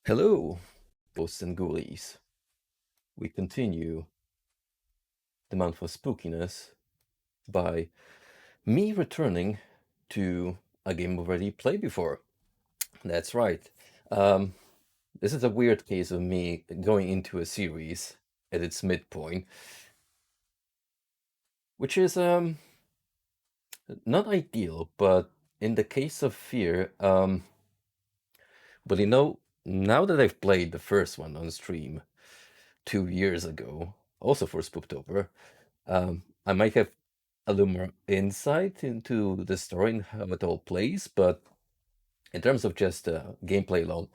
Hello, ghosts and ghoulies. We continue the month of spookiness by me returning to a game I've already played before. That's right. Um, this is a weird case of me going into a series at its midpoint, which is not ideal, but in the case of Fear, now that I've played the first one on stream 2 years ago, also for Spooptober, I might have a little more insight into the story and how it all plays, but in terms of just gameplay alone,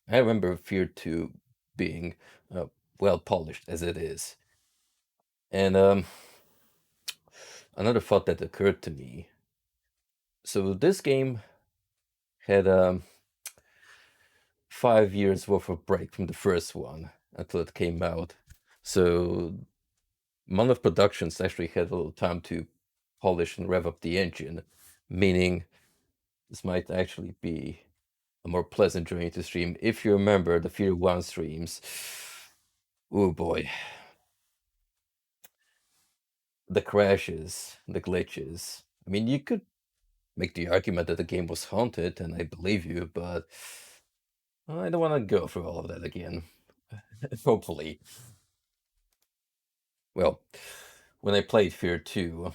I remember Fear 2 being well polished as it is. And another thought that occurred to me, so this game had 5 years worth of break from the first one until it came out. So Monolith Productions actually had a little time to polish and rev up the engine, meaning this might actually be a more pleasant journey to stream. If you remember the Fear 1 streams, oh boy, the crashes, the glitches. I mean, you could make the argument that the game was haunted, and I believe you, but I don't want to go through all of that again. Hopefully. Well, when I played Fear 2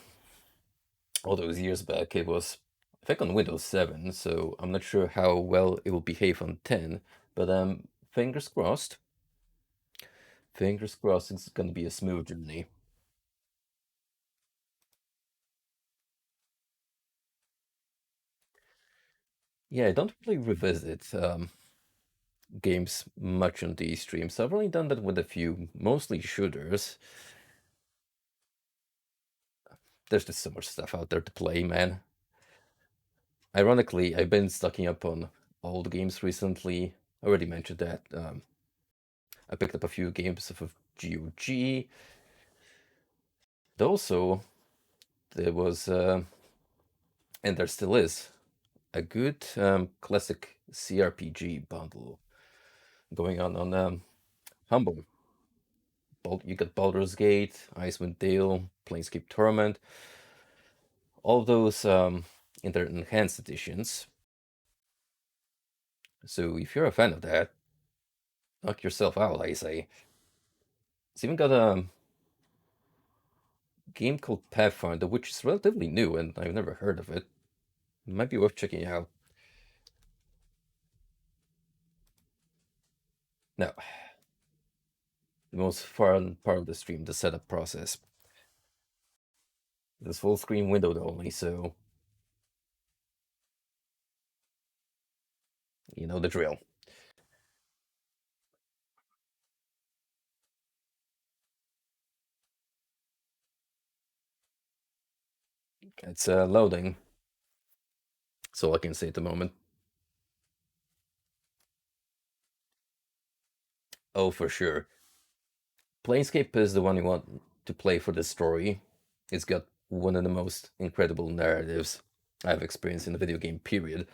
all those years back, it was, I think, on Windows 7, so I'm not sure how well it will behave on 10, but fingers crossed. Fingers crossed it's going to be a smooth journey. Yeah, I don't really revisit games much on these streams. I've only done that with a few, mostly shooters. There's just so much stuff out there to play, man. Ironically, I've been stocking up on old games recently. I already mentioned that. I picked up a few games of GOG. Also, there was, and there still is, a good classic CRPG bundle going on Humble. You got Baldur's Gate, Icewind Dale, Planescape Torment, all those in their enhanced editions. So if you're a fan of that, knock yourself out, I say. It's even got a game called Pathfinder, which is relatively new and I've never heard of it. It might be worth checking out. Now, the most fun part of the stream, the setup process. This full screen windowed only, so you know the drill. It's loading. That's all I can say at the moment. Oh, for sure. Planescape is the one you want to play for the story. It's got one of the most incredible narratives I've experienced in the video game period.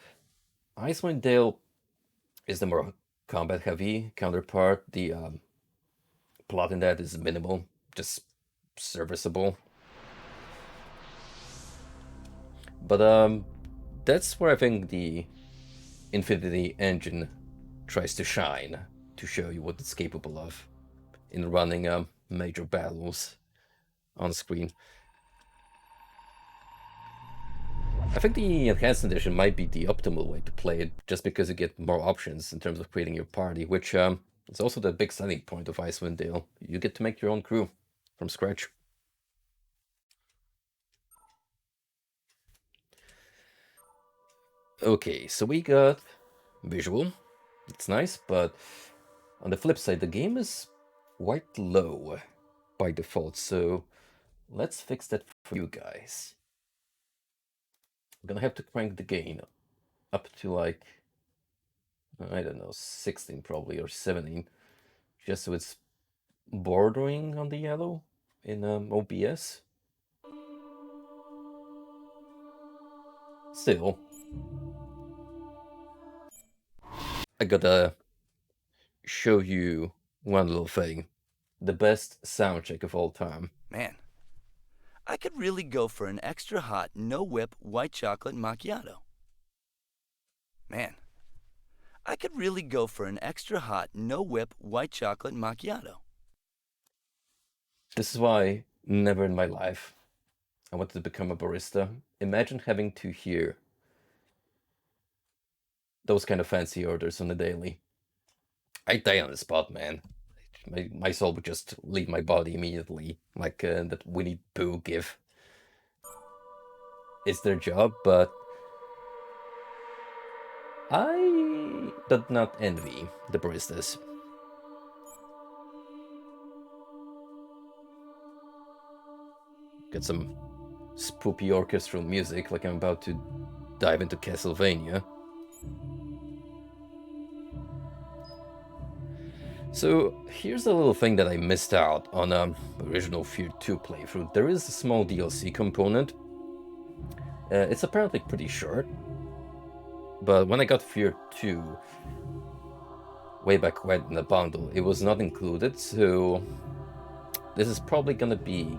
Icewind Dale is the more combat heavy counterpart. The plot in that is minimal, just serviceable. But that's where I think the Infinity Engine tries to shine to show you what it's capable of in running major battles on screen. I think the enhanced edition might be the optimal way to play it, just because you get more options in terms of creating your party, which is also the big selling point of Icewind Dale. You get to make your own crew from scratch. Okay, so we got visual. It's nice, but on the flip side, the game is quite low by default, so let's fix that for you guys. I'm gonna have to crank the gain up to like, I don't know, 16 probably, or 17, just so it's bordering on the yellow in OBS. Still, I gotta show you one little thing. The best sound check of all time. Man, I could really go for an extra hot, no whip white chocolate macchiato. Man, I could really go for an extra hot, no whip white chocolate macchiato. This is why never in my life I wanted to become a barista. Imagine having to hear those kind of fancy orders on the daily. I'd die on the spot, man. My soul would just leave my body immediately, like that Winnie Pooh gif. It's their job, but I did not envy the baristas. Get some spoopy orchestral music like I'm about to dive into Castlevania. So here's a little thing that I missed out on original F.E.A.R 2 playthrough. There is a small DLC component. It's apparently pretty short, but when I got F.E.A.R 2 way back when in the bundle, it was not included, so this is probably gonna be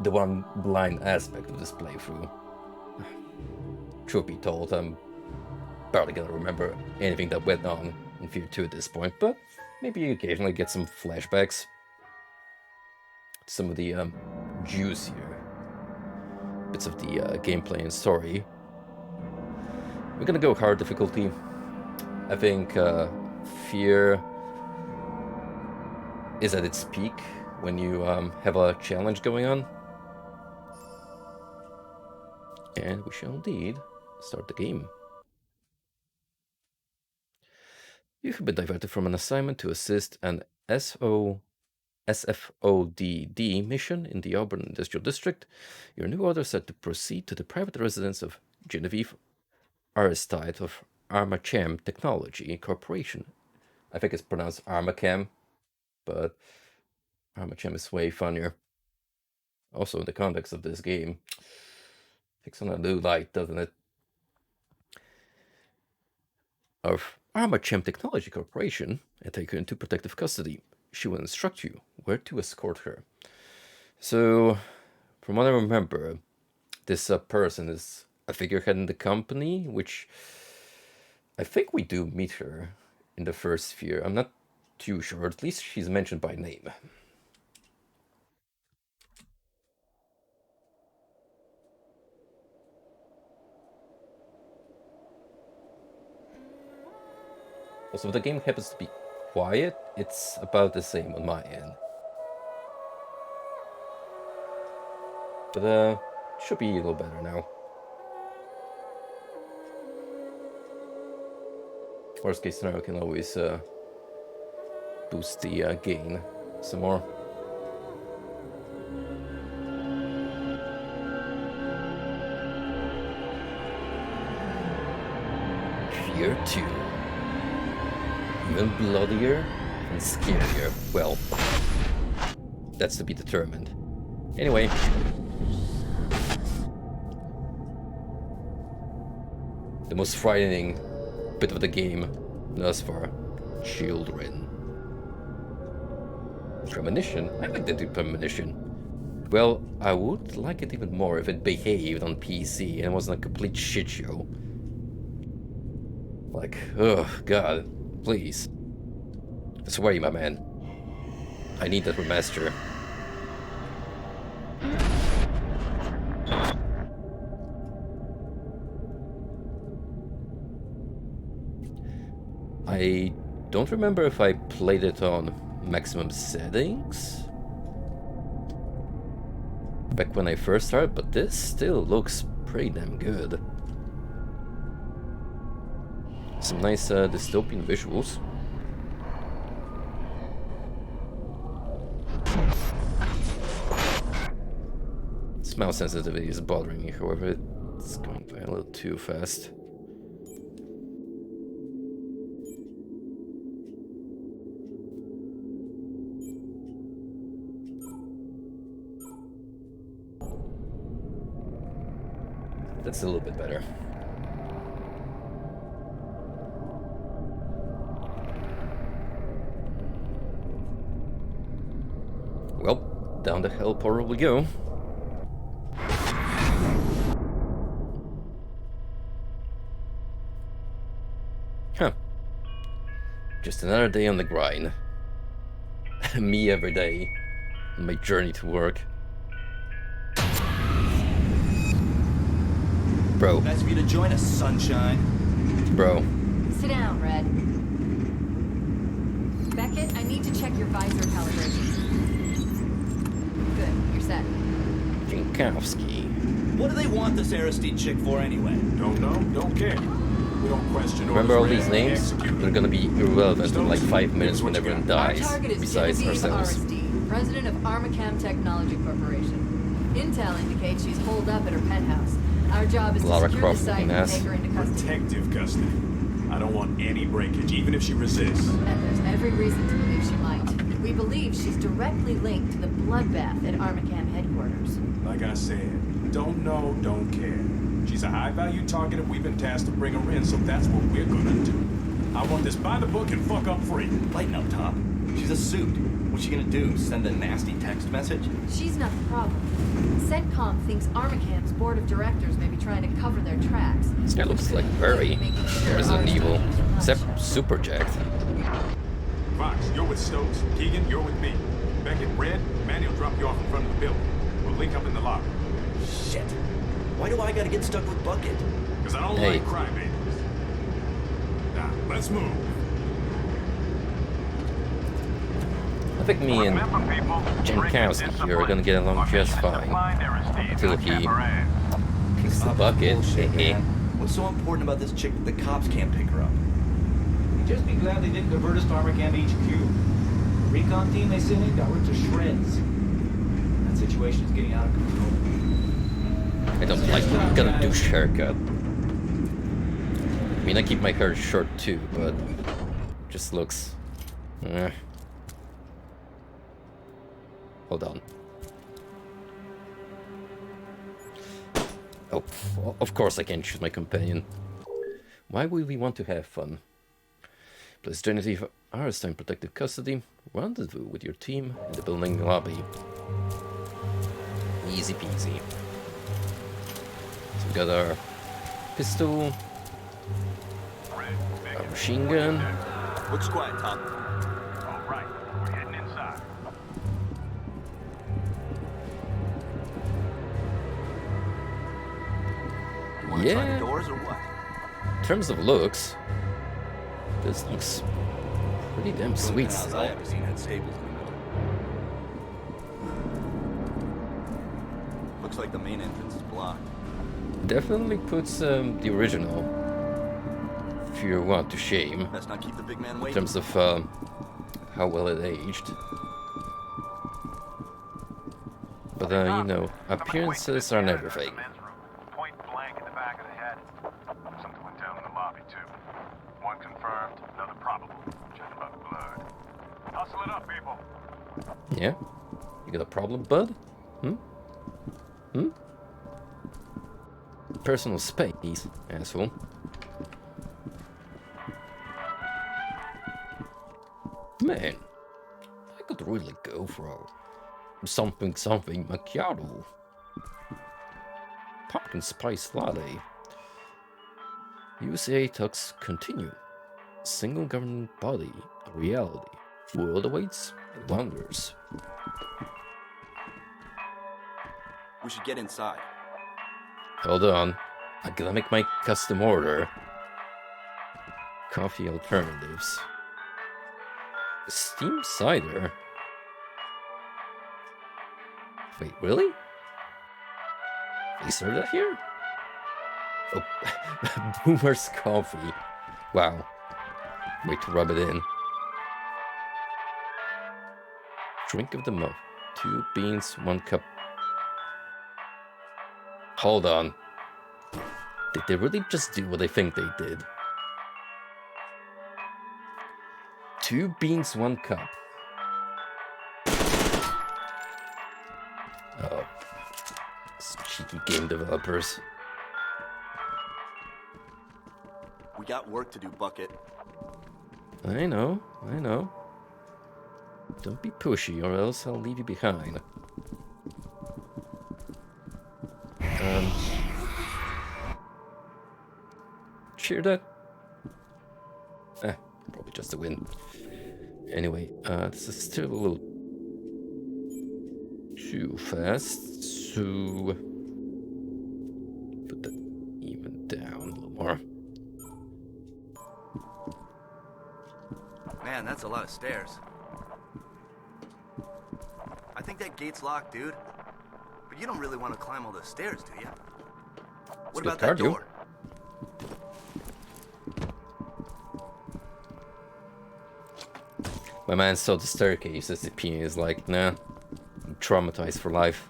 the one blind aspect of this playthrough. Truth be told, I'm barely gonna remember anything that went on in F.E.A.R 2 at this point, but maybe you occasionally get some flashbacks. Some of the juicier bits of the gameplay and story. We're gonna go hard difficulty. I think F.E.A.R is at its peak when you have a challenge going on. And we shall indeed start the game. You have been diverted from an assignment to assist an SFODD mission in the Auburn Industrial District. Your new order set to proceed to the private residence of Genevieve Aristide of Armachem Technology Corporation. I think it's pronounced Armachem, but Armachem is way funnier. Also in the context of this game. Takes on a new light, doesn't it? Of Armachem Technology Corporation and take her into protective custody. She will instruct you where to escort her. So, from what I remember, this person is a figurehead in the company, which I think we do meet her in the first F.E.A.R. I'm not too sure, at least she's mentioned by name. Also, if the game happens to be quiet, it's about the same on my end. But should be a little better now. Worst case scenario, I can always boost the gain some more. F.E.A.R 2. Even bloodier and scarier. Well, that's to be determined. Anyway. The most frightening bit of the game thus far. Children. Premonition? I like the premonition. Well, I would like it even more if it behaved on PC and wasn't a complete shit show. Like, oh god, please. I swear you, my man. I need that remaster. I don't remember if I played it on maximum settings back when I first started, but this still looks pretty damn good. Some nice dystopian visuals. Smell sensitivity is bothering me, however, it's going by a little too fast. That's a little bit better. Down the hell portal we go. Huh. Just another day on the grind. Me every day. On my journey to work. Bro. Nice of you to join us, sunshine. Bro. Sit down, Red. Beckett, I need to check your visor calibration. Good, you're set. Jankowski. What do they want this Aristide chick for anyway? Don't know, don't care. We don't question Remember all orders, these we names? execute. They're gonna be irrelevant in like 5 minutes when everyone Our dies, target is besides Genevieve ourselves. Aristide, president of Armacam Technology Corporation. Intel indicates she's holed up at her penthouse. Our job is to Lara secure Croft the site looking and ass. take her into custody. Protective custody. I don't want any breakage, even if she resists. And there's every reason to believe she might. We believe she's directly linked to the bloodbath at Armacam headquarters. Like I said, don't know, don't care. She's a high-value target and we've been tasked to bring her in, so that's what we're gonna do. I want this by the book and fuck up free. Lighten up, Top. She's a suit. What's she gonna do? Send a nasty text message? She's not the problem. CENTCOM thinks Armacam's board of directors may be trying to cover their tracks. This guy looks like very Making sure Resident ours Evil, don't too much. except super jacked. Fox, you're with Stokes. Keegan, you're with me. Beckett, Red, Manny will drop you off in front of the building. We'll link up in the lobby. Shit. Why do I gotta get stuck with Bucket? Because I don't Hey. like crybabies. Now, let's move. I think me and Jankowski here are gonna get along just fine. Until he kicks the bucket. Bullshit, Heh. man. What's so important about this chick that the cops can't pick her up? Just be glad they didn't divert us to Armacam HQ. Recon team they sent in got ripped to shreds. That situation is getting out of control. I don't like it. Got a douche haircut. I mean, I keep my hair short too, but just looks. Hold on. Oh, of course I can't choose my companion. Why would we want to have fun? Place Genevieve Aristide in protective custody. Rendezvous with your team in the building lobby. Easy peasy. So we got our pistol, our machine gun. Looks quiet, Top. All right, we're heading inside. You wanna try the Yeah. doors or what? In terms of looks, this looks pretty damn sweet Penthouse still. I ever seen had stables in the middle. Looks like the main entrance is blocked. Definitely puts the original F.E.A.R. to shame Let's not keep the big man in waiting. terms of how well it aged. But you know, appearances aren't everything. Point blank in the back of the head. Something went down in the lobby, too. One confirmed, another probable. Judging by the blood. Hustle it up, people. Yeah? You got a problem, bud? Personal space, asshole. Man, I could really go for a something macchiato. Pumpkin spice latte. USA talks continue. Single government body, a reality. World awaits and wonders. We should get inside. Hold on. I gotta make my custom order. Coffee alternatives. Steamed cider? Wait, really? They serve that here? Oh, Boomer's coffee. Wow. Wait to rub it in. Drink of the month. 2 beans, 1 cup. Hold on. Did they really just do what they think they did? 2 beans, 1 cup. Oh. These cheeky game developers. We got work to do, Bucket. I know. Don't be pushy or else I'll leave you behind. hear that? Probably just the wind. Anyway, this is still a little too fast, so put that even down a little more. Man, that's a lot of stairs. I think that gate's locked, dude. But you don't really want to climb all those stairs, do you? What about that door? My man saw the staircase as the P is like, nah, I'm traumatized for life.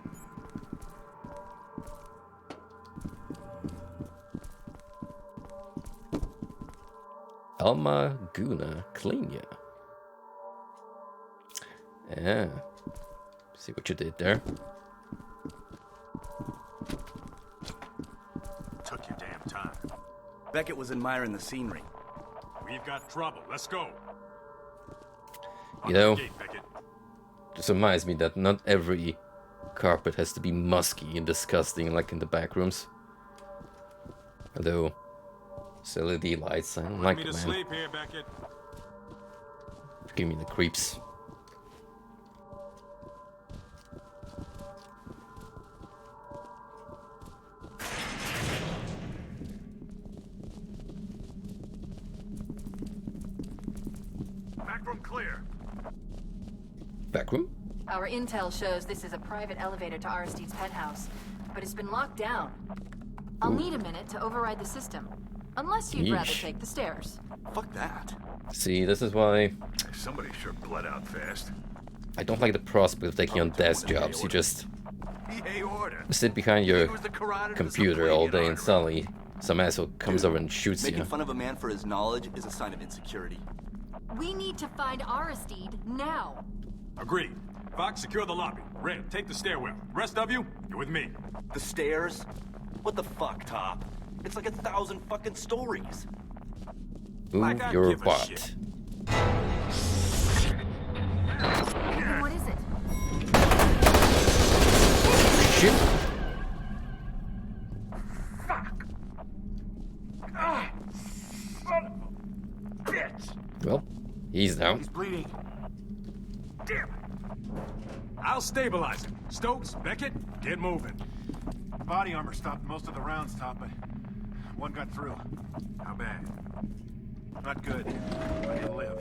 Alma Guna Klinia. Yeah. See what you did there. Took your damn time. Beckett was admiring the scenery. We've got trouble. Let's go. You know, Gate, Beckett. this reminds me that not every carpet has to be musky and disgusting like in the back rooms. Although, LED lights, I don't like me it, to man. sleep here, Beckett. Give me the creeps. Back room clear. Back room? Our intel shows this is a private elevator to Aristide's penthouse, but it's been locked down. I'll need a minute to override the system. Unless you'd rather Yeesh. take the stairs. Fuck that. See, this is why Somebody sure bled out fast. I don't like the prospect of taking on desk jobs. You just EA order. sit behind He your was the carotid of computer some all plague day and artery. suddenly some asshole comes over and shoots Making you. fun of a man for his knowledge is a sign of insecurity. We need to find Aristide now. Agreed. Fox, secure the lobby. Red, take the stairwell. Rest of you, you're with me. The stairs? What the fuck, Top? It's like 1,000 fucking stories. Ooh, Like I you're a give a bot. shit. What is it? Shit. Son of a bitch! Well, he's down. He's bleeding. Damn it! I'll stabilize him. Stokes, Beckett, get moving. Body armor stopped most of the rounds, Top, but one got through. How bad? Not good, but he'll live.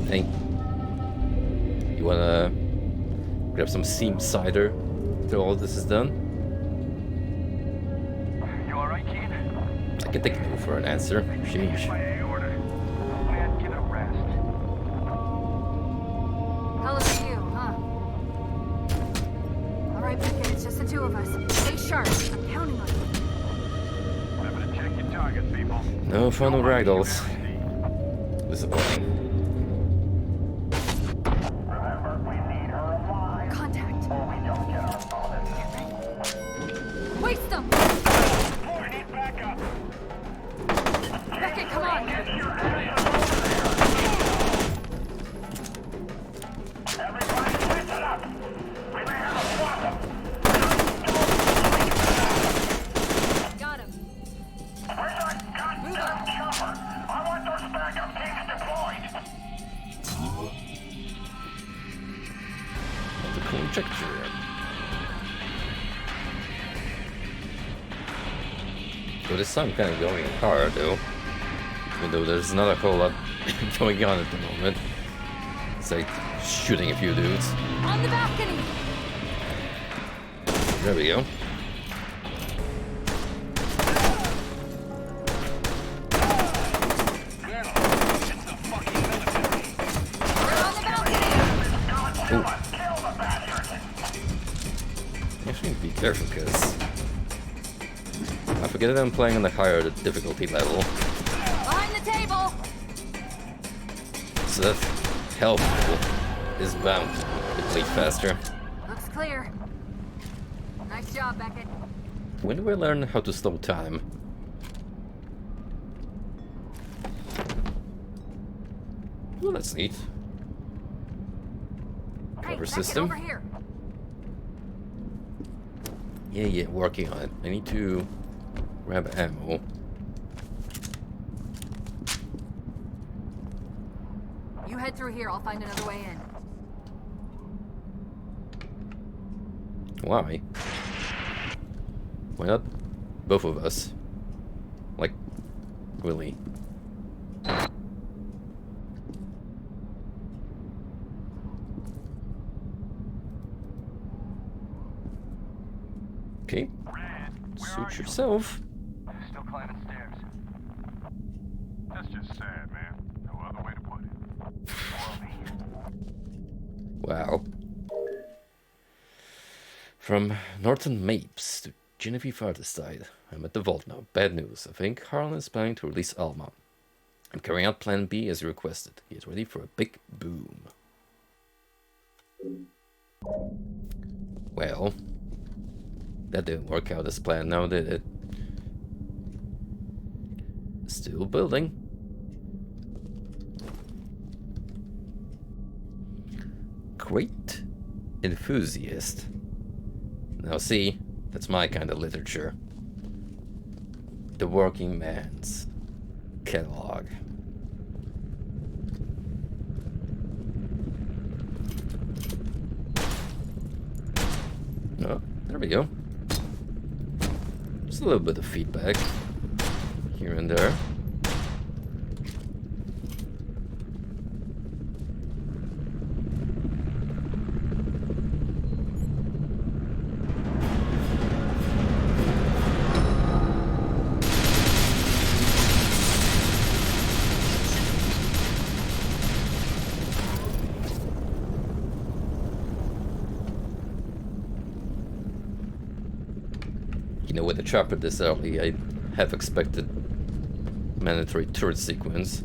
Hey, you wanna grab some steamed cider till all this is done? You alright, Keen? I can take no for an answer. Sheesh. AA order. Man, give it a rest. Hell of a view, huh? All right, Beckett, it's just the two of us. Stay sharp. I'm counting on you. Remember to check your targets, people. No fun with ragdolls. Disappointing. Remember, we need her alive. Contact. Or we don't get our bonus. Waste them! We need backup. Beckett, come on! Get your ass over there. Everybody, listen up. We may have a problem. Got him. Where's our goddamn chopper? I want those backup teams deployed. The conjecture. So this time kind of going hard though. Even though there's not a whole lot going on at the moment. It's like shooting a few dudes. On the balcony! There we go. We're on the balcony! I actually need to be careful because I forget that I'm playing on the higher difficulty level. Behind the table! So that health is bound to deplete faster. Looks clear. Nice job, Beckett. When do I learn how to slow time? Well, that's neat. Hey, Cover Beckett, system. over here. Yeah, working on it. I need to Grab ammo. You head through here, I'll find another way in. Why? Why not both of us? Like, really? Okay. Suit yourself. Still climbing stairs. That's just sad, man. No other way to put it. Wow. From Norton Mapes to Genevieve Artistide. I'm at the vault now. Bad news. I think Harlan is planning to release Alma. I'm carrying out plan B as requested. He is ready for a big boom. Well, that didn't work out as planned now, did it? Still building. Great enthusiast. Now see, that's my kind of literature. The working man's catalog. Oh, there we go. Just a little bit of feedback here and there. You know, with a chopper this early, I have expected mandatory turret sequence.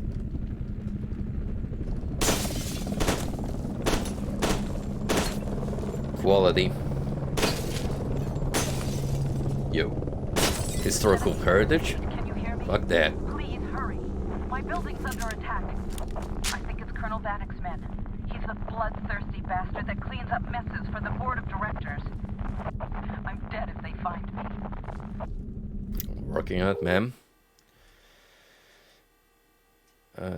Quality. Yo. Historical heritage? Can you hear me? Fuck that. Please hurry. My building's under attack. I think it's Colonel Vanek's men. He's the bloodthirsty bastard that cleans up messes for the board of directors. I'm dead if they find me. Working on it, ma'am.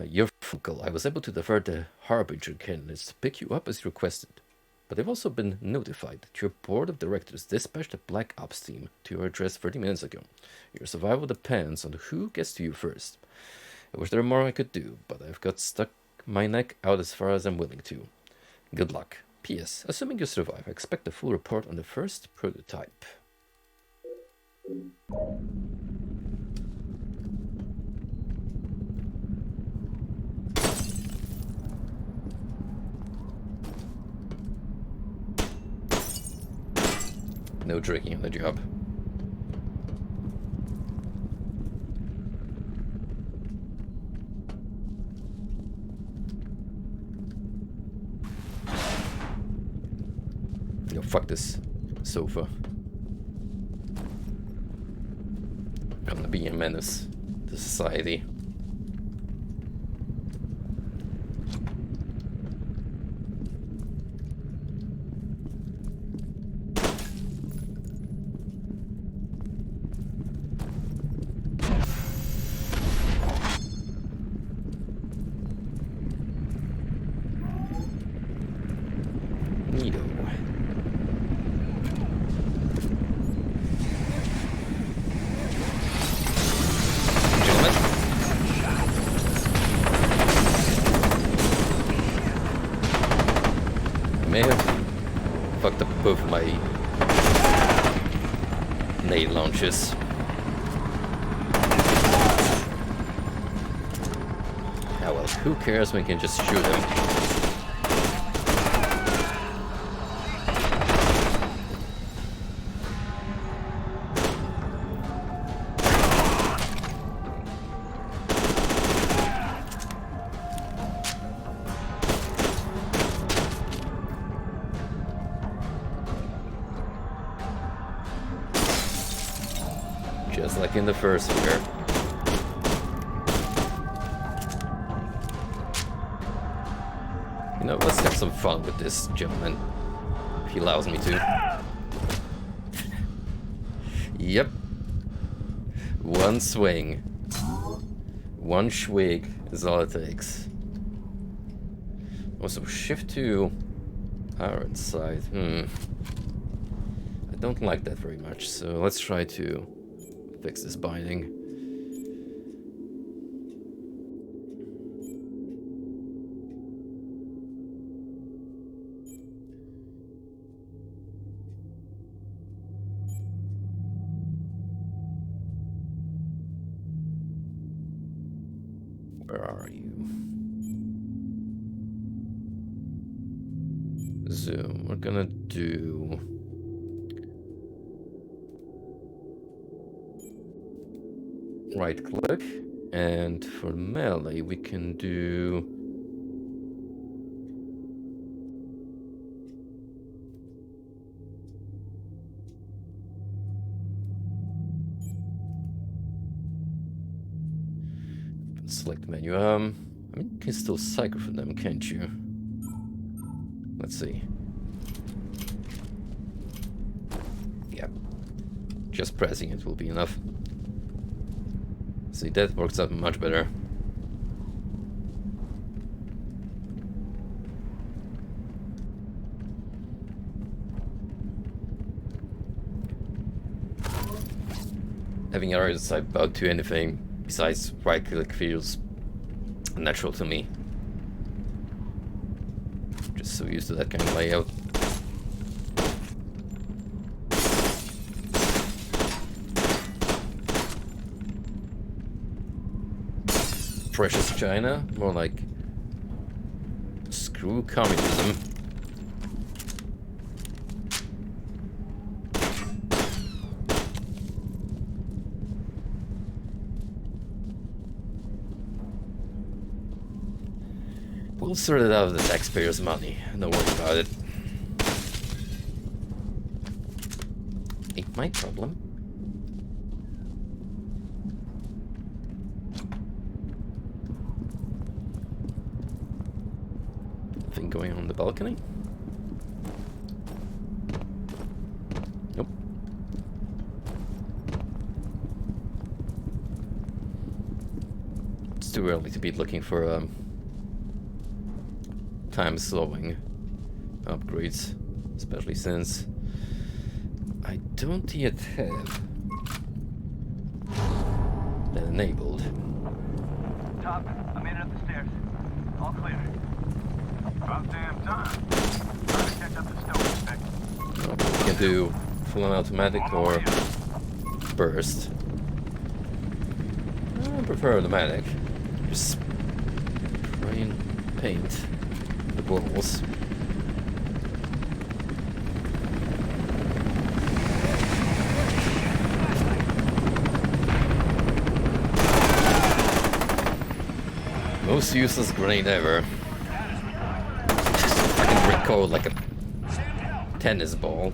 Your uncle. I was able to divert the Harbinger candidates to pick you up as requested. But I've also been notified that your board of directors dispatched a Black Ops team to your address 30 minutes ago. Your survival depends on who gets to you first. I wish there were more I could do, but I've got stuck my neck out as far as I'm willing to. Good luck. P.S. Assuming you survive, I expect a full report on the first prototype. No drinking on the job. Yo, fuck this sofa. I'm gonna be a menace to society. Neato. May have fucked up both of my nade launches. Ah well, who cares? We can just shoot him. Just like in the first F.E.A.R. You know, let's have some fun with this gentleman, if he allows me to. Yep. One swing. One swig is all it takes. Also, shift to our inside. I don't like that very much, so let's try to fix this binding. Where are you? Zoom. We're gonna do right click, and for melee we can do select menu. I mean, you can still cycle for them, can't you? Let's see. Yeah, just pressing it will be enough. See, that works out much better. Having arrows about to anything besides right click feels natural to me. Just so used to that kind of layout. Precious China, more like screw communism. We'll sort it out with the taxpayers' money. Don't worry about it. Ain't my problem. Thing going on the balcony? Nope. It's too early to be looking for time slowing upgrades, especially since I don't yet have that enabled. Top, I'm in at the stairs. All clear. About damn time. Trying to catch up to Stone Inspector. We can do full-on automatic or burst. I prefer automatic. Just spray and paint the walls. Most useless grenade ever. Just fucking recoil like a tennis ball.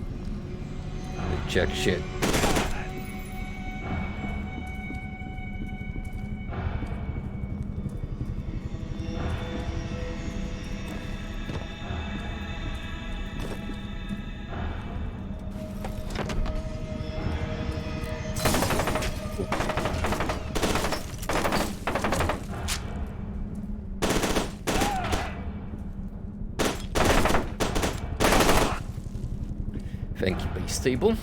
Jack shit. Thank you, base table.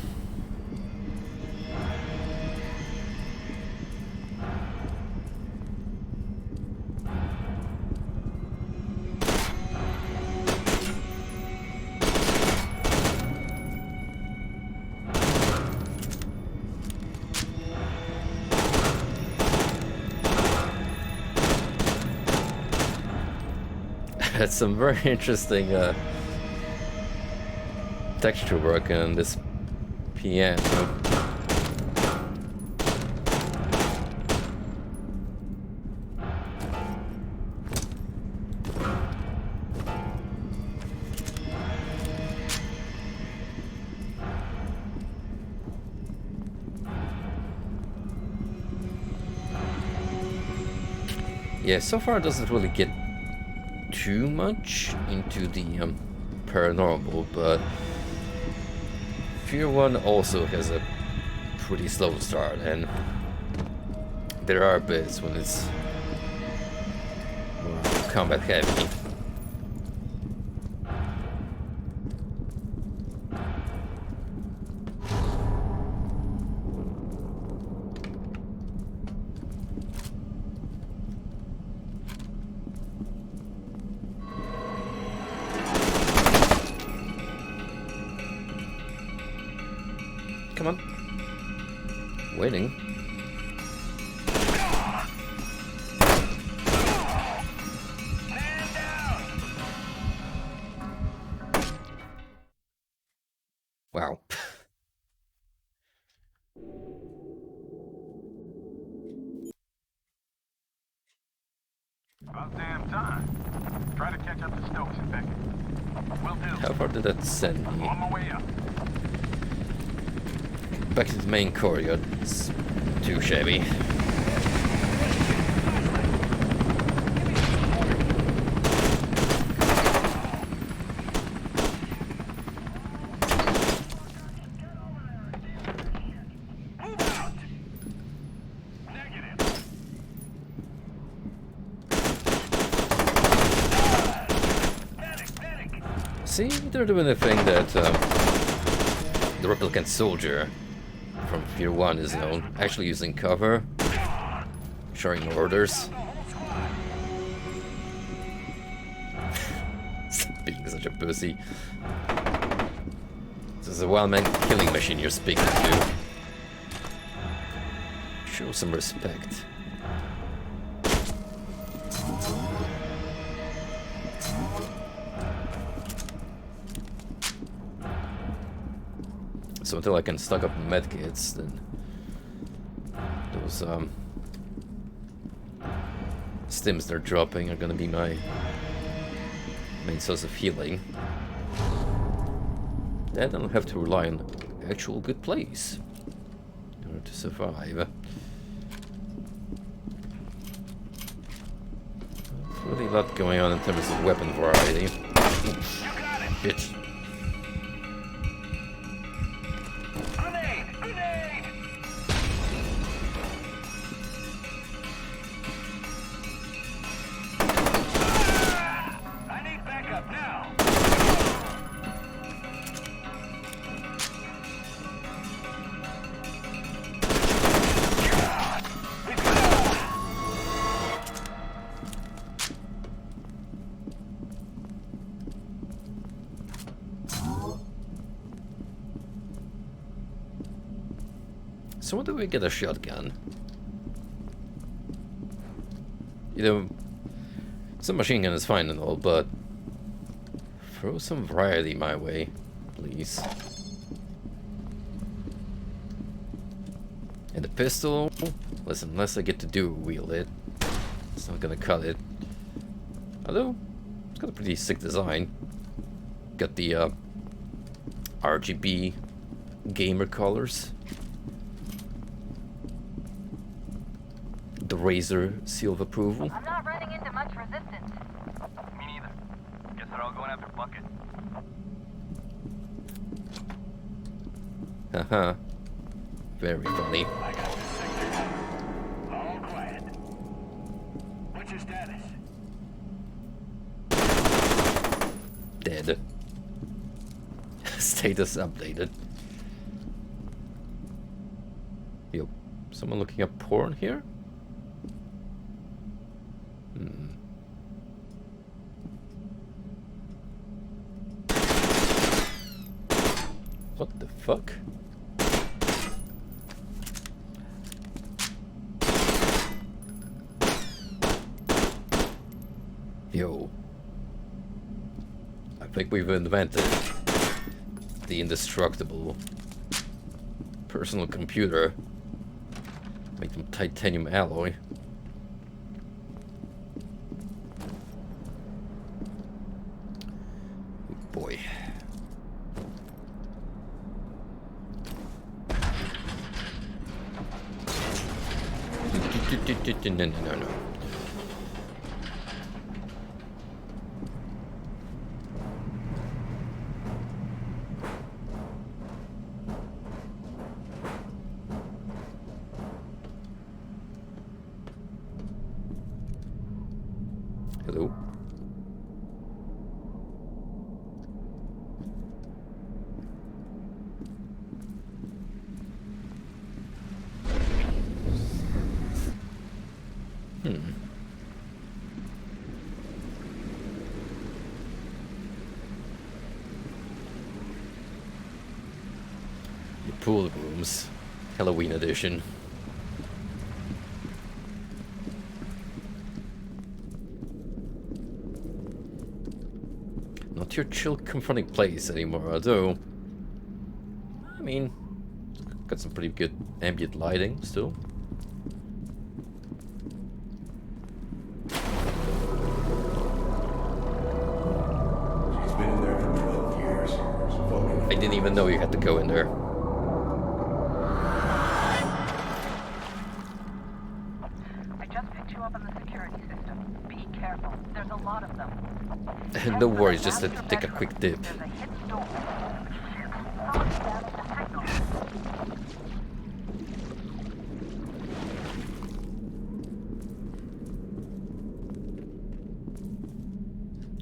That's some very interesting texture work on this piano. Yeah, so far it doesn't really get too much into the paranormal, but F.E.A.R. 1 also has a pretty slow start, and there are bits when it's more combat heavy. Come on. Waiting. Wow. About damn time. Try to catch up to Stokes and Beckett. Will do. How far did that send me? On my way up. Back to the main courtyard. It's too shabby. See, they're doing the thing that the replicant soldier from F.E.A.R 1 is known, actually using cover, sharing orders. Being such a pussy. This is a wild-man killing machine you're speaking to. Show some respect. So until I can stock up medkits, then those stims they're dropping are gonna be my main source of healing. Then I don't have to rely on actual good plays in order to survive. There's really a lot going on in terms of weapon variety. Bitch. So when do we get a shotgun? You know, some machine gun is fine and all, but throw some variety my way, please. And the pistol, listen, unless I get to dual wield it, it's not gonna cut it. Although, it's got a pretty sick design. Got the RGB gamer colors. The Razor seal of approval. I'm not running into much resistance. Me neither. Guess they're all going after Bucket. Haha. Very funny. I got this sector now. All quiet. What's your status? Dead. Status updated. Yo, someone looking up porn here? What the fuck? Yo. I think we've invented the indestructible personal computer. Make them titanium alloy. Oh boy. No. The pool rooms. Halloween edition. Not your chill, confronting place anymore, although... I mean, got some pretty good ambient lighting still. She's been in there for 12 years. I didn't even know you had to go in there. I just picked you up on the security system. Be careful. There's a lot of them. No worries, just to take a quick dip. There's a hidden door. Shit. Someone's damaged the signal.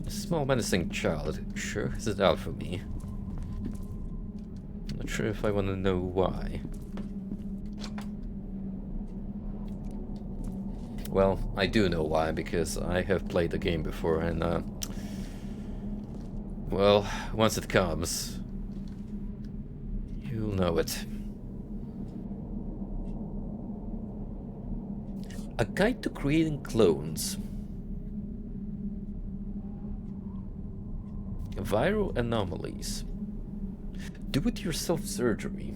A small menacing child sure has it out for me. Not sure if I want to know why. Well, I do know why, because I have played the game before, and well, once it comes, you'll know it. A guide to creating clones. Viral anomalies. Do-it-yourself surgery.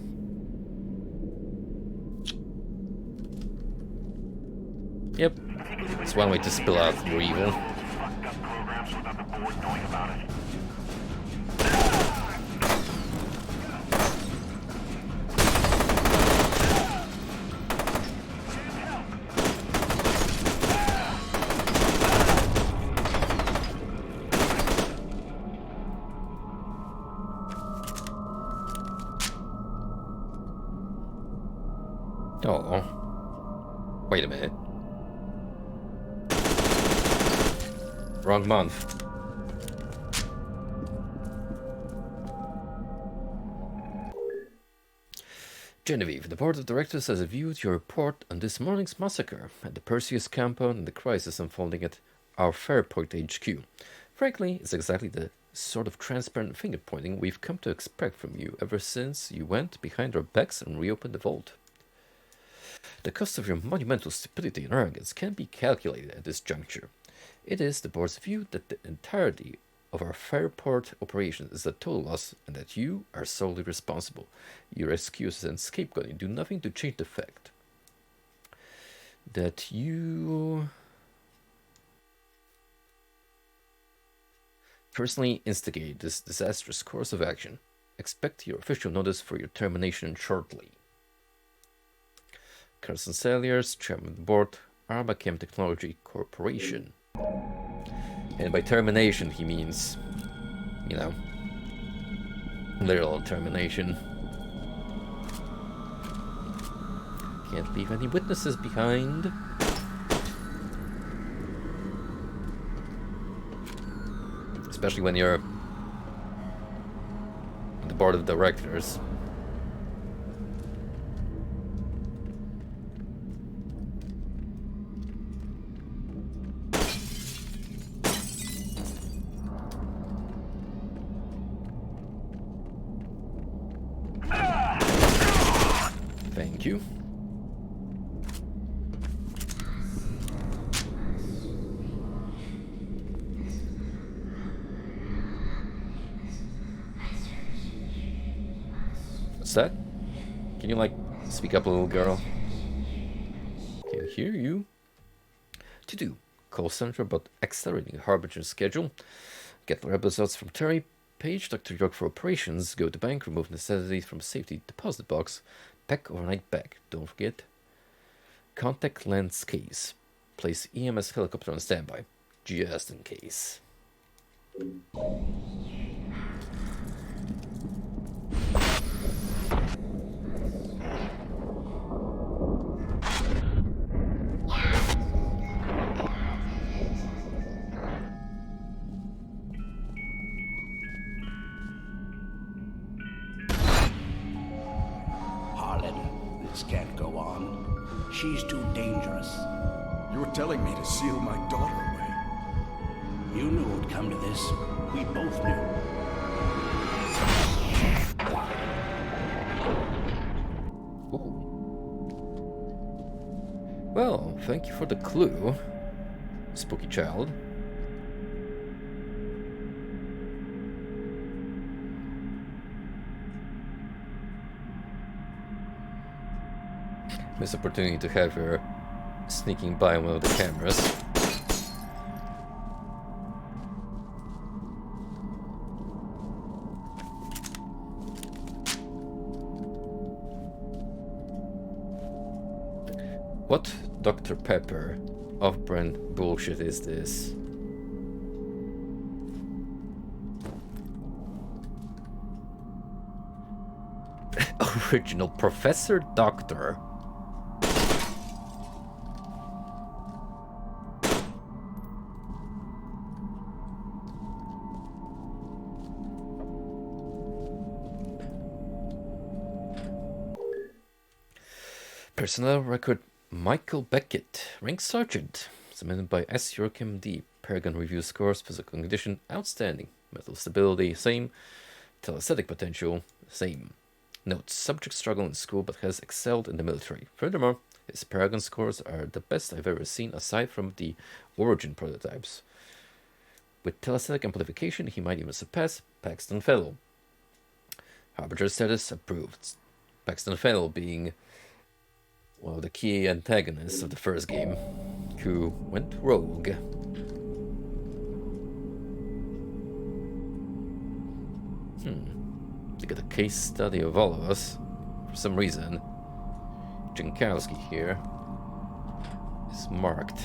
Yep, it's one way to spill out your evil. Oh, wait a minute. Wrong month. Genevieve, the board of directors has reviewed your report on this morning's massacre at the Perseus compound and the crisis unfolding at our Fairport HQ. Frankly, it's exactly the sort of transparent finger-pointing we've come to expect from you ever since you went behind our backs and reopened the vault. The cost of your monumental stupidity and arrogance can be calculated at this juncture. It is the board's view that the entirety of our Fairport operation is a total loss and that you are solely responsible. Your excuses and scapegoating do nothing to change the fact that you personally instigate this disastrous course of action. Expect your official notice for your termination shortly. Carson Saliers, Chairman of the Board, Armachem Technology Corporation. And by termination, he means, you know, literal termination. Can't leave any witnesses behind. Especially when you're on the board of directors. Thank you. What's that? Can you, like, speak up a little, girl? Can't hear you. To do. Call center about accelerating Harbinger's schedule. Get more episodes from Terry. Page Dr. York for operations. Go to bank. Remove necessities from safety deposit box. Pack overnight bag. Don't forget. Contact lens case. Place EMS helicopter on standby. Just in case. Harlan, this can't go on. She's too dangerous. You're telling me to seal my daughter away. You knew it would come to this. We both knew. Ooh. Well, thank you for the clue, spooky child. Missed opportunity to have her sneaking by one of the cameras. What Dr. Pepper off-brand bullshit is this? Original Professor Doctor. Personnel record Michael Beckett, rank sergeant, submitted by S. York MD. Paragon review scores, physical condition, outstanding. Mental stability, same. Telesthetic potential, same. Notes, subject struggled in school but has excelled in the military. Furthermore, his Paragon scores are the best I've ever seen aside from the Origin prototypes. With telesthetic amplification, he might even surpass Paxton Fellow. Harbinger status approved. Paxton Fellow being one of the key antagonists of the first game, who went rogue. They got a case study of all of us. For some reason, Jankowski here is marked.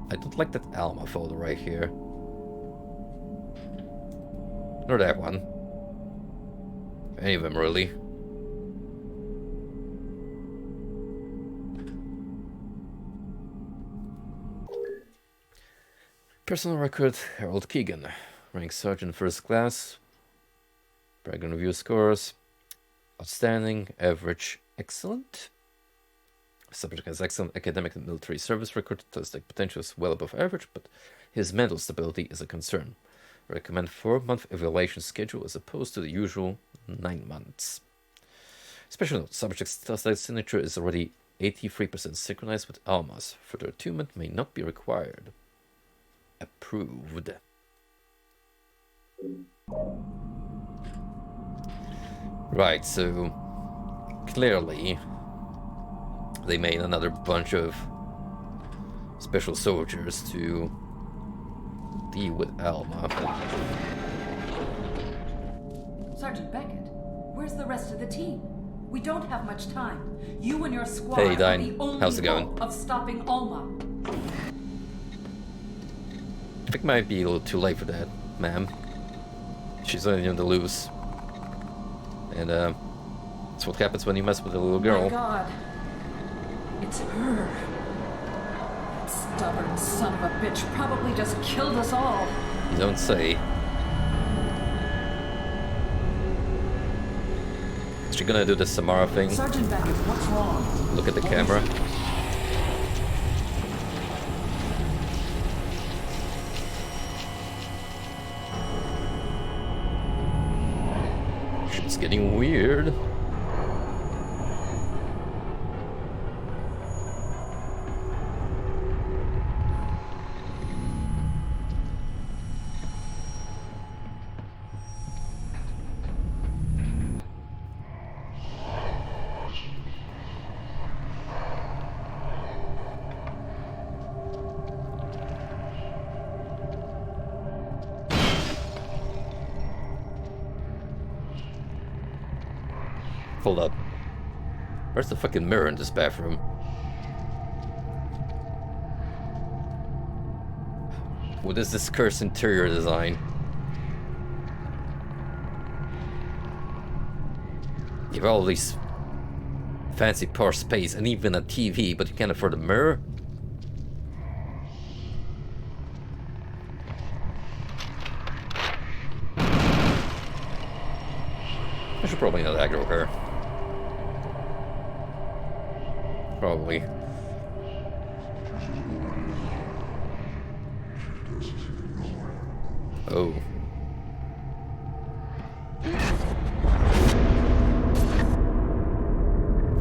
I don't like that Alma folder right here. Nor that one. Any of them, really. Personal record, Harold Keegan. Rank Sergeant First Class. Paragon review scores. Outstanding, average, excellent. Subject has excellent academic and military service record. Telesthetic potential is well above average, but his mental stability is a concern. Recommend 4-month evaluation schedule as opposed to the usual 9 months. Special note, subject's telesthetic signature is already 83% synchronized with Alma's. Further attunement may not be required. Approved. Right, so clearly they made another bunch of special soldiers to deal with Alma. Sergeant Beckett, where's the rest of the team? We don't have much time. You and your squad Hey, are Dine. the only How's it going? hope of stopping Alma. I think it might be a little too late for that, ma'am. She's only on the loose. And, that's what happens when you mess with a little girl. My God. It's her. That stubborn son of a bitch probably just killed us all. You don't say. Is she gonna do the Samara thing? Sergeant Beckett, what's wrong? Look at the camera. Shit's getting weird. Hold up. Where's the fucking mirror in this bathroom? What is this cursed interior design? You have all these fancy poor space and even a TV, but you can't afford a mirror? I should probably not aggro her. Probably. Oh.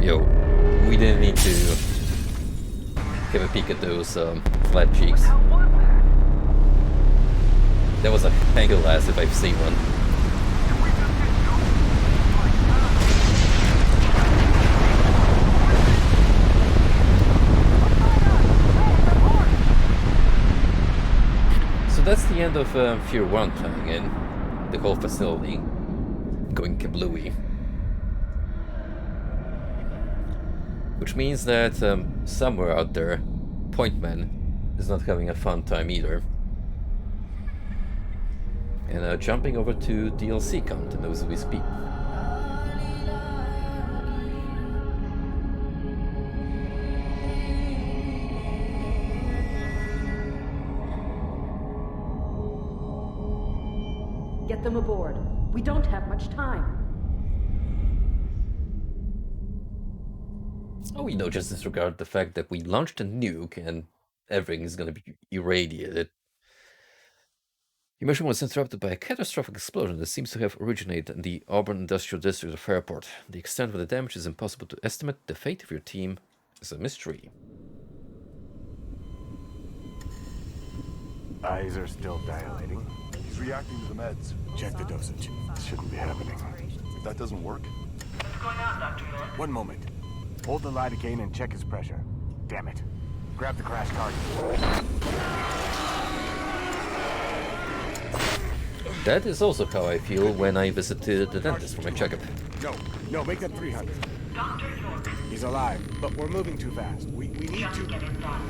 Yo, we didn't need to give a peek at those flat cheeks. That was a angle ass if I've seen one. So that's the end of F.E.A.R 1 coming in. The whole facility going kablooey. Which means that somewhere out there, Pointman is not having a fun time either. And jumping over to DLC content as we speak. Get them aboard. We don't have much time. Oh, just disregard the fact that we launched a nuke and everything is going to be irradiated. Your mission was interrupted by a catastrophic explosion that seems to have originated in the Auburn Industrial District of Fairport. The extent of the damage is impossible to estimate. The fate of your team is a mystery. Eyes are still dilating. He's reacting to the meds. Check the dosage. This shouldn't be happening. If that doesn't work... What's going on, Dr. York? One moment. Hold the lidocaine and check his pressure. Damn it. Grab the crash cart. That is also how I feel when I visited the dentist for my checkup. No, make that 300. Dr. York. He's alive, but we're moving too fast. We need Just to... get it done.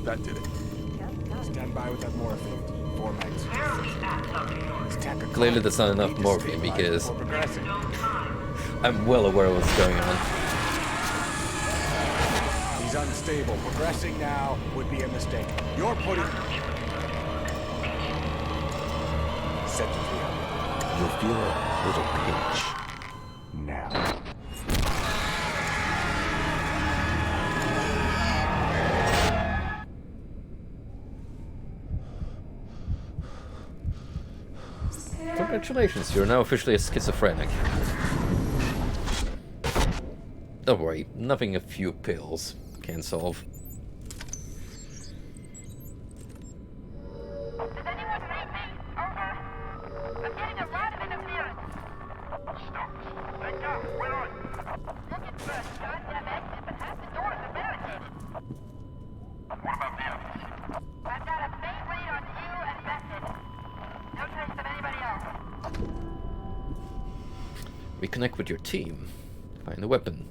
That did it. Stand by with that morphine. 4 mags. Where are we at, Dr. York? Clearly that's not enough morphine because I'm well aware of what's going on. He's unstable. Progressing now would be a mistake. You're putting... Set to 300. You'll feel a little pinch. Now. Congratulations, you're now officially a schizophrenic. Don't worry, nothing a few pills can solve. Does anyone read me? Over. I'm getting a lot of interference. Stop. Thank God. Where are you? Look at first, goddammit. If half the doors are barricaded. What about the others? I've got a main read on you and Method. No trace of anybody else. Reconnect with your team. Find a weapon.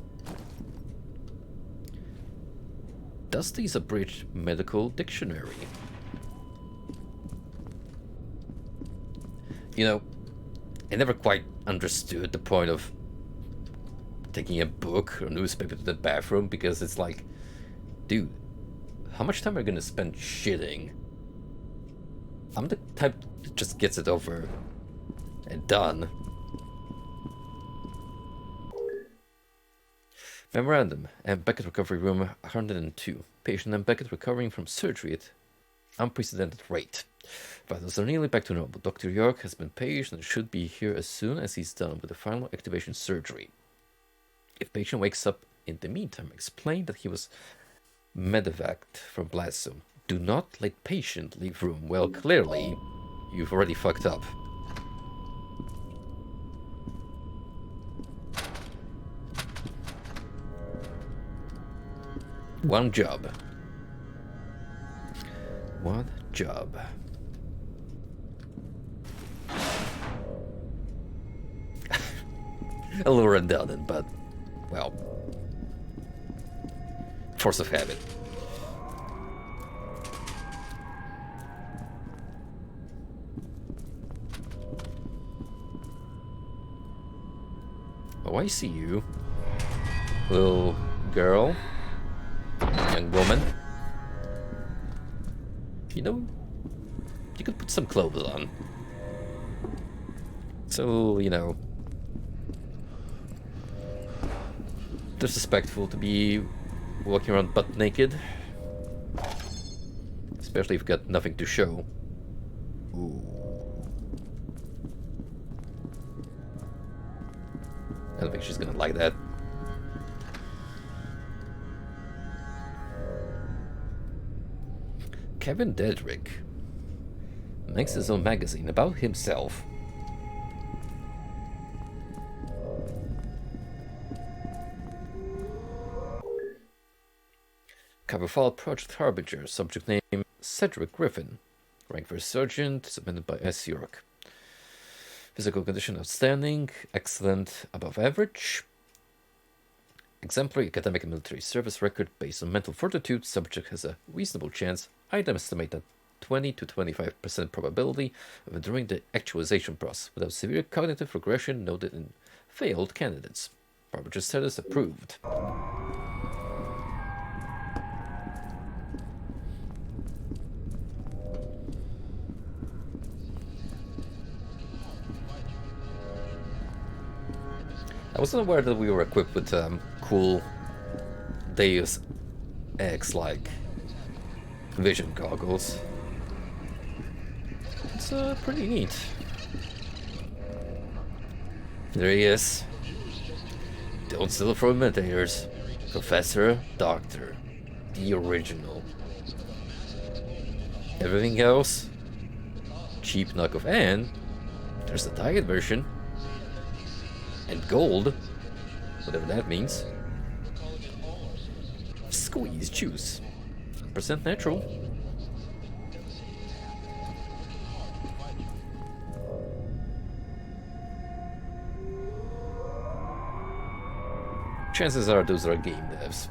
Dusty's abridged medical dictionary. You know, I never quite understood the point of taking a book or newspaper to the bathroom because it's like, dude, how much time are you gonna spend shitting? I'm the type that just gets it over and done. Memorandum. M. Beckett Recovery Room 102. Patient M. Beckett recovering from surgery at unprecedented rate. Vitals are nearly back to normal. Dr. York has been paged and should be here as soon as he's done with the final activation surgery. If patient wakes up in the meantime, explain that he was medevaced from blast zone. Do not let patient leave room. Well, clearly, you've already fucked up. One job. One job. A little redundant, but, well, force of habit. Oh, I see you. Little girl. Young woman. You know, you could put some clothes on. So, you know, disrespectful to be walking around butt naked. Especially if you've got nothing to show. Ooh. I don't think she's gonna like that. Kevin Dedrick makes his own magazine about himself. Cover file Project Harbinger, subject name Cedric Griffin, rank for Sergeant, submitted by S. York. Physical condition outstanding, excellent, above average. Exemplary academic and military service record based on mental fortitude. Subject has a reasonable chance, I'd estimate a 20 to 25% probability of enduring the actualization process without severe cognitive regression noted in failed candidates. Harbinger status approved. I wasn't aware that we were equipped with cool Deus Ex-like vision goggles. It's pretty neat. There he is. Don't steal from imitators. Professor, Doctor. The original. Everything else? Cheap knockoff. And there's the diet version. And gold, whatever that means. Squeeze juice, % natural. Chances are those are game devs.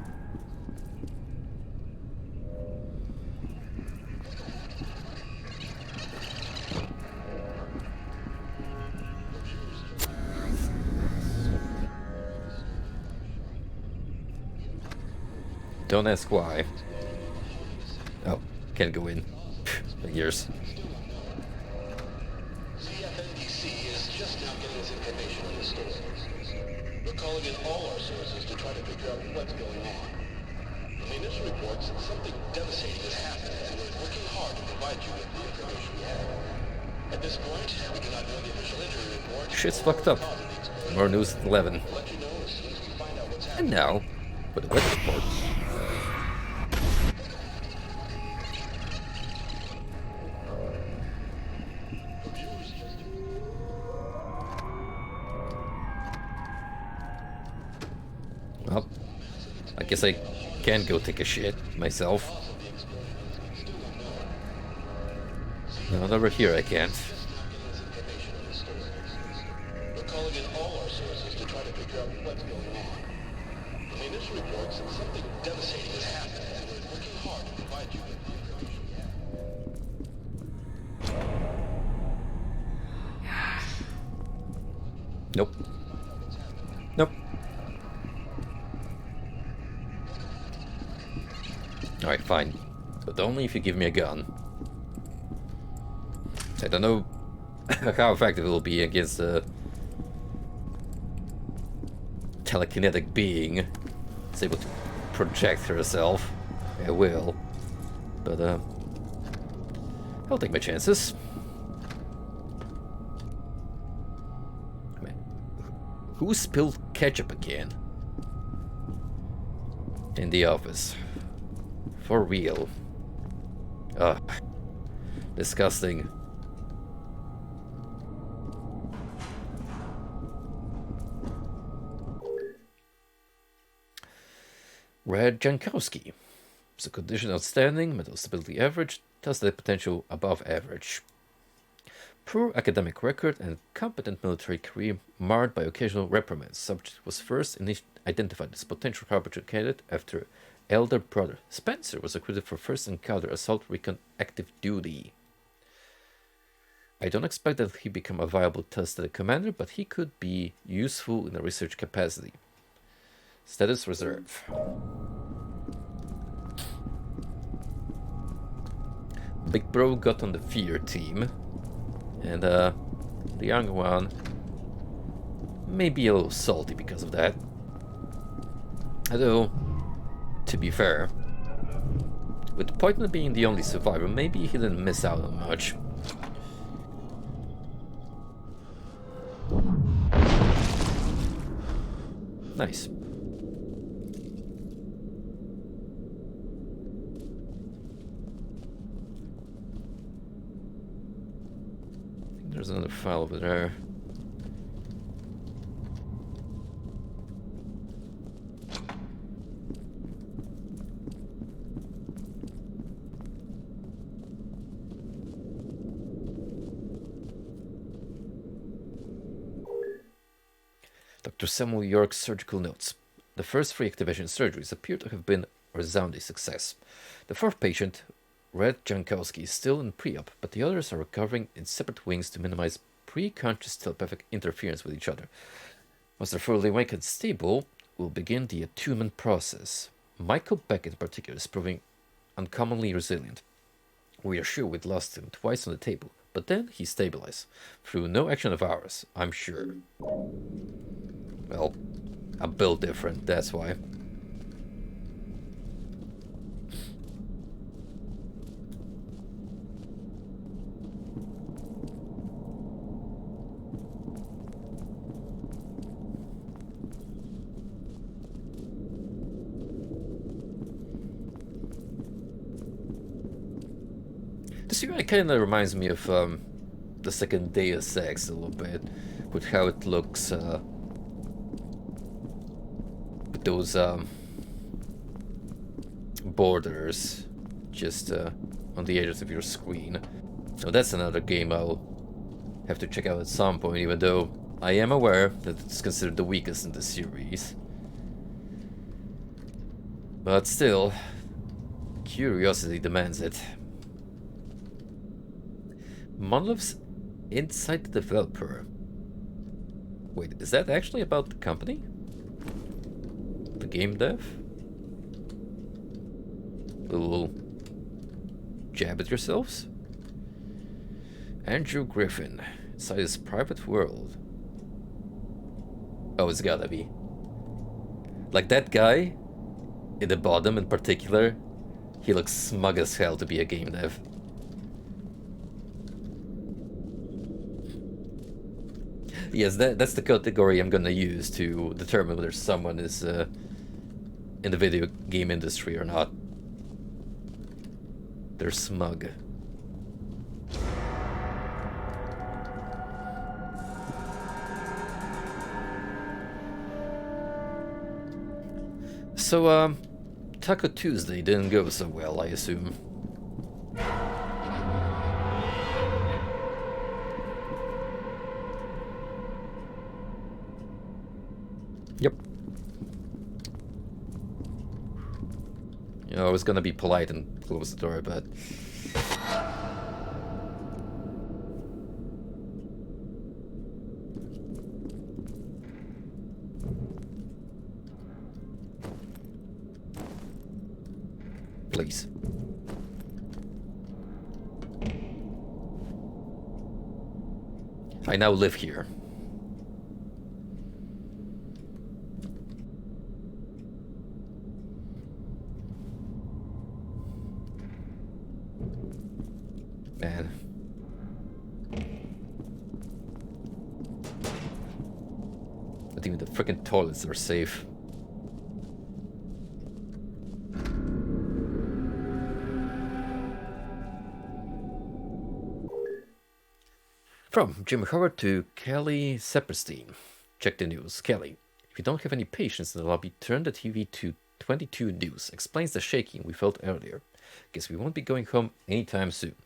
Don't ask why. Oh, can't go in. Years. CFNDC is just now getting us information on the store. We're calling in all our sources to try to figure out what's going on. The initial reports that something devastating has happened, and we're working hard to provide you with the information we have. At this point, we do not know the official injury report. Shit's fucked up. More news at 11. And now, for the weather report. Well, I guess I can go take a shit myself. No, over here I can't. We're calling in all our sources to try to figure out what's going on. The initial reports that something devastating has happened, and we're working hard to provide you with the information we have. Nope. Nope. Alright, fine. But only if you give me a gun. I don't know how effective it will be against a telekinetic being that's able to project herself. I will. But, I'll take my chances. I mean, who spilled ketchup again? In the office. For real. Ugh. Disgusting. Red Jankowski. So condition outstanding, mental stability average, tested potential above average. Poor academic record and competent military career marred by occasional reprimands. Subject was first identified as potential harbinger candidate after elder brother Spencer was recruited for first encounter assault recon active duty. I don't expect that he become a viable tested commander, but he could be useful in a research capacity. Status reserve. Big bro got on the F.E.A.R team, and the young one may be a little salty because of that. Although, to be fair, with Poitman being the only survivor, maybe he didn't miss out on much. Nice. I think there's another file over there. Dr. Samuel York's surgical notes. The first 3 activation surgeries appear to have been a resounding success. The 4th patient, Red Jankowski, is still in pre-op, but the others are recovering in separate wings to minimize pre-conscious telepathic interference with each other. Once they're fully awake and stable, we'll begin the attunement process. Michael Beck in particular is proving uncommonly resilient. We are sure we'd lost him twice on the table, but then he stabilized. Through no action of ours, I'm sure. Well, I'm built different, that's why. This UI kind of reminds me of the second Deus Ex a little bit, with how it looks, with those borders just on the edges of your screen. So that's another game I'll have to check out at some point, even though I am aware that it's considered the weakest in the series. But still, curiosity demands it. Monoliths inside the developer. Wait, is that actually about the company? The game dev? A little jab at yourselves? Andrew Griffin, inside his private world. Oh, it's gotta be. Like that guy, in the bottom in particular, he looks smug as hell to be a game dev. Yes, that's the category I'm gonna use to determine whether someone is in the video game industry or not. They're smug. So, Taco Tuesday didn't go so well, I assume. Yep. You know, I was gonna be polite and close the door, but... Please. I now live here. Man. Not even the freaking toilets are safe. From Jim Howard to Kelly Sepperstein. Check the news. Kelly, if you don't have any patience in the lobby, turn the TV to 22 News. Explains the shaking we felt earlier. Guess we won't be going home anytime soon.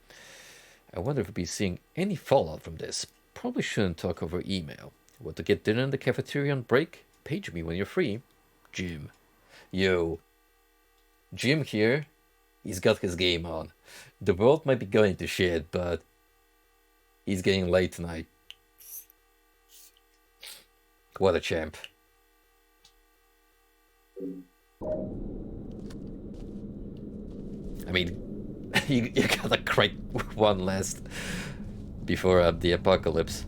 I wonder if we'll be seeing any fallout from this. Probably shouldn't talk over email. Want to get dinner in the cafeteria on break? Page me when you're free. Jim. Yo. Jim here. He's got his game on. The world might be going to shit, but he's getting late tonight. What a champ. I mean, you gotta crack one last before the apocalypse.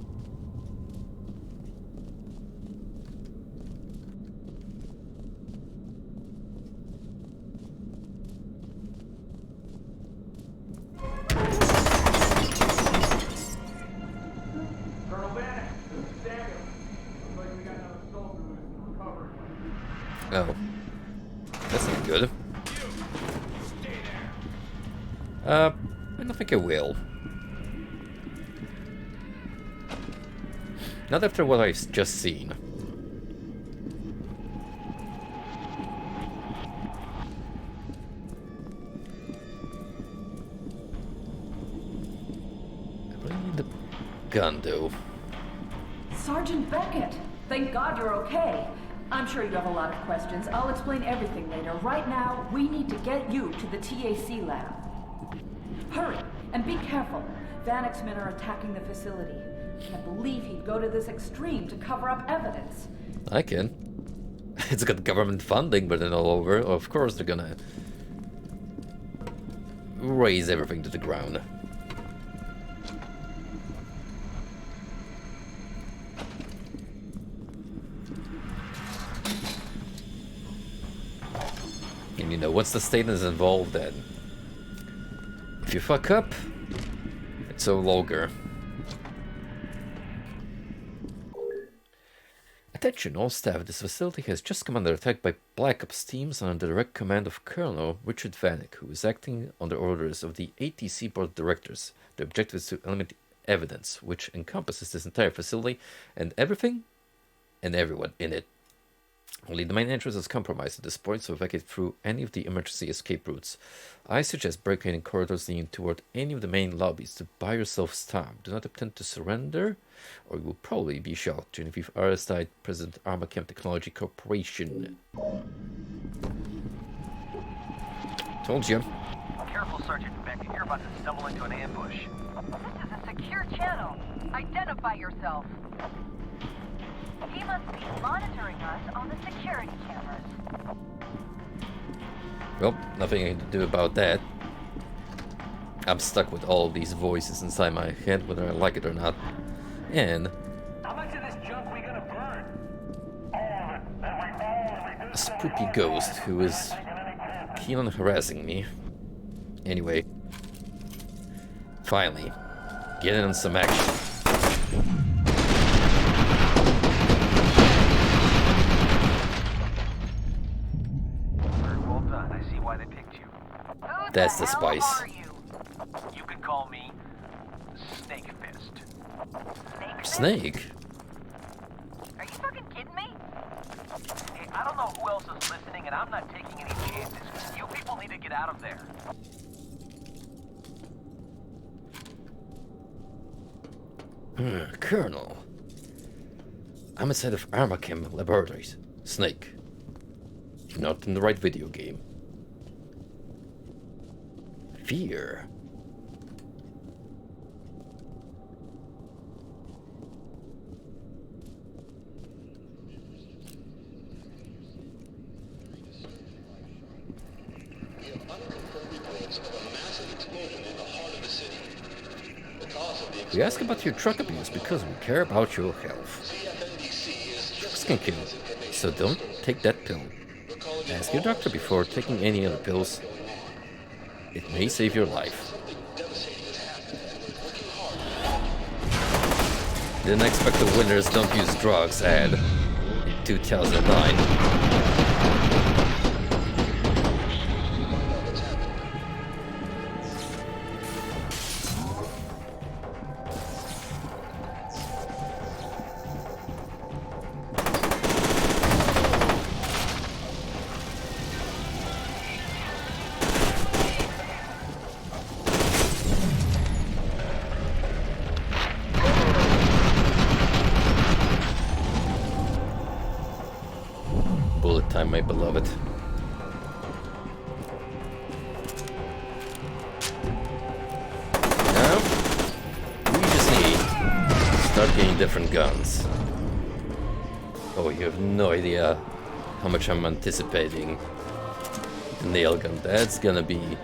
Oh. That's not good. I don't think I will. Not after what I've just seen. I really need the gun, though. Sergeant Beckett, thank God you're okay. I'm sure you have a lot of questions. I'll explain everything later. Right now, we need to get you to the TAC lab. Hurry, and be careful. Vanek's men are attacking the facility. Can't believe he'd go to this extreme to cover up evidence. I can. It's got government funding, but then all over. Of course they're gonna raise everything to the ground. And you know, once the state is involved, then if you fuck up, it's all over. Attention all staff, this facility has just come under attack by Black Ops teams under the direct command of Colonel Richard Vanek, who is acting on the orders of the ATC Board of Directors. The objective is to eliminate evidence, which encompasses this entire facility and everything and everyone in it. Only the main entrance is compromised at this point, so evacuate through any of the emergency escape routes. I suggest barricading corridors leading toward any of the main lobbies to buy yourselves time. Do not attempt to surrender, or you will probably be shot. Genevieve Aristide, President Armachem Technology Corporation. Told you. Careful, Sergeant Beckett. You're about to stumble into an ambush. This is a secure channel. Identify yourself. He must be monitoring us on the security cameras. Well, nothing I can do about that. I'm stuck with all these voices inside my head, whether I like it or not. And how much of this junk we gonna burn? a spooky ghost who is keen on harassing me. Anyway, finally, get in on some action. That's the spice. You can call me Snake Fist. Snake? Are you fucking kidding me? Hey, I don't know who else is listening, and I'm not taking any chances. You people need to get out of there. Colonel. I'm inside of Armachem Laboratories. Snake. You're not in the right video game. F.E.A.R. We ask about your drug abuse because we care about your health. Drugs can kill, so don't take that pill. Ask your doctor before taking any other pills. It may save your life. Didn't expect the winners don't use drugs ad in 2009. Bullet time, my beloved. Now, we just need to start getting different guns. Oh, you have no idea how much I'm anticipating the nail gun. That's gonna be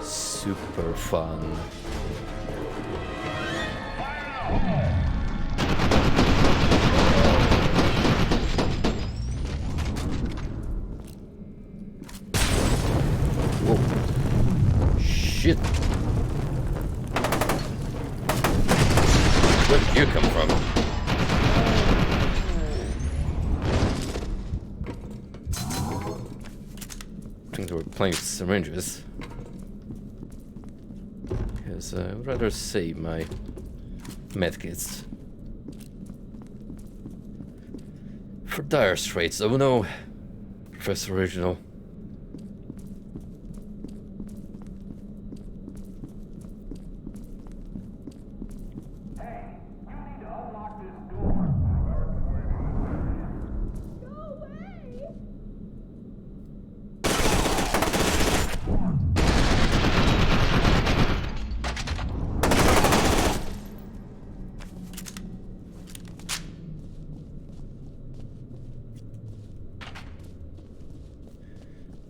super fun. Shit. Where did you come from? playing with syringes. Because I would rather save my medkits. For dire straits, oh no! Professor Original.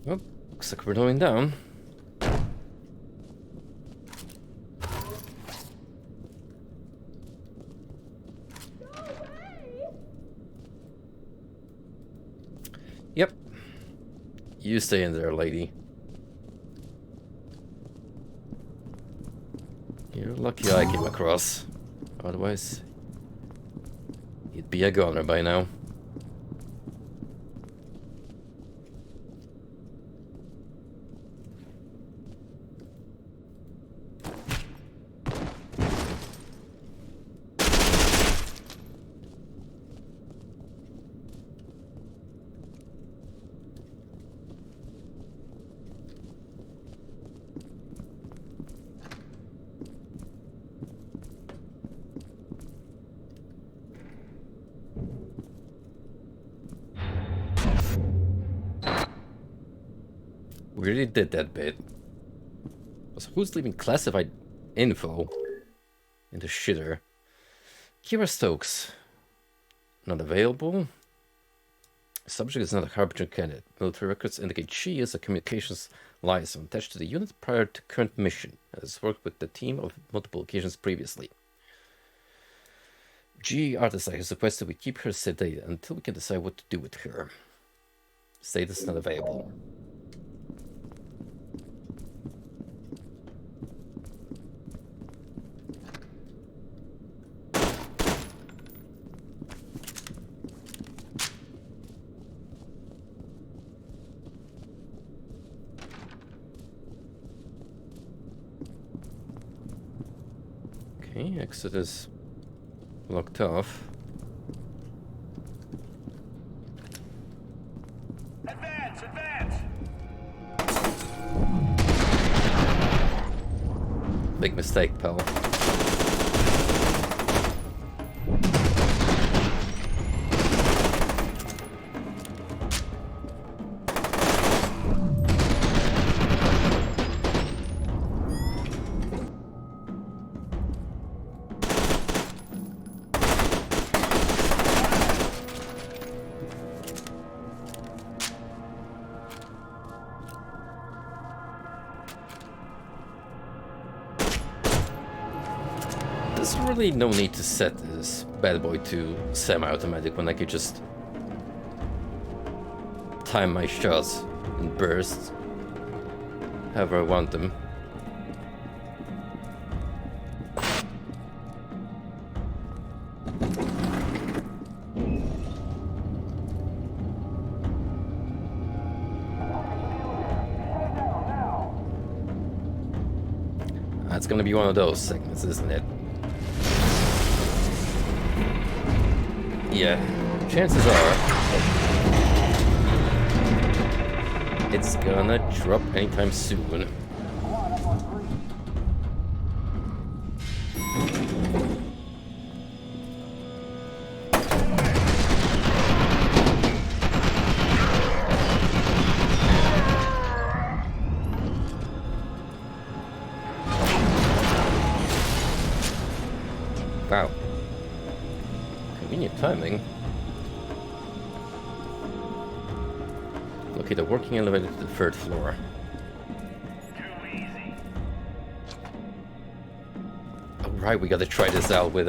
Well, looks like we're going down. Yep. You stay in there, lady. You're lucky I came across. Otherwise, you'd be a goner by now. We really did that bit. So who's leaving classified info in the shitter? Kira Stokes. Not available. Subject is not a harbinger candidate. Military records indicate she is a communications liaison attached to the unit prior to current mission and has worked with the team on multiple occasions previously. G. Artisai has requested we keep her sedated until we can decide what to do with her. Status not available. Okay, exit is locked off. Advance! Advance! Big mistake, pal. There's really no need to set this bad boy to semi-automatic when I could just time my shots in bursts however I want them. That's gonna be one of those segments, isn't it? Yeah, chances are it's gonna drop anytime soon. Wow. Convenient timing. Locate a working elevator to the 3rd floor. Alright, we gotta try this out with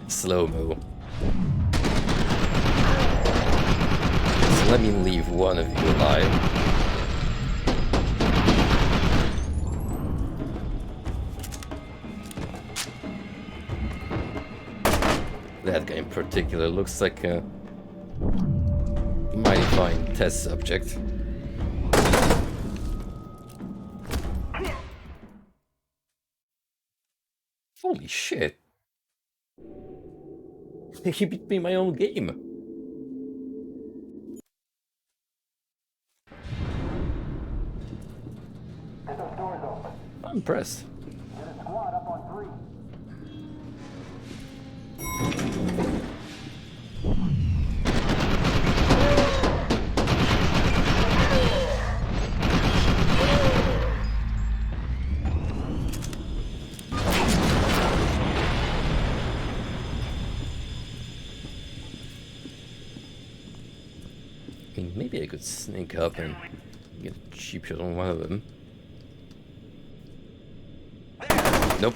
slow-mo. So let me leave one of you alive. That guy in particular looks like a mighty fine test subject. Holy shit. He beat me in my own game. I'm impressed. I mean, maybe I could sneak up and get a cheap shot on one of them. Nope.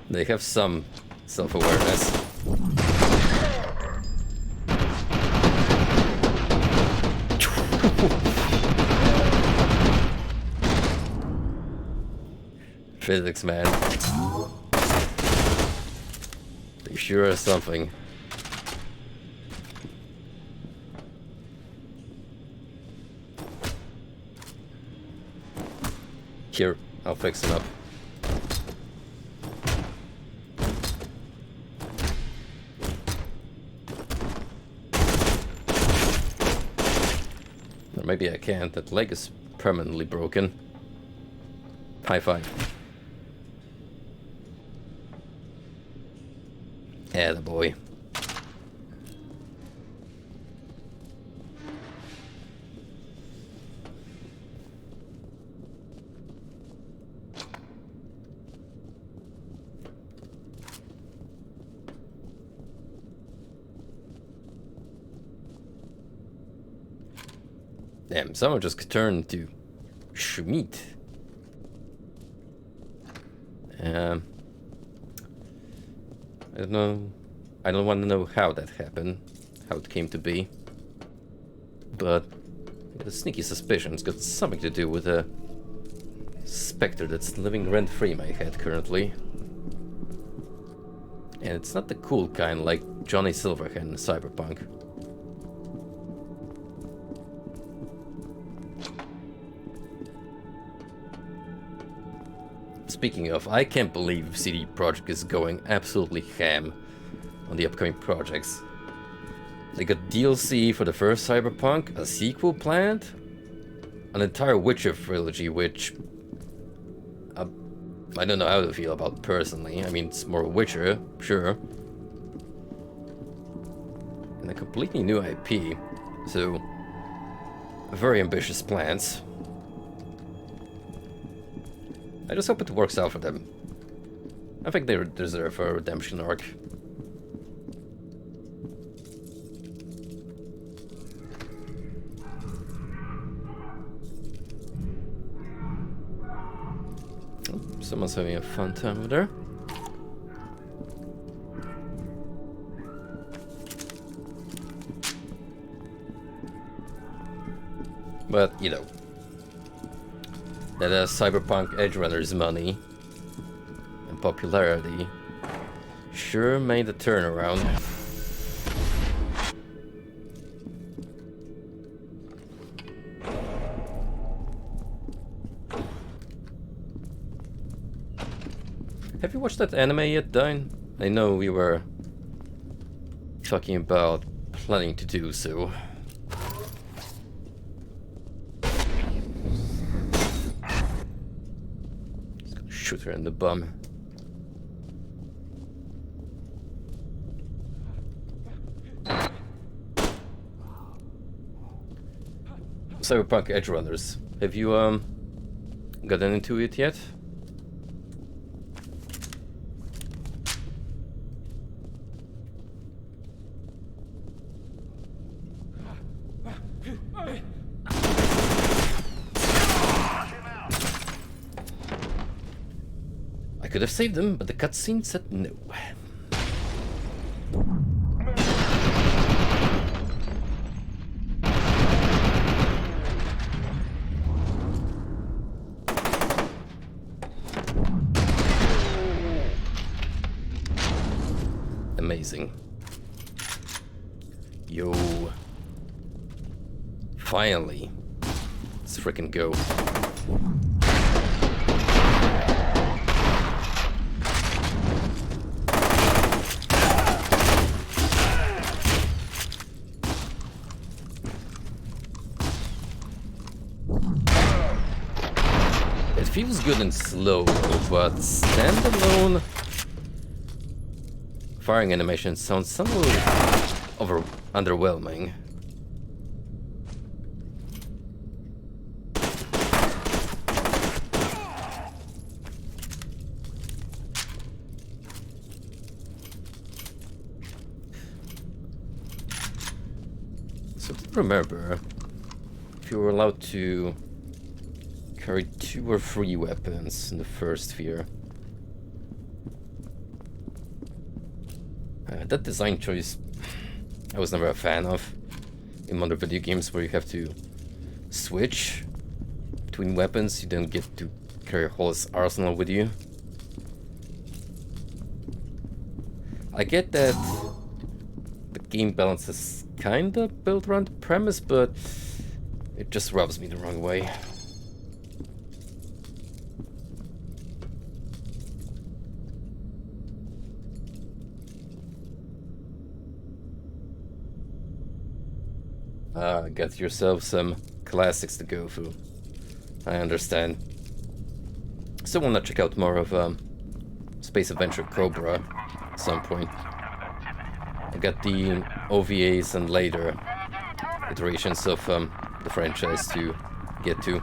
They have some self-awareness. Physics, man. They sure are something. Here, I'll fix him up. Or maybe I can't. That leg is permanently broken. High five. Attaboy. Damn, someone just turned to Schmidt. I don't know. I don't want to know how that happened, how it came to be. But I got a sneaky suspicion it's got something to do with a specter that's living rent-free in my head currently. And it's not the cool kind like Johnny Silverhand in Cyberpunk. Speaking of, I can't believe CD Projekt is going absolutely ham on the upcoming projects. They got DLC for the first Cyberpunk, a sequel planned, an entire Witcher trilogy, which I don't know how to feel about personally. I mean, it's more Witcher, sure. And a completely new IP, so very ambitious plans. I just hope it works out for them. I think they deserve a redemption arc. Oh, someone's having a fun time over there. But, you know, that Cyberpunk Edge Runner's money and popularity sure made a turnaround. Have you watched that anime yet, Dine? I know we were talking about planning to do so. Shoot her in the bum. Cyberpunk Edge Runners. Have you gotten into it yet? I could have saved them, but the cutscene said no. Amazing. Yo. Finally. Let's frickin' go. good and slow, but standalone firing animation sounds somewhat underwhelming. So remember, if you were allowed to carry 2 or 3 weapons in the first F.E.A.R. That design choice I was never a fan of in modern video games where you have to switch between weapons. You don't get to carry a whole arsenal with you. I get that the game balance is kinda built around the premise, but it just rubs me the wrong way. Get yourself some classics to go through. I understand. Still wanna check out more of Space Adventure Cobra at some point. I got the OVAs and later iterations of the franchise to get to.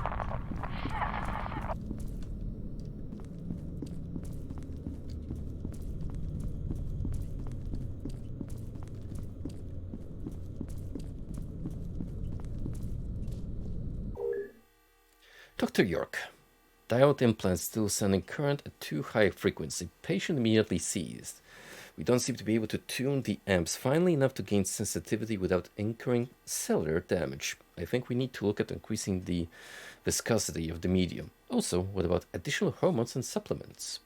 Dr. York. Diode implant still sending current at too high frequency. Patient immediately seized. We don't seem to be able to tune the amps finely enough to gain sensitivity without incurring cellular damage. I think we need to look at increasing the viscosity of the medium. Also, what about additional hormones and supplements?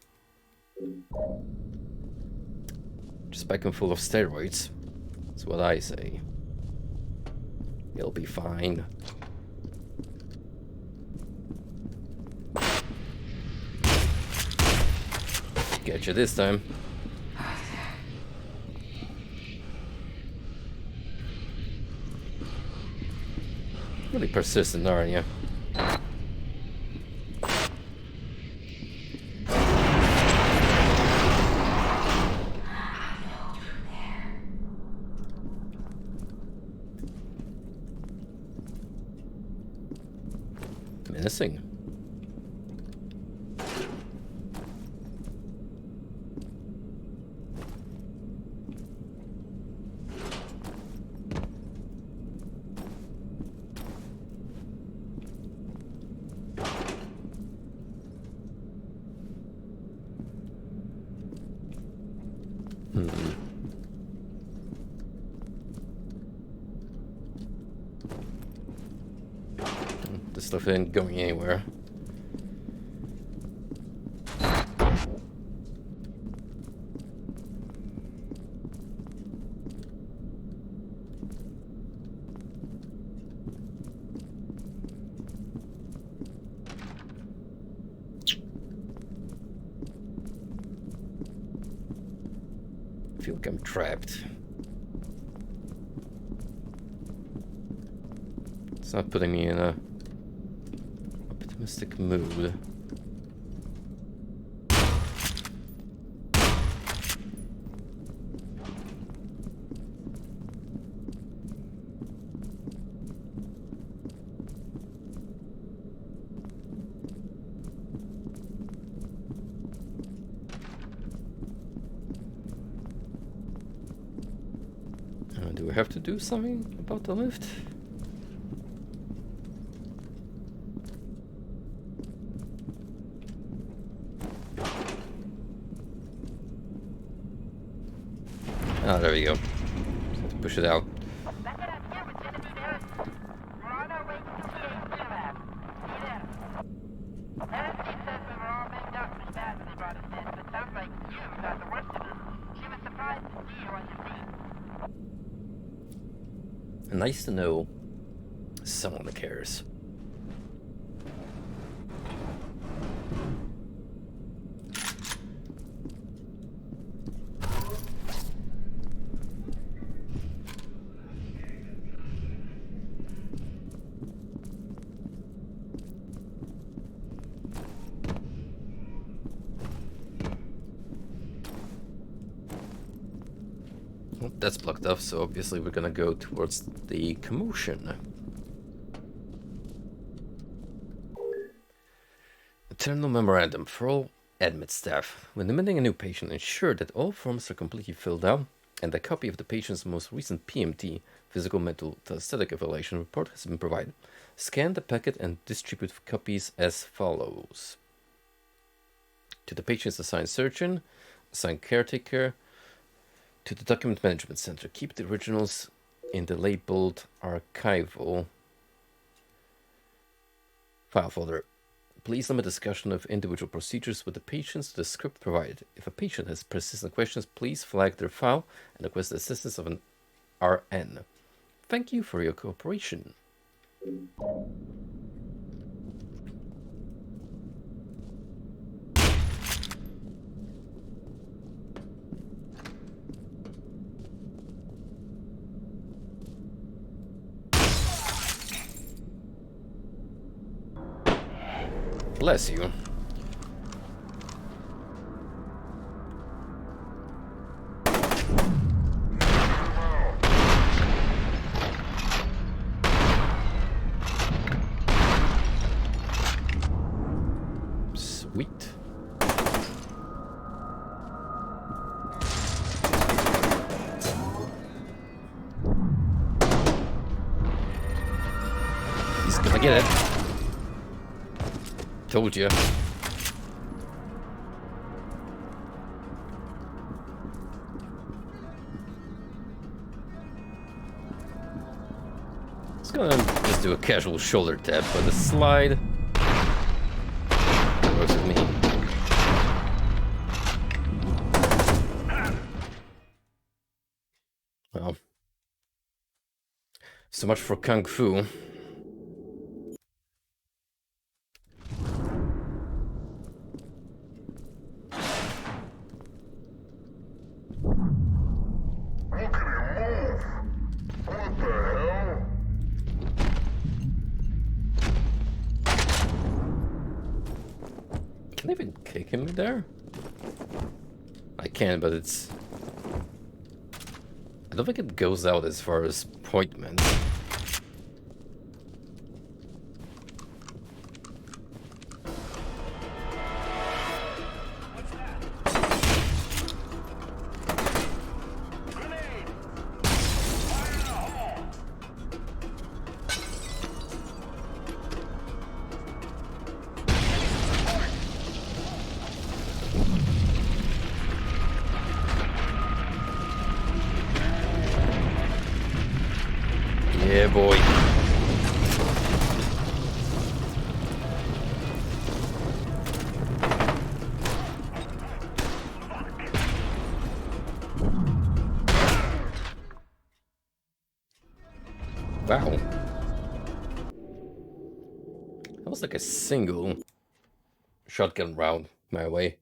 Just pack them full of steroids. That's what I say. You'll be fine. Get you this time. Really persistent, aren't you? Menacing. This stuff ain't going anywhere. I feel like I'm trapped. It's not putting me in a optimistic mood. Do we have to do something about the lift? Ah, there we go. Just have to push it out. Nice to know someone cares. Well, that's blocked off, so obviously we're gonna go towards the commotion. Eternal memorandum for all admit staff. When admitting a new patient, ensure that all forms are completely filled out and a copy of the patient's most recent PMT, physical mental static evaluation report, has been provided. Scan the packet and distribute copies as follows. To the patient's assigned surgeon, assigned caretaker, to the document management center. Keep the originals in the labeled archival file folder. Please limit discussion of individual procedures with the patients to the script provided. If a patient has persistent questions, please flag their file and request the assistance of an RN. Thank you for your cooperation. Bless you. Sweet. He's gonna get it. Told you. It's gonna just do a casual shoulder tap, but the slide works with me. Well, so much for Kung Fu. Can I even kick him there? I can, but it's... I don't think it goes out as far as appointments. Yeah, boy. Wow. That was like a single shotgun round my way.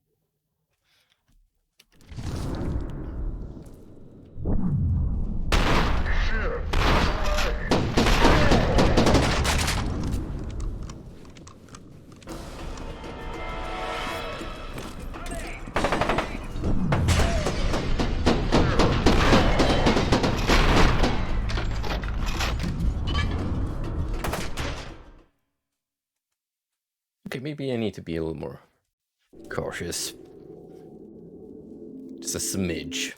Okay, maybe I need to be a little more cautious. Just a smidge.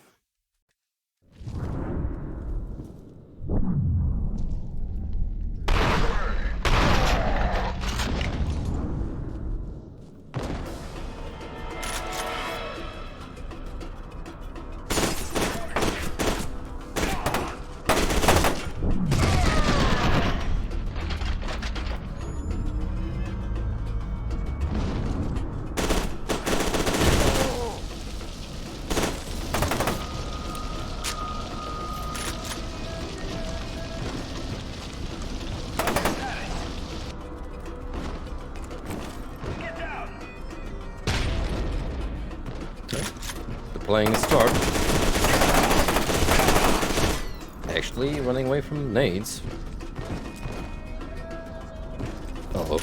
Playing a start. Actually running away from nades. Oh.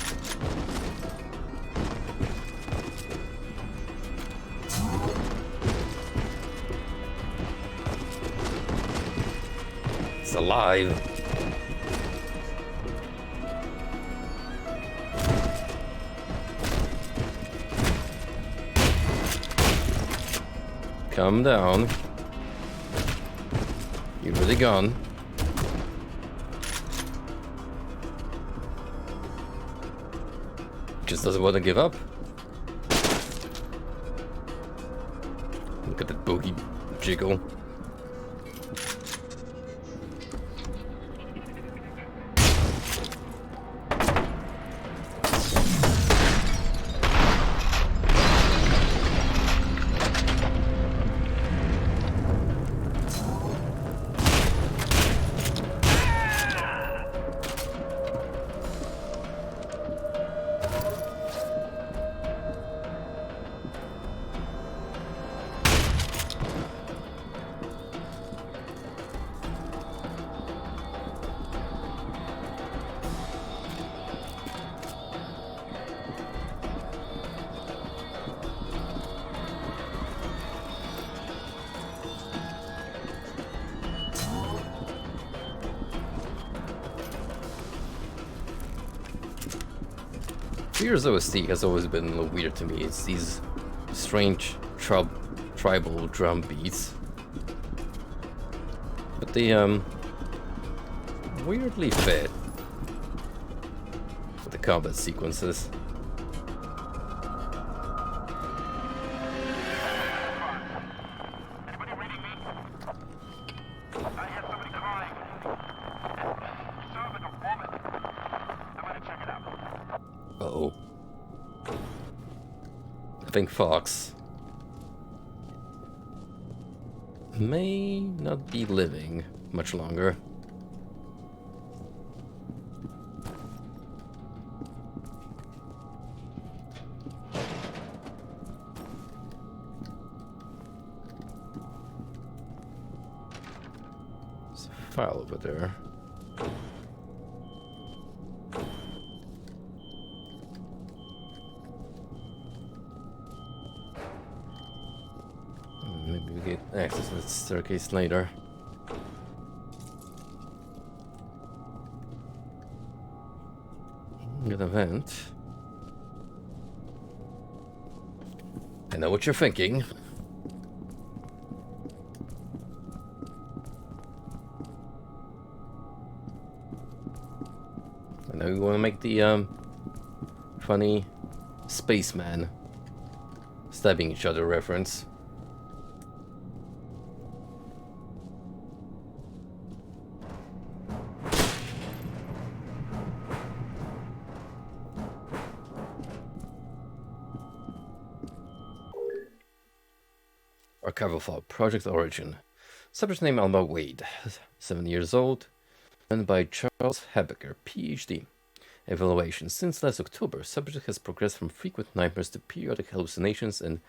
He's alive. Calm down. You're really gone. Just doesn't want to give up. Look at that boogie jiggle. F.E.A.R's OST has always been a little weird to me. It's these strange tribal drum beats. But they weirdly fit with the combat sequences. Uh-oh. I think Fox may not be living much longer. There's a file over there. Maybe we get access to the staircase later. Get a vent. I know what you're thinking. I know you want to make the funny spaceman stabbing each other reference. Archival file, Project Origin. Subject name Alma Wade, 7 years old, and by Charles Habecker, PhD. Evaluation. Since last October, subject has progressed from frequent nightmares to periodic hallucinations and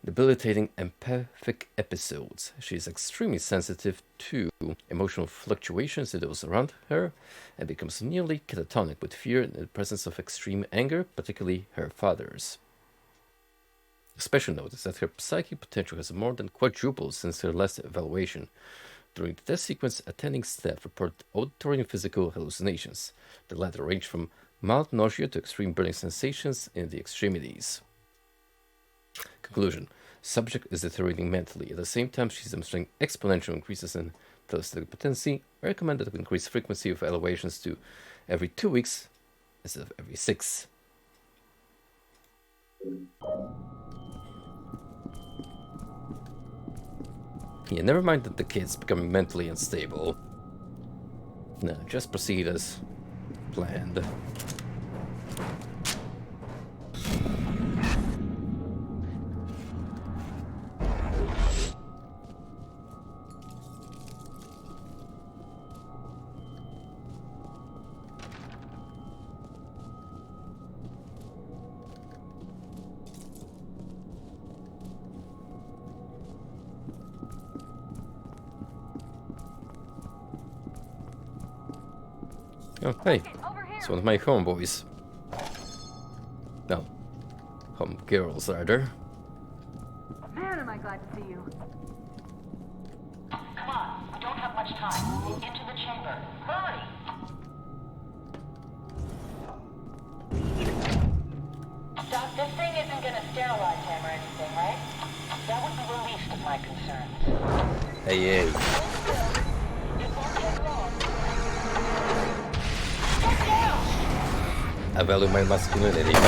debilitating empathic episodes. She is extremely sensitive to emotional fluctuations in those around her and becomes nearly catatonic with fear in the presence of extreme anger, particularly her father's. Special note is that her psychic potential has more than quadrupled since her last evaluation. During the test sequence, attending staff reported auditory and physical hallucinations. The latter range from mild nausea to extreme burning sensations in the extremities. Conclusion. Subject is deteriorating mentally. At the same time, she's demonstrating exponential increases in telepathic potency. I recommend that we increase frequency of evaluations to every 2 weeks instead of every 6. Yeah, never mind that the kid's becoming mentally unstable. No, just proceed as planned. Oh, hey, it's one of my homeboys. No, home girls, rather. Man, am I glad to see you. Come on, We don't have much time. Into the chamber. Hurry! Doc, this thing isn't gonna sterilize him or anything, right? That would be the least of my concerns. Hey. It won't take long. Get down! I value my masculinity, thank you.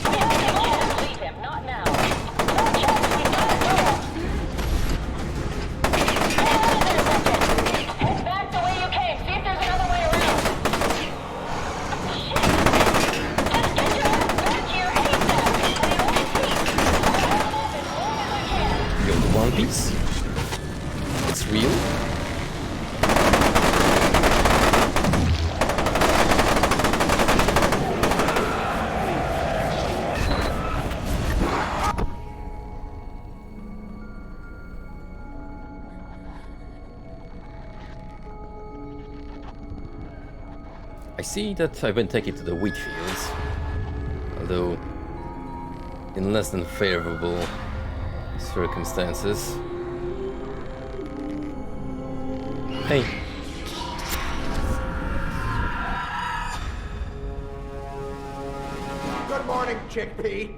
We have to leave him, not now. No chance, we gotta go! Get out of there, Beckett! Head back the way you came, see if there's another way around. Shit! Just get your ass back here ASAP! And the only piece! I'll hold off as long as I can! You're the One Piece? It's real? I see that I've been taken to the wheat fields, although in less than favorable circumstances. Hey. Good morning, Chickpea.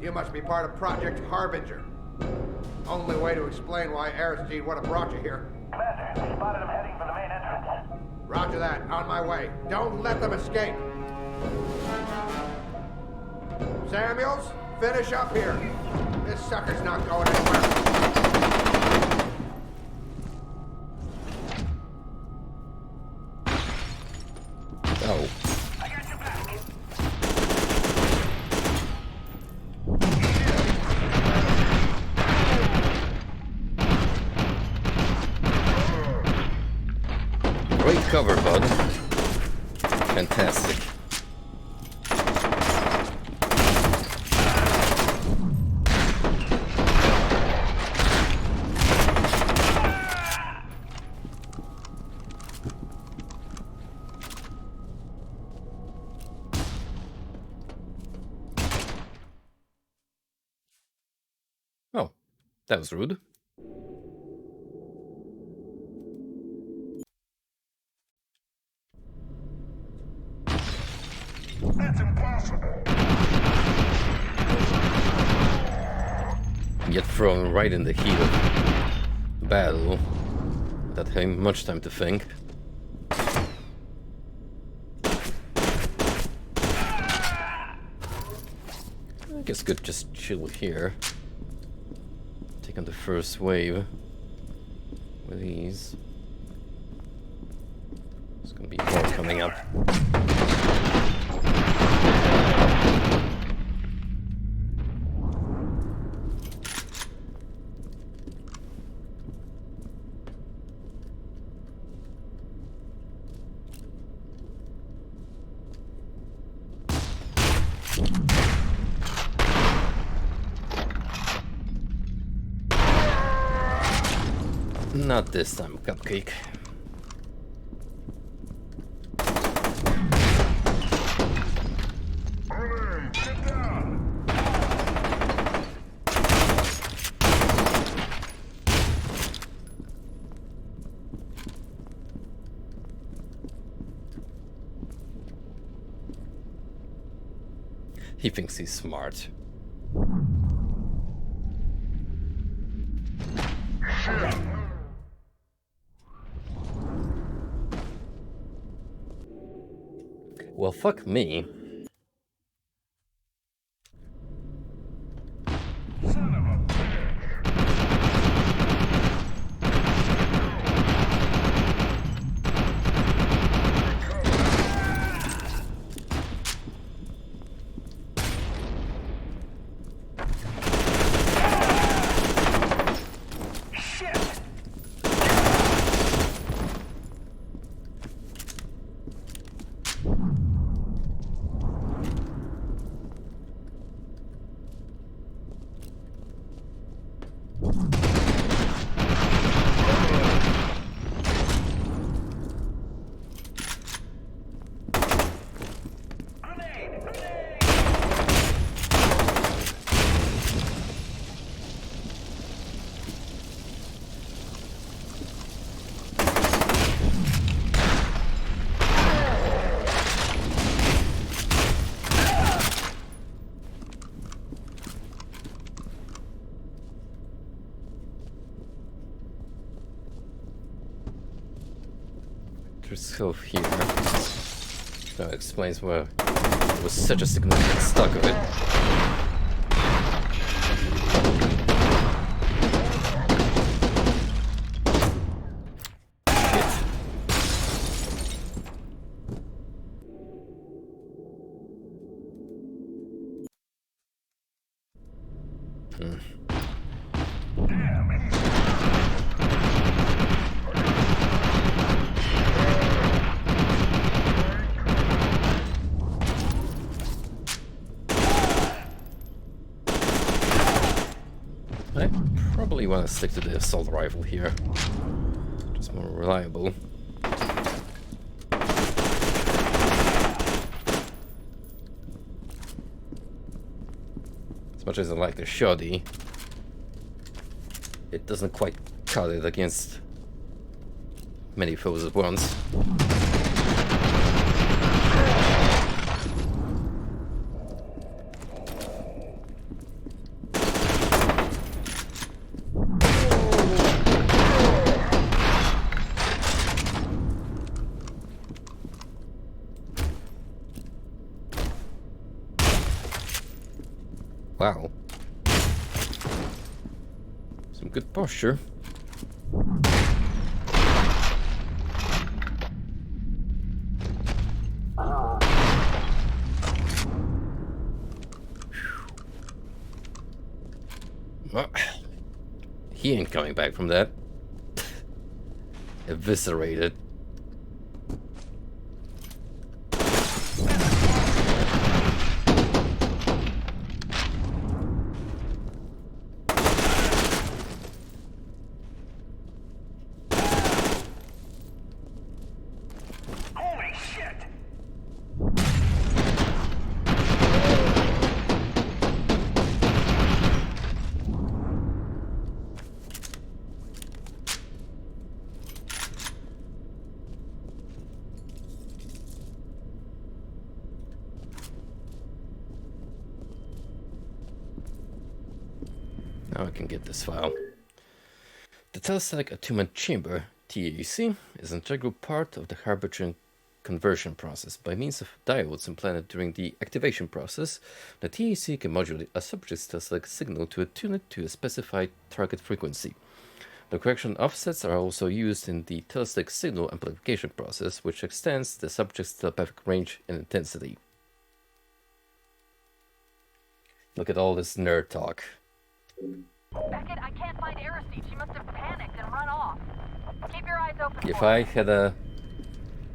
You must be part of Project Harbinger. Only way to explain why Aristide would have brought you here. Commander, spotted him heading for the main entrance. Roger that. On my way. Don't let them escape. Samuels, finish up here. This sucker's not going anywhere. Oh. I got your back. Great cover, bud. Fantastic. Oh, that was rude. That's impossible. Get thrown right in the heat of battle without having much time to think. I guess good just chill here. Take on the first wave with ease. There's gonna be more coming up. Not this time, Cupcake. Get down. He thinks he's smart. Well, fuck me. Son of a yourself here. That explains why there was such a significant stock of it. I probably want to stick to the assault rifle here. Just more reliable. As much as I like the shoddy, it doesn't quite cut it against many foes at once. Wow. Some good posture. Well, he ain't coming back from that. Eviscerated. Now I can get this file. The telestatic attunement chamber, TAC, is an integral part of the Harbinger conversion process. By means of diodes implanted during the activation process, the TAC can modulate a subject's telestatic signal to attune it to a specified target frequency. The correction offsets are also used in the telestatic signal amplification process, which extends the subject's telepathic range and intensity. Look at all this nerd talk. Beckett, I can't find Aristide. She must have panicked and run off. Keep your eyes open. If I had a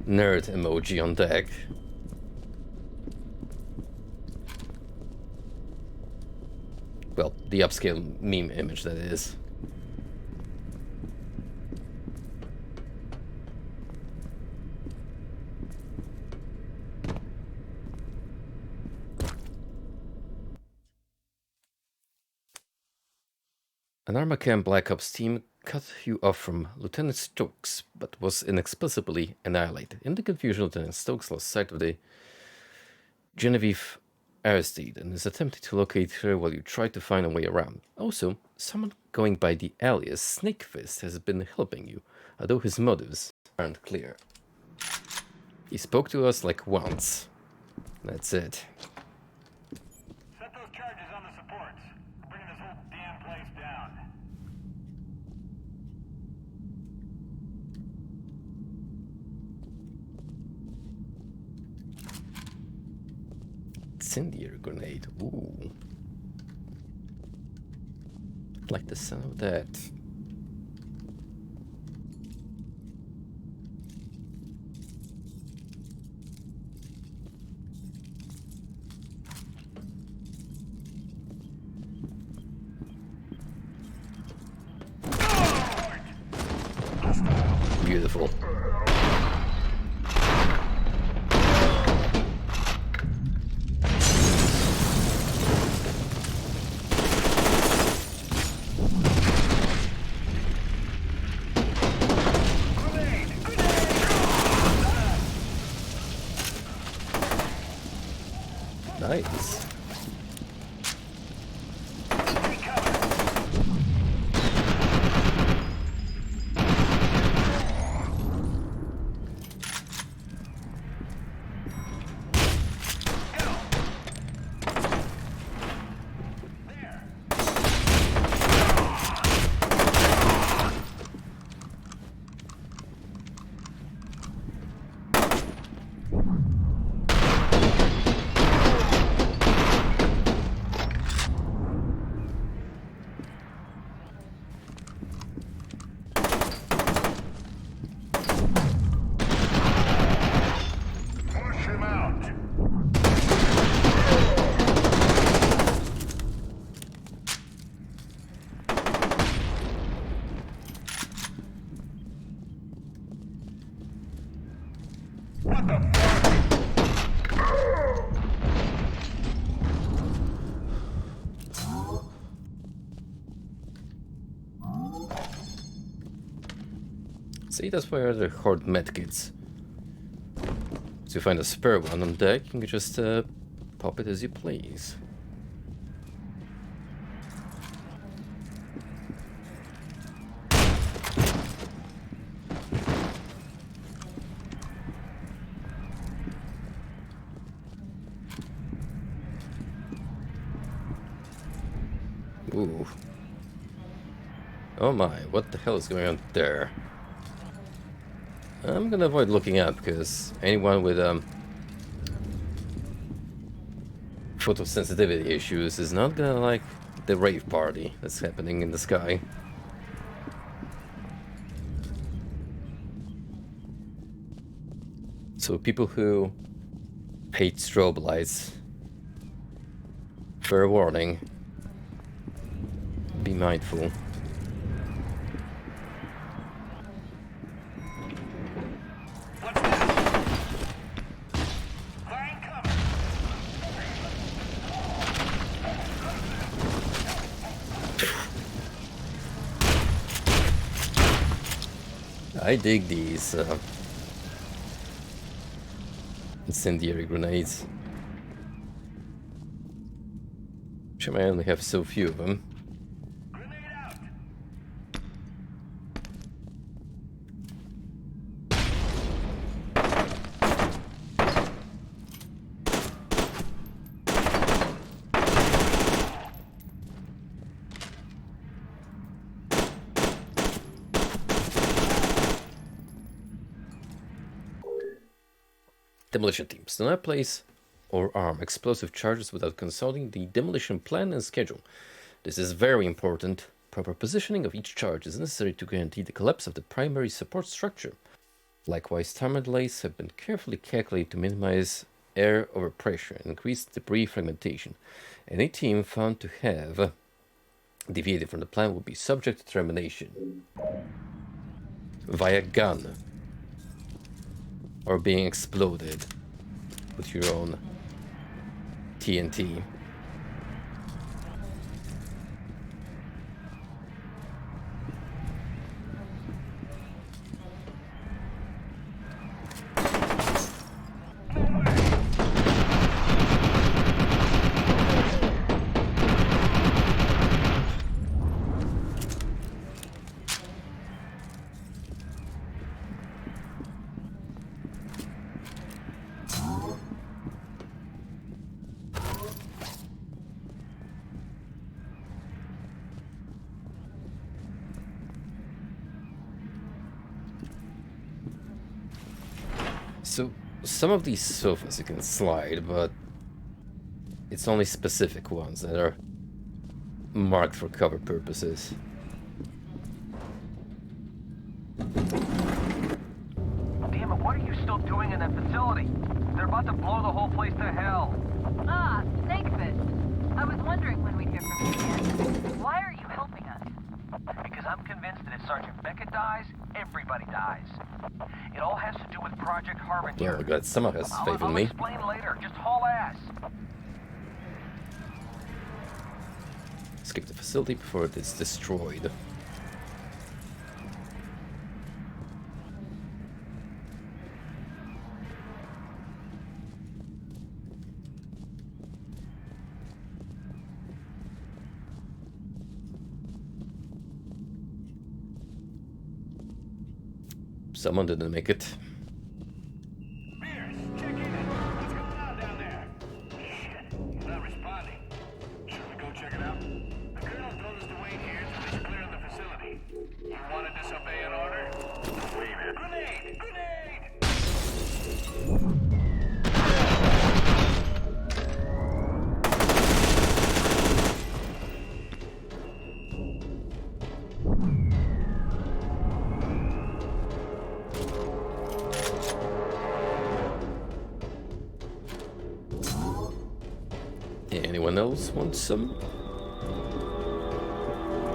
nerd emoji on deck. Well, the upscale meme image, that is. An Armacam Black Ops team cut you off from Lieutenant Stokes, but was inexplicably annihilated. In the confusion, Lieutenant Stokes lost sight of the Genevieve Aristide and is attempting to locate her while you try to find a way around. Also, someone going by the alias Snakefist has been helping you, although his motives aren't clear. He spoke to us like once. That's it. Set those charges on the supports. We're bringing this whole damn place down. Incendiary grenade. Ooh. I'd like the sound of that. Beautiful. Nice. See, that's where the horde medkits. So you find a spare one on deck, you can just pop it as you please. Ooh. Oh my, what the hell is going on there? I'm gonna avoid looking up, because anyone with photosensitivity issues is not gonna like the rave party that's happening in the sky. So people who hate strobe lights, fair warning, be mindful. I dig these incendiary grenades. Sure, I only have so few of them. Demolition teams do not place or arm explosive charges without consulting the demolition plan and schedule. This is very important. Proper positioning of each charge is necessary to guarantee the collapse of the primary support structure. Likewise, timer delays have been carefully calculated to minimize air overpressure and increase debris fragmentation. Any team found to have deviated from the plan will be subject to termination via gun or being exploded with your own TNT. So, some of these sofas you can slide, but it's only specific ones that are marked for cover purposes. Damn it, what are you still doing in that facility? They're about to blow the whole place to hell. Ah, Snakefish. I was wondering when we'd hear from you again. Why are you helping us? Because I'm convinced that if Sergeant Beckett dies, everybody dies. It all has to do with Project Harbinger. Well, glad someone has faith in me. I'll explain later. Just haul ass. Escape the facility before it is destroyed. Someone didn't make it. Pierce, check in. What's going on down there? Shit, he's not responding. Should we go check it out? The colonel told us to wait here until he's clearing the facility. You want to disobey an order? Wait a minute. Grenade! Grenade! Anyone else want some?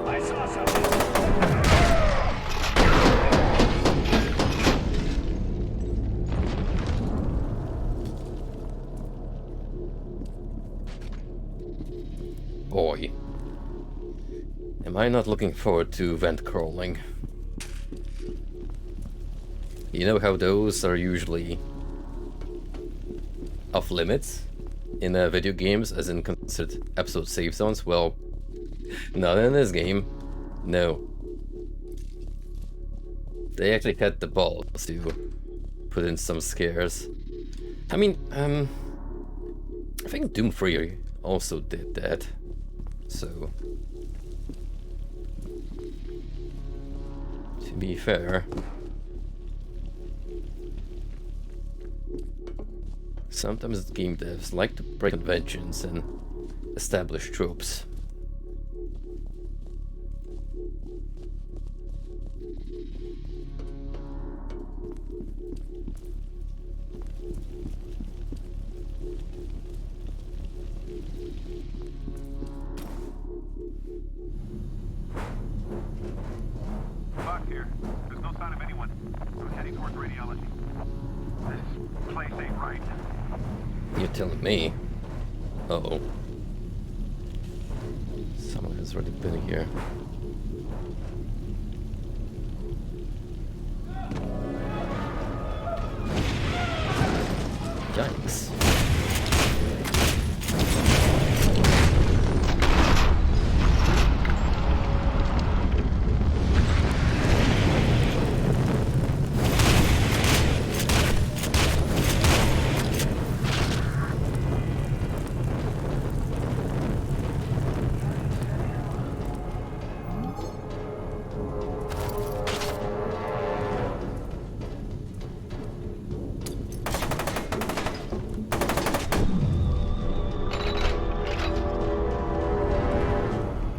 I saw something. Boy, am I not looking forward to vent crawling. You know how those are usually off limits in video games, as in considered absolute safe zones? Well, not in this game. No. They actually had the balls to put in some scares. I mean, I think Doom 3 also did that. So, to be fair, sometimes game devs like to break conventions and establish tropes. Buck here. There's no sign of anyone. We're heading towards radiology. This place ain't right. You're telling me? Uh-oh. Someone has already been here. Yikes.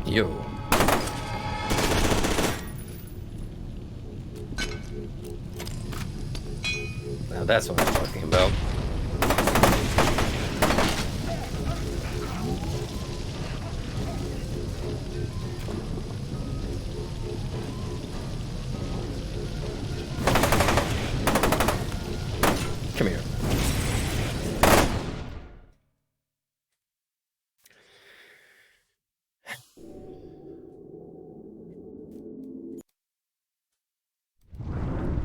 Yo. Now that's what I'm talking about. Come here.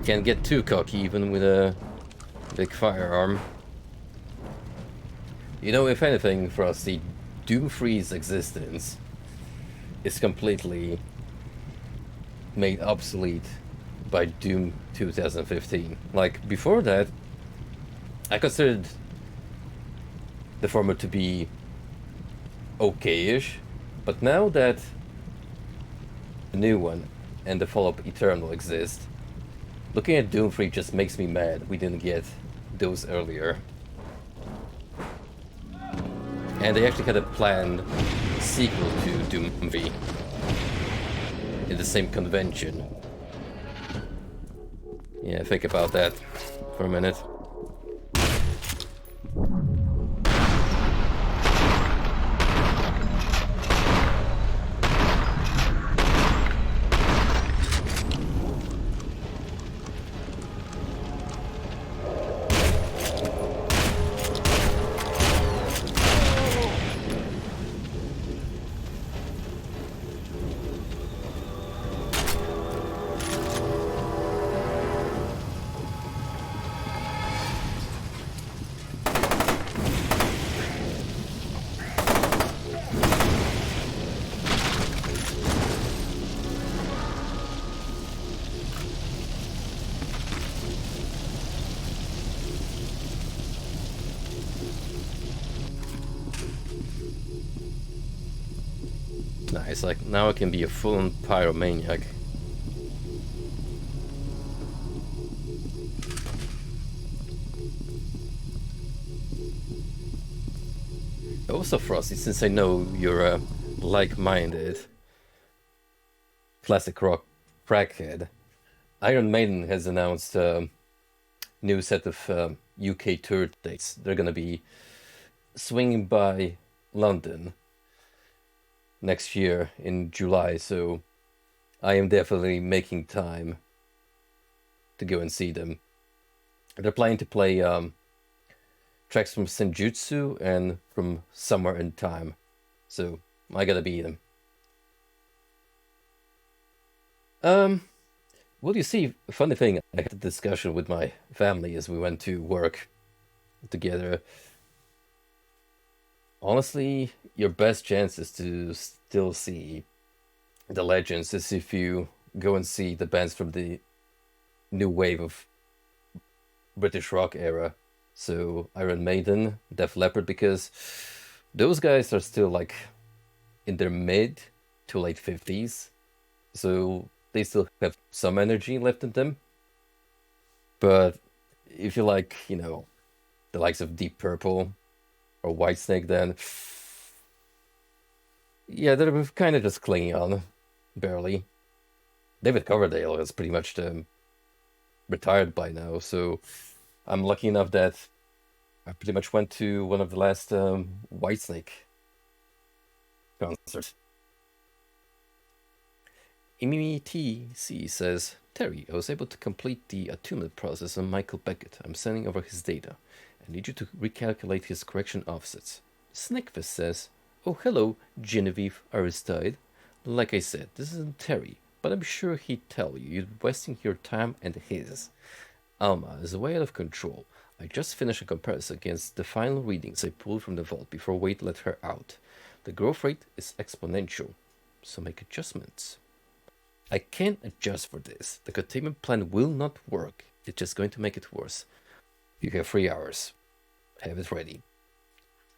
Can't get too cocky even with a big firearm. You know, if anything, for us, the Doom 3's existence is completely made obsolete by Doom 2015. Like, before that, I considered the former to be okay-ish, but now that the new one and the follow-up Eternal exist, looking at Doom 3 just makes me mad we didn't get those earlier. And they actually had a planned sequel to Doom 3 in the same convention. Yeah, think about that for a minute. Nice, like now I can be a full-on pyromaniac. Also, Frosty, since I know you're like-minded classic rock crackhead, Iron Maiden has announced a new set of UK tour dates. They're gonna be swinging by London next year in July, so I am definitely making time to go and see them. They're planning to play tracks from Senjutsu and from Somewhere in Time, so I gotta beat them. Well, you see, funny thing, I had a discussion with my family as we went to work together. Honestly, your best chance is to still see the legends is if you go and see the bands from the new wave of British rock era. So Iron Maiden, Def Leppard, because those guys are still like in their mid to late 50s. So they still have some energy left in them. But if you like, you know, the likes of Deep Purple or Whitesnake, then yeah, they're kind of just clinging on, barely. David Coverdale is pretty much retired by now, so I'm lucky enough that I pretty much went to one of the last Whitesnake concerts. METC says, Terry, I was able to complete the attunement process on Michael Beckett. I'm sending over his data. I need you to recalculate his correction offsets. Snackfist says, oh, hello, Genevieve Aristide. Like I said, this isn't Terry, but I'm sure he'd tell you you're wasting your time and his. Alma is way out of control. I just finished a comparison against the final readings I pulled from the vault before Wade let her out. The growth rate is exponential, so make adjustments. I can't adjust for this. The containment plan will not work. It's just going to make it worse. You have 3 hours. Have it ready.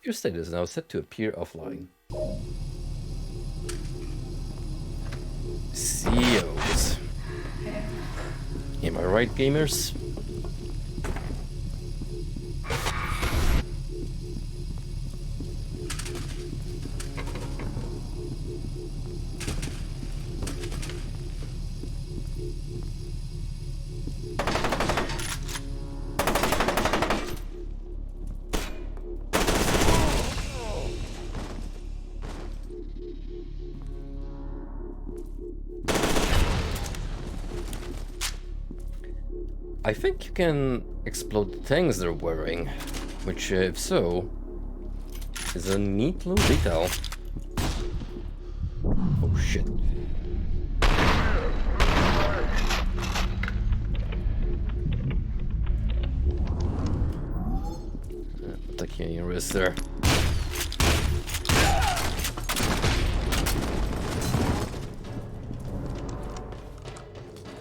Your status is now set to appear offline. CEOs. Am I right, gamers? I think you can explode the tanks they're wearing, which, if so, is a neat little detail. Oh shit. Taking your wrist there.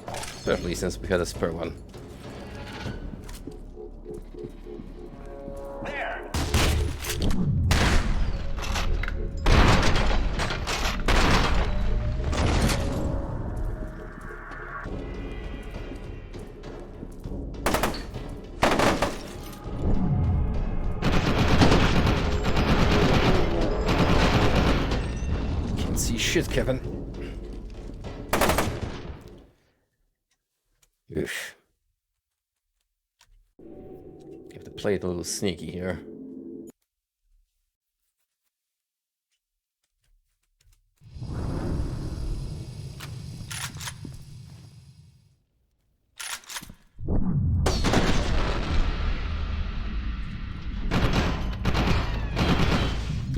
Especially since we had a spare one. Shit, Kevin. Oof. You have to play it a little sneaky here.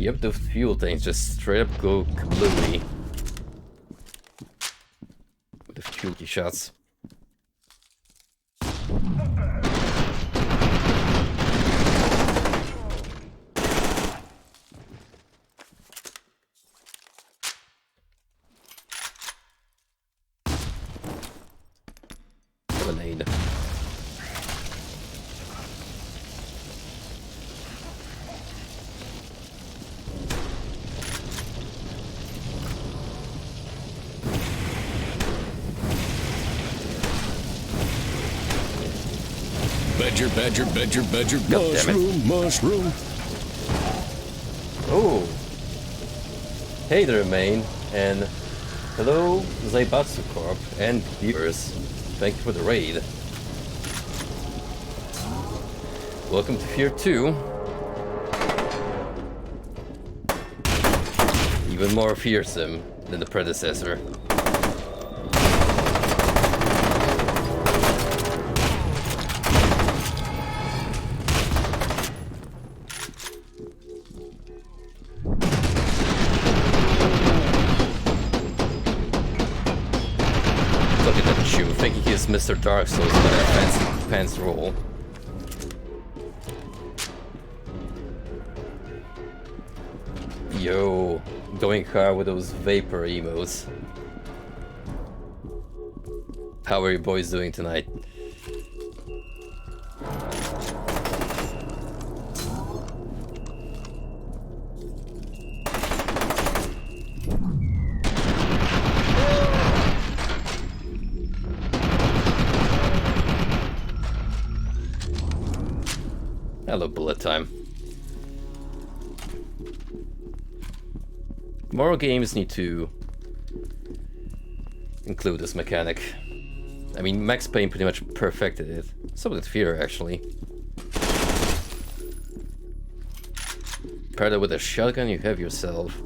Yep, the fuel tanks just straight up go kablooey with the fuel key shots. Grenade. Badger, mushroom. Oh. Hey there, Maine, and hello, Zaibatsu Corp, and viewers. Thank you for the raid. Welcome to F.E.A.R 2. Even more fearsome than the predecessor. Pikachu, thinking he's Mr. Dark Souls with that fancy pants roll. Yo, going hard with those vapor emotes. How are you boys doing tonight? Hello, bullet time. More games need to include this mechanic. I mean, Max Payne pretty much perfected it. So did F.E.A.R, actually. Pair that with a shotgun, you have yourself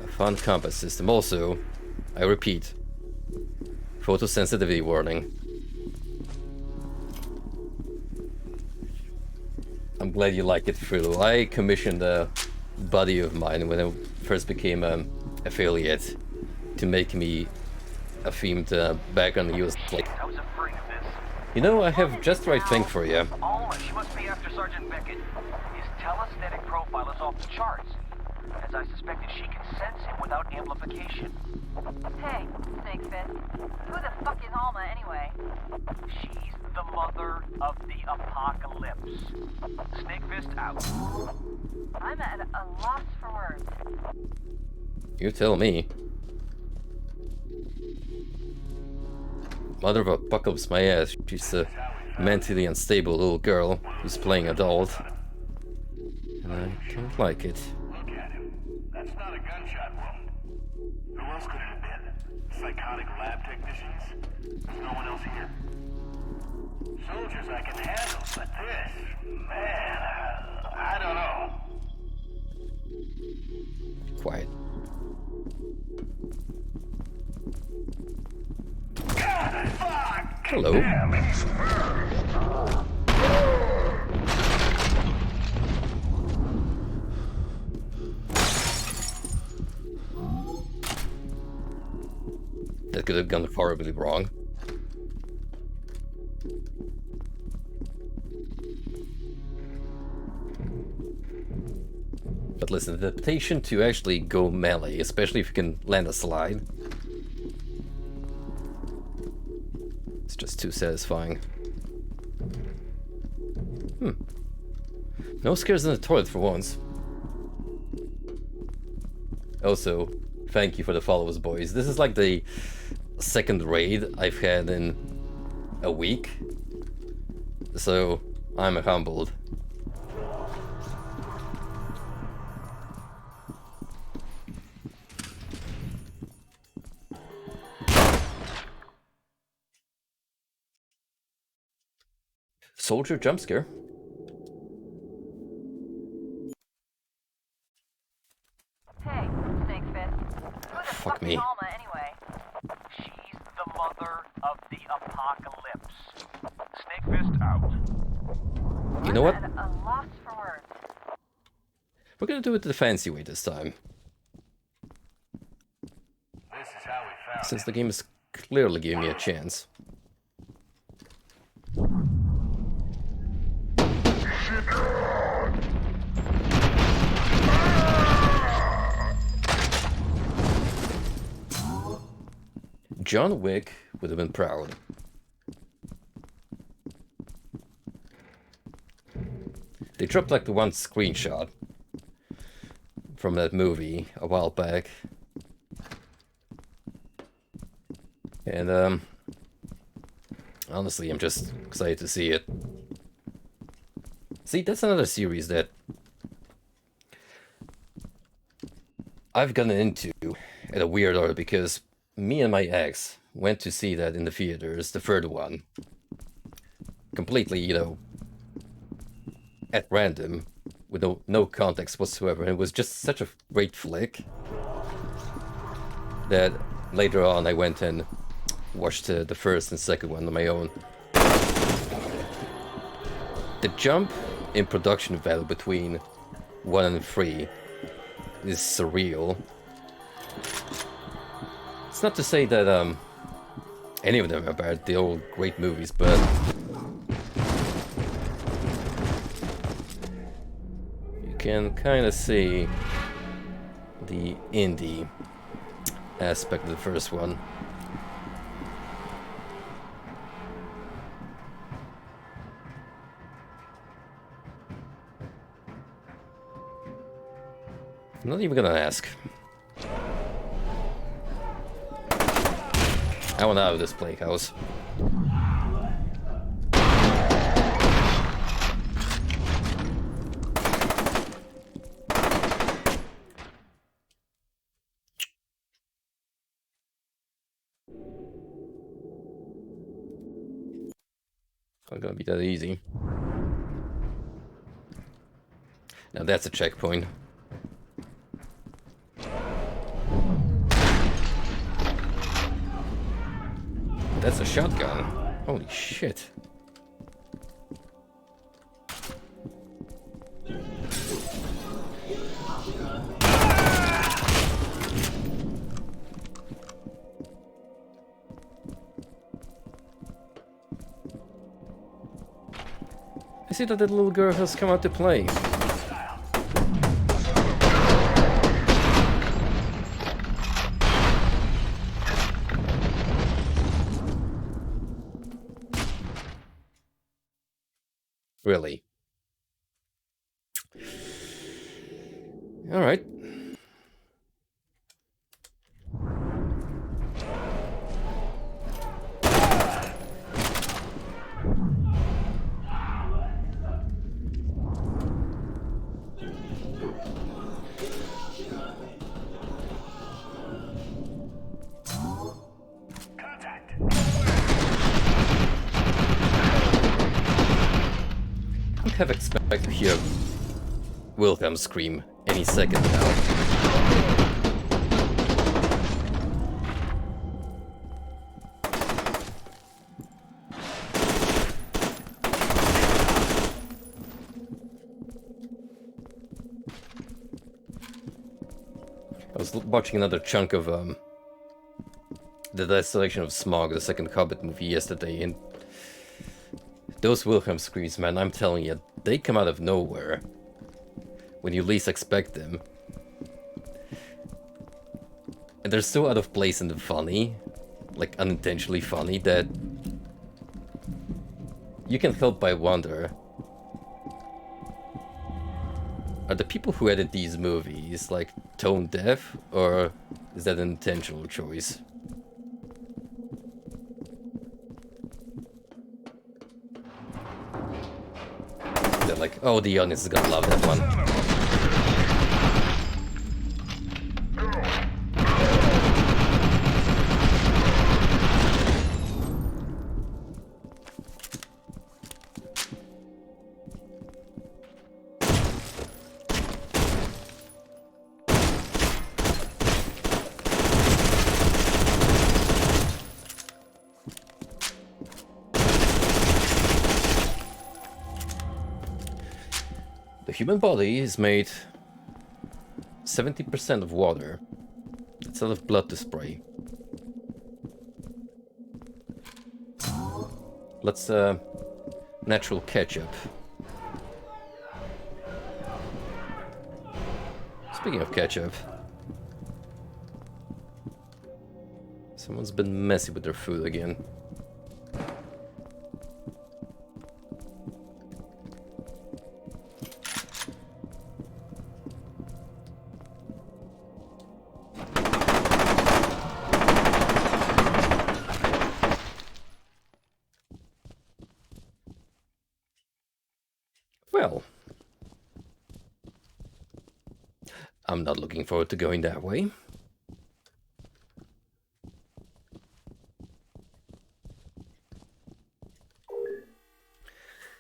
a fun combat system. Also, I repeat, photosensitivity warning. I'm glad you like it, Frilo. I commissioned a buddy of mine when I first became an affiliate to make me a themed background. He was like, you know, I have just the right thing for you. Alma, she must be after Sergeant Beckett. His telesthetic profile is off the charts. As I suspected, she can sense him without amplification. Hey, Snake Fist. Who the fuck is Alma, anyway? She's the mother of the apocalypse. Snake Fist out. I'm at a loss for words. You tell me. Mother of Apocalypse, my ass. She's a mentally unstable little girl who's playing adult. And I don't like it. Look at him. That's not a gunshot wound. Who else could it have been? Psychotic lab technicians? There's no one else here. Soldiers I can handle, but this, man, I don't know. Quiet. God, fuck! Hello. Damn, he's That could have gone horribly wrong. But listen, the temptation to actually go melee, especially if you can land a slide, it's just too satisfying. No scares in the toilet for once. Also, thank you for the followers, boys. This is like the second raid I've had in a week, so I'm humbled. Soldier jump scare. Hey, Snake Fist. Who the Fuck me. is Alma, anyway? She's the mother of the apocalypse. Snake Fist out. You know what? I'm at a loss for words. We're gonna do it the fancy way this time. This is how we found Since the game is clearly giving me a chance. John Wick would have been proud. They dropped like the one screenshot from that movie a while back. And honestly, I'm just excited to see it. See, that's another series that I've gotten into at a weird order because me and my ex went to see that in the theaters, the third one. Completely, you know, at random, with no context whatsoever. And it was just such a great flick that later on I went and watched the first and second one on my own. The jump in production value between 1 and 3 is surreal. It's not to say that any of them are bad. They're all great movies, but you can kind of see the indie aspect of the first one. I'm not even gonna ask. I want out of this plague house. Not gonna be that easy. Now that's a checkpoint. That's a shotgun. Holy shit. I see that the little girl has come out to play. Really? All right. I have expected to hear Wilhelm scream any second now. I was watching another chunk of The Desolation of Smog, the second Hobbit movie yesterday, and those Wilhelm screams, man, I'm telling you, they come out of nowhere when you least expect them. And they're so out of place and funny, like unintentionally funny, that you can't help but wonder, are the people who edit these movies like tone deaf, or is that an intentional choice? They're like, oh, the audience is gonna love that one. The human body is made 70% of water. That's a lot of blood to spray. Let's natural ketchup. Speaking of ketchup, someone's been messy with their food again. Well, I'm not looking forward to going that way.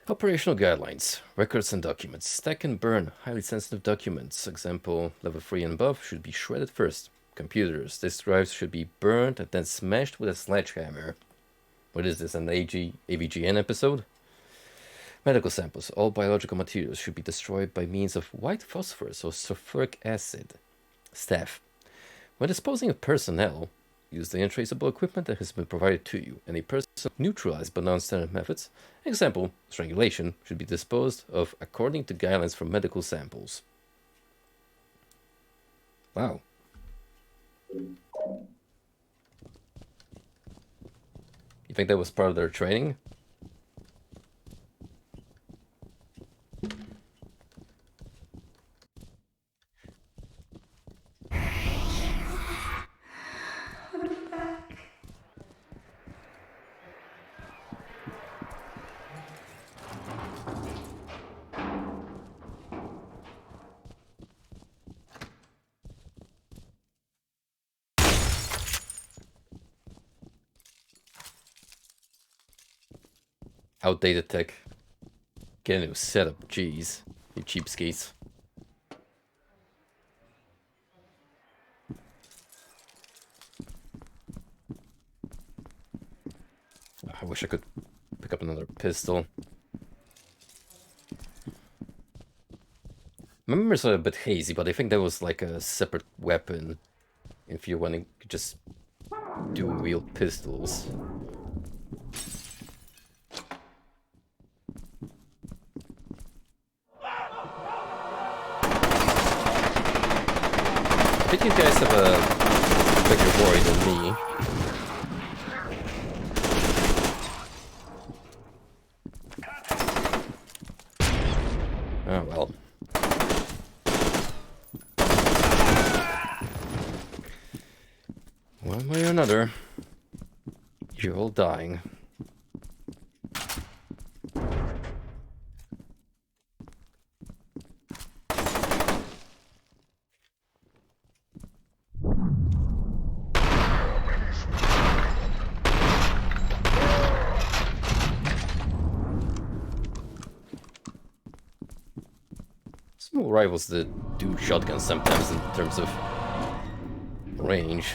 Operational guidelines, records and documents. Stack and burn highly sensitive documents. Example, level 3 and above should be shredded first. Computers, disk drives should be burned and then smashed with a sledgehammer. What is this, an AVGN episode? Medical samples, all biological materials should be destroyed by means of white phosphorus or sulfuric acid. Staff, when disposing of personnel, Use the untraceable equipment that has been provided to you. Any person neutralized by non-standard methods, example, strangulation, should be disposed of according to guidelines from medical samples. Wow. You think that was part of their training? Outdated tech. Get a new setup, jeez. You cheapskates. I wish I could pick up another pistol. My memories are a bit hazy, but I think that was like a separate weapon. If you want to just dual-wield pistols. I think you guys have a bigger worry than me. Oh well. One way or another, you're all dying. Small rivals that do shotguns sometimes in terms of range.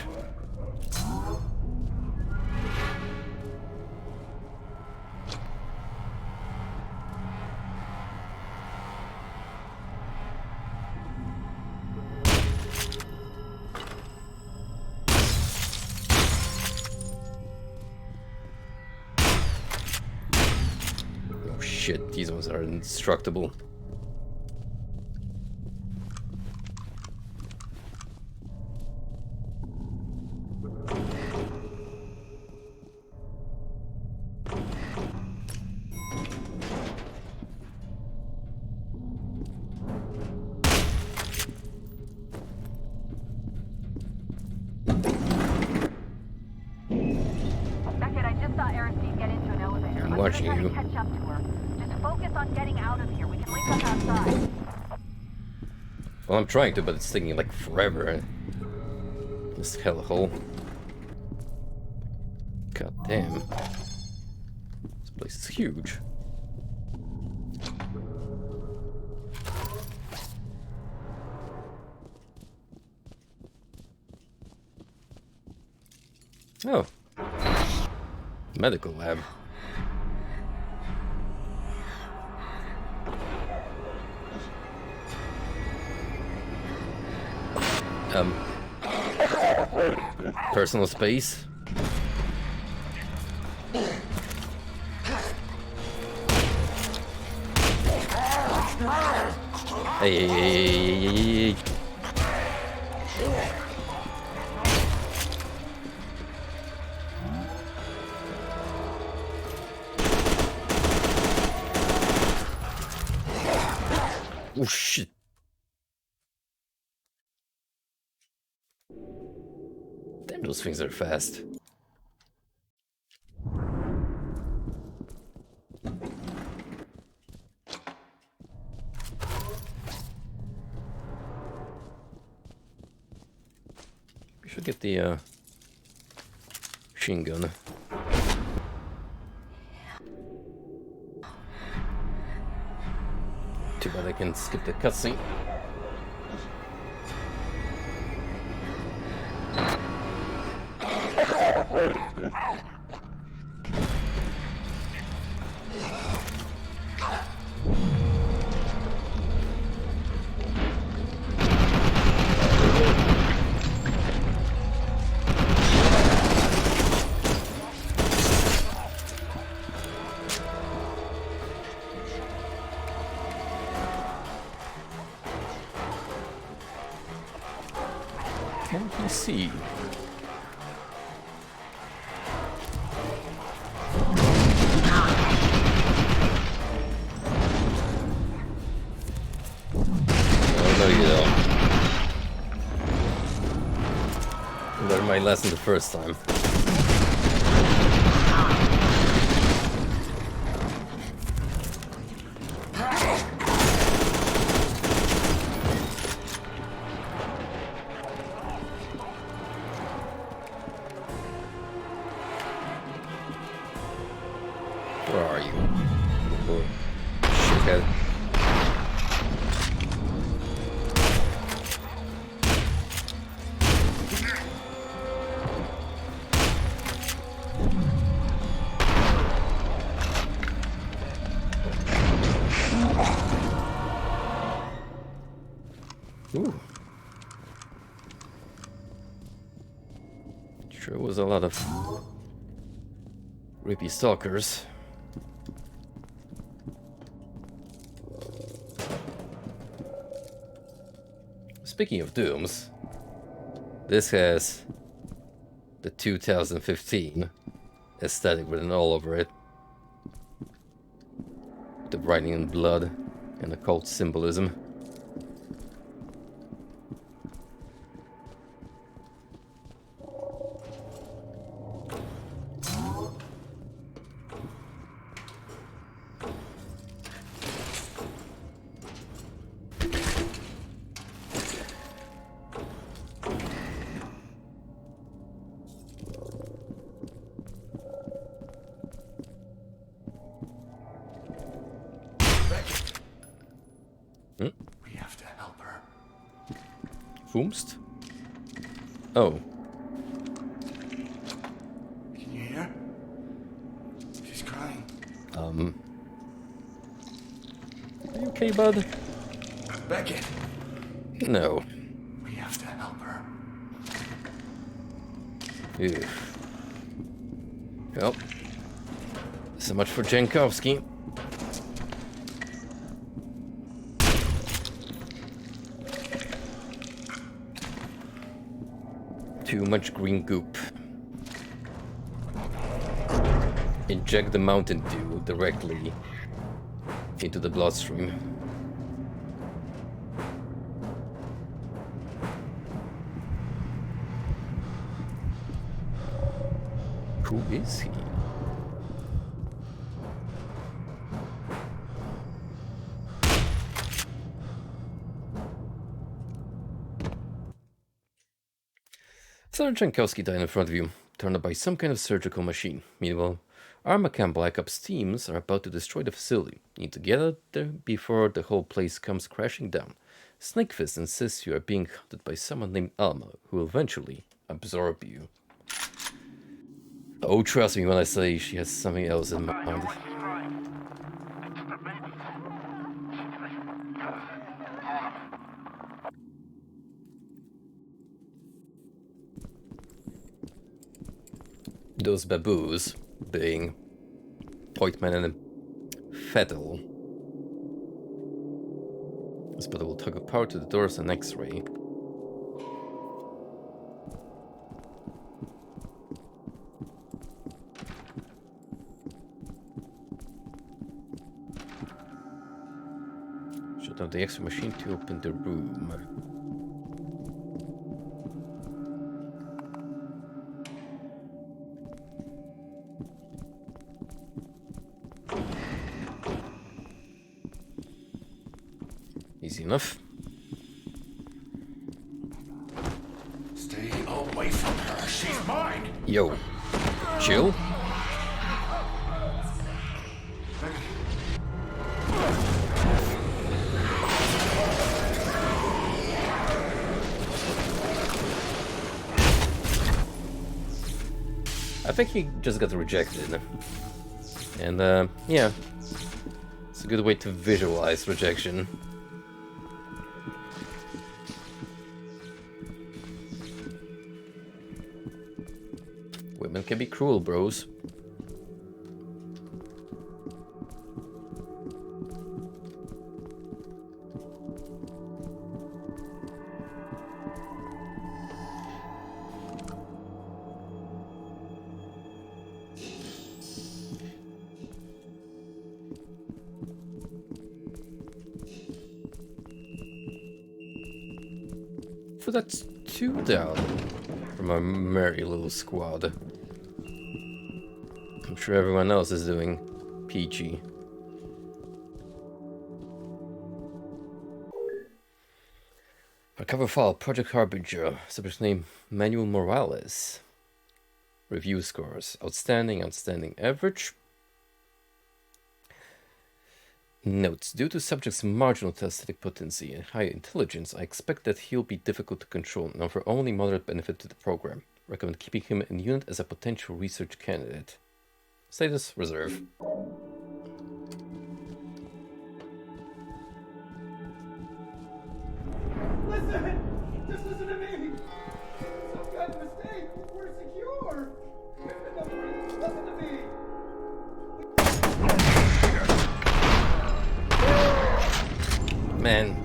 Oh shit, these ones are indestructible. Well, I'm trying to, but it's taking like forever. This hellhole. God damn. This place is huge. Oh. Medical lab. Personal space. Hey. Oh shit. Damn, those things are fast. We should get the machine gun. Too bad I can skip the cutscene. Let's see. Oh, no, you don't. Learned my lesson the first time. Where are you? Oh, shithead. Ooh. Sure was a lot of creepy stalkers. Speaking of dooms, this has the 2015 aesthetic written all over it. The writing in blood and occult symbolism. We have to help her. Foomst? Oh. Can you hear? She's crying. Are you okay, bud? Beckett. No. We have to help her. Ew. Well, so much for Jankowski. Too much green goop. Inject the Mountain Dew directly into the bloodstream. Who is he? Sergeant Jankowski died in front of you, turned up by some kind of surgical machine. Meanwhile, Armacam Black Ops teams are about to destroy the facility. You need to get out there before the whole place comes crashing down. Snakefist insists you are being hunted by someone named Alma, who will eventually absorb you. Oh, trust me when I say she has something else in mind. Those baboos, being Poitman and Fettel, but will tug of power to the doors and X-ray. Shut down the X-ray machine to open the room. Easy enough. Stay away from her. She's mine. Yo. Chill. I think he just got rejected. And, yeah. It's a good way to visualize rejection. Women can be cruel, bros. hopefully that's 2 down from our merry little squad. I'm sure everyone else is doing peachy. Recover file, Project Harbinger, subject name Manuel Morales. Review scores, outstanding, outstanding, average. Notes, due to subject's marginal aesthetic potency and high intelligence, I expect that he'll be difficult to control and offer only moderate benefit to the program. Recommend keeping him in unit as a potential research candidate. Status, reserve. Listen! Just listen to me! Some kind of mistake! We're secure! Listen to me! Man.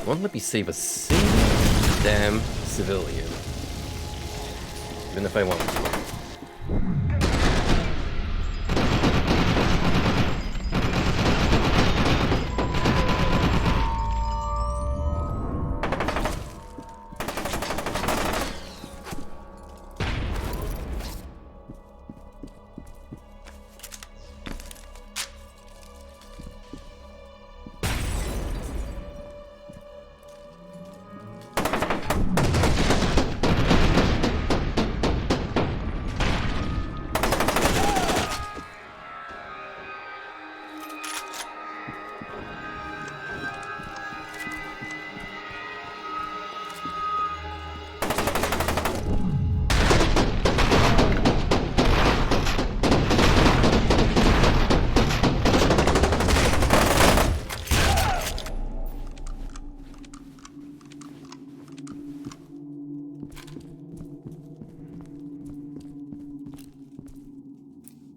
Won't let me save a single damn civilian. Even if I want to.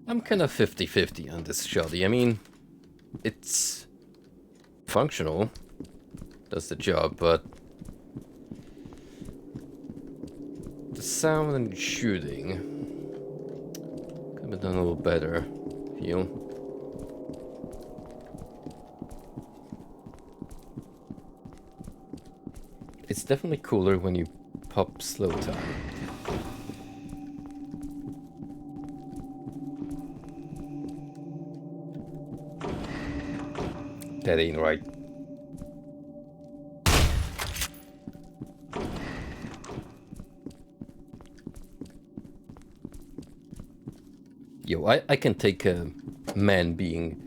I'm kind of 50-50 on this shoddy. I mean, it's functional, does the job, but the sound and shooting could have done a little better, I feel. It's definitely cooler when you pop slow time. That ain't right. Yo, I can take a man being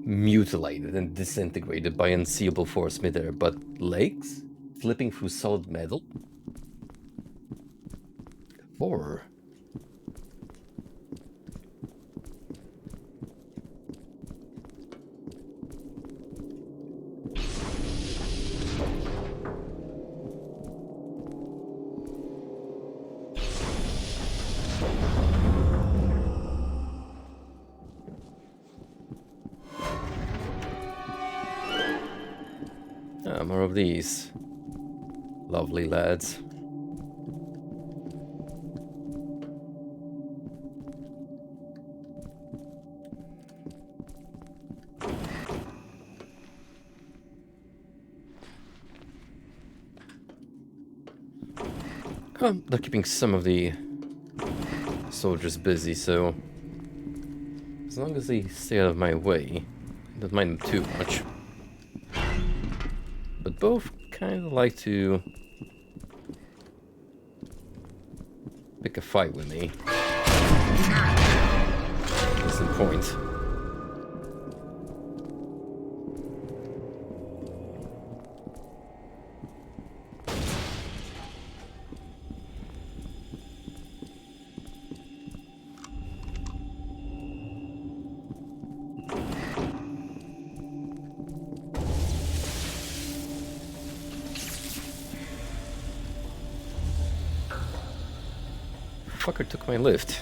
mutilated and disintegrated by unseeable force midair, but legs flipping through solid metal? Horror. More of these lovely lads. They're keeping some of the soldiers busy, so as long as they stay out of my way, I don't mind them too much. But both kind of like to pick a fight with me. That's the point. Fucker took my lift.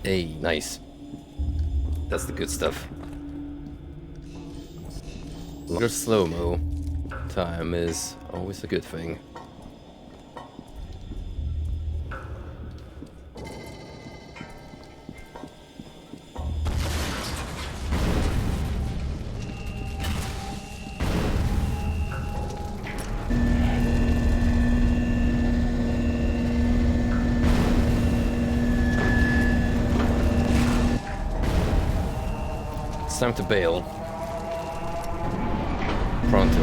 Hey, nice. That's the good stuff. Longer slow-mo time is always a good thing. It's time to bail. Pronto.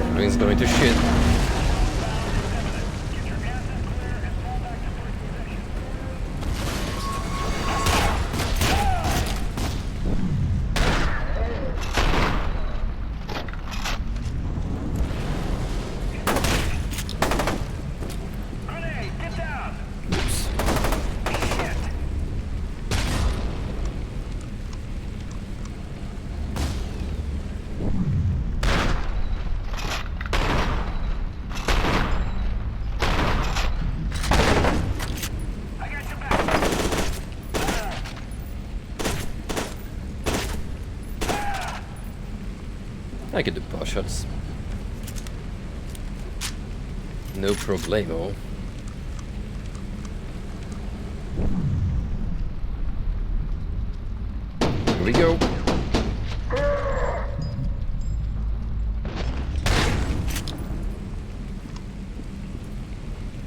Everything's going to shit. I can do paw shots. No problemo. Here we go.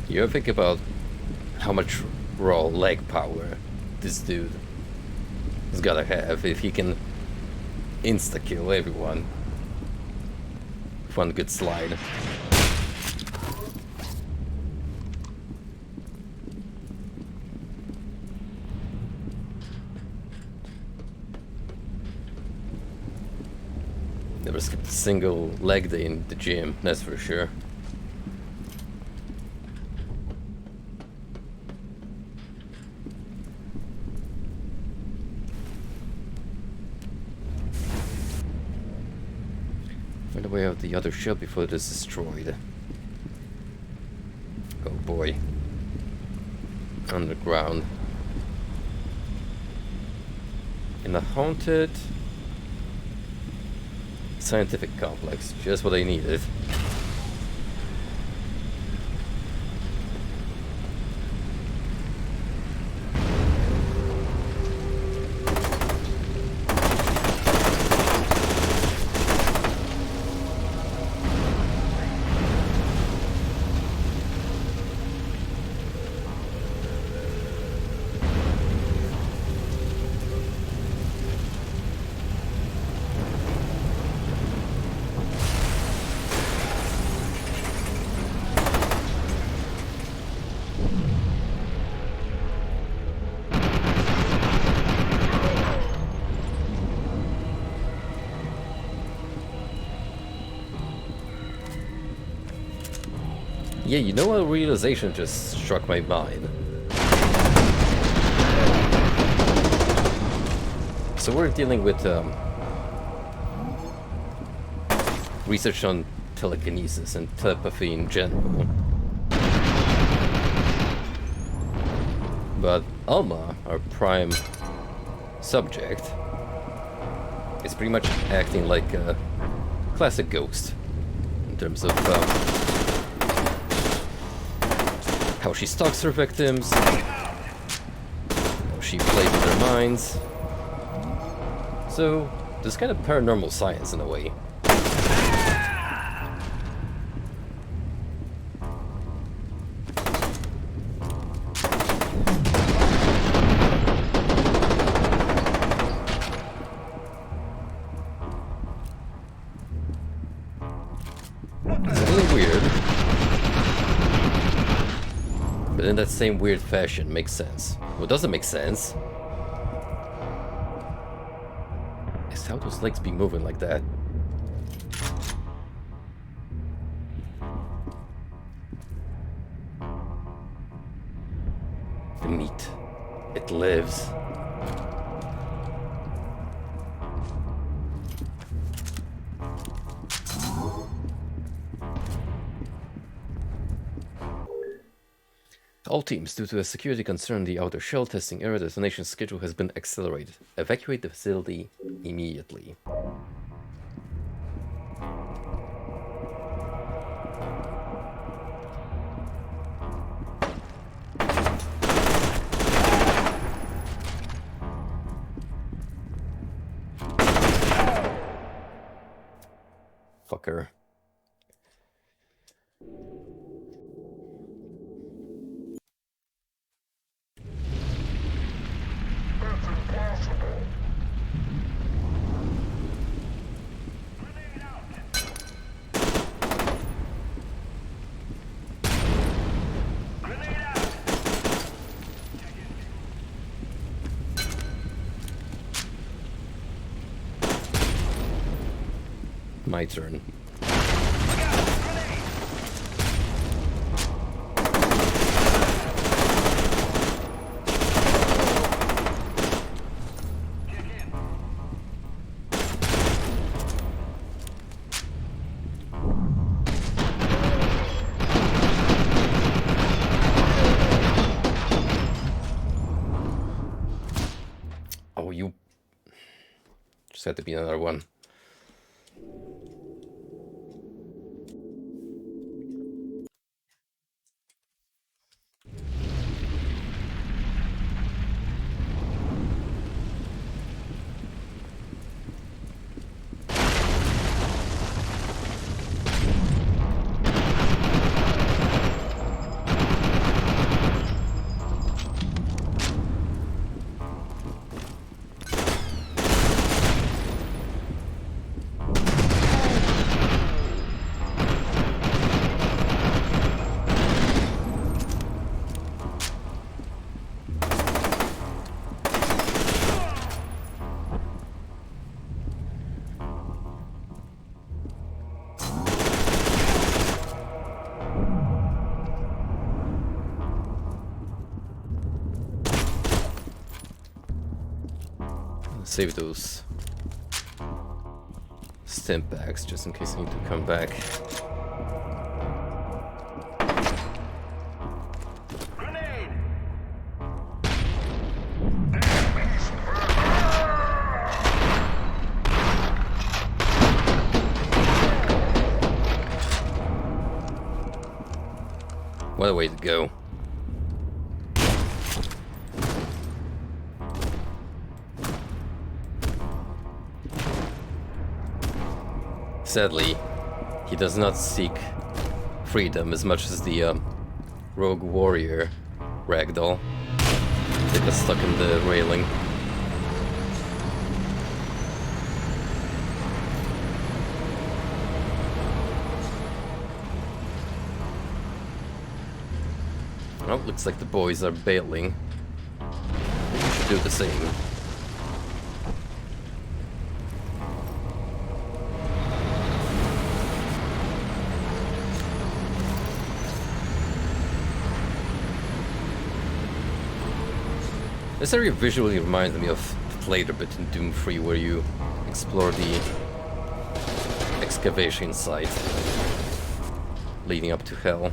You ever think about how much raw leg power this dude has gotta have if he can insta-kill everyone? One good slide. Never skipped a single leg day in the gym, that's for sure. Find a way out the other shell before it is destroyed. Oh boy. Underground. In a haunted scientific complex. Just what I needed. Yeah, you know, a realization just struck my mind. So we're dealing with research on telekinesis and telepathy in general. But Alma, our prime subject, is pretty much acting like a classic ghost in terms of how she stalks her victims, how she plays with their minds. So, this kind of paranormal science in a way. It's a little weird. But in that same weird fashion, makes sense. What doesn't make sense is how those legs be moving like that. The meat, it lives. All teams, due to a security concern, the outer shell testing area detonation schedule has been accelerated. Evacuate the facility immediately. fucker. That's impossible. My turn. Oh, you... Just had to be another one. Save those stim packs just in case I need to come back. What a way to go. Sadly, he does not seek freedom as much as the rogue warrior ragdoll. They got stuck in the railing. Well, looks like the boys are bailing. We should do the same. This area visually reminds me of later bit in Doom 3 where you explore the excavation site leading up to hell.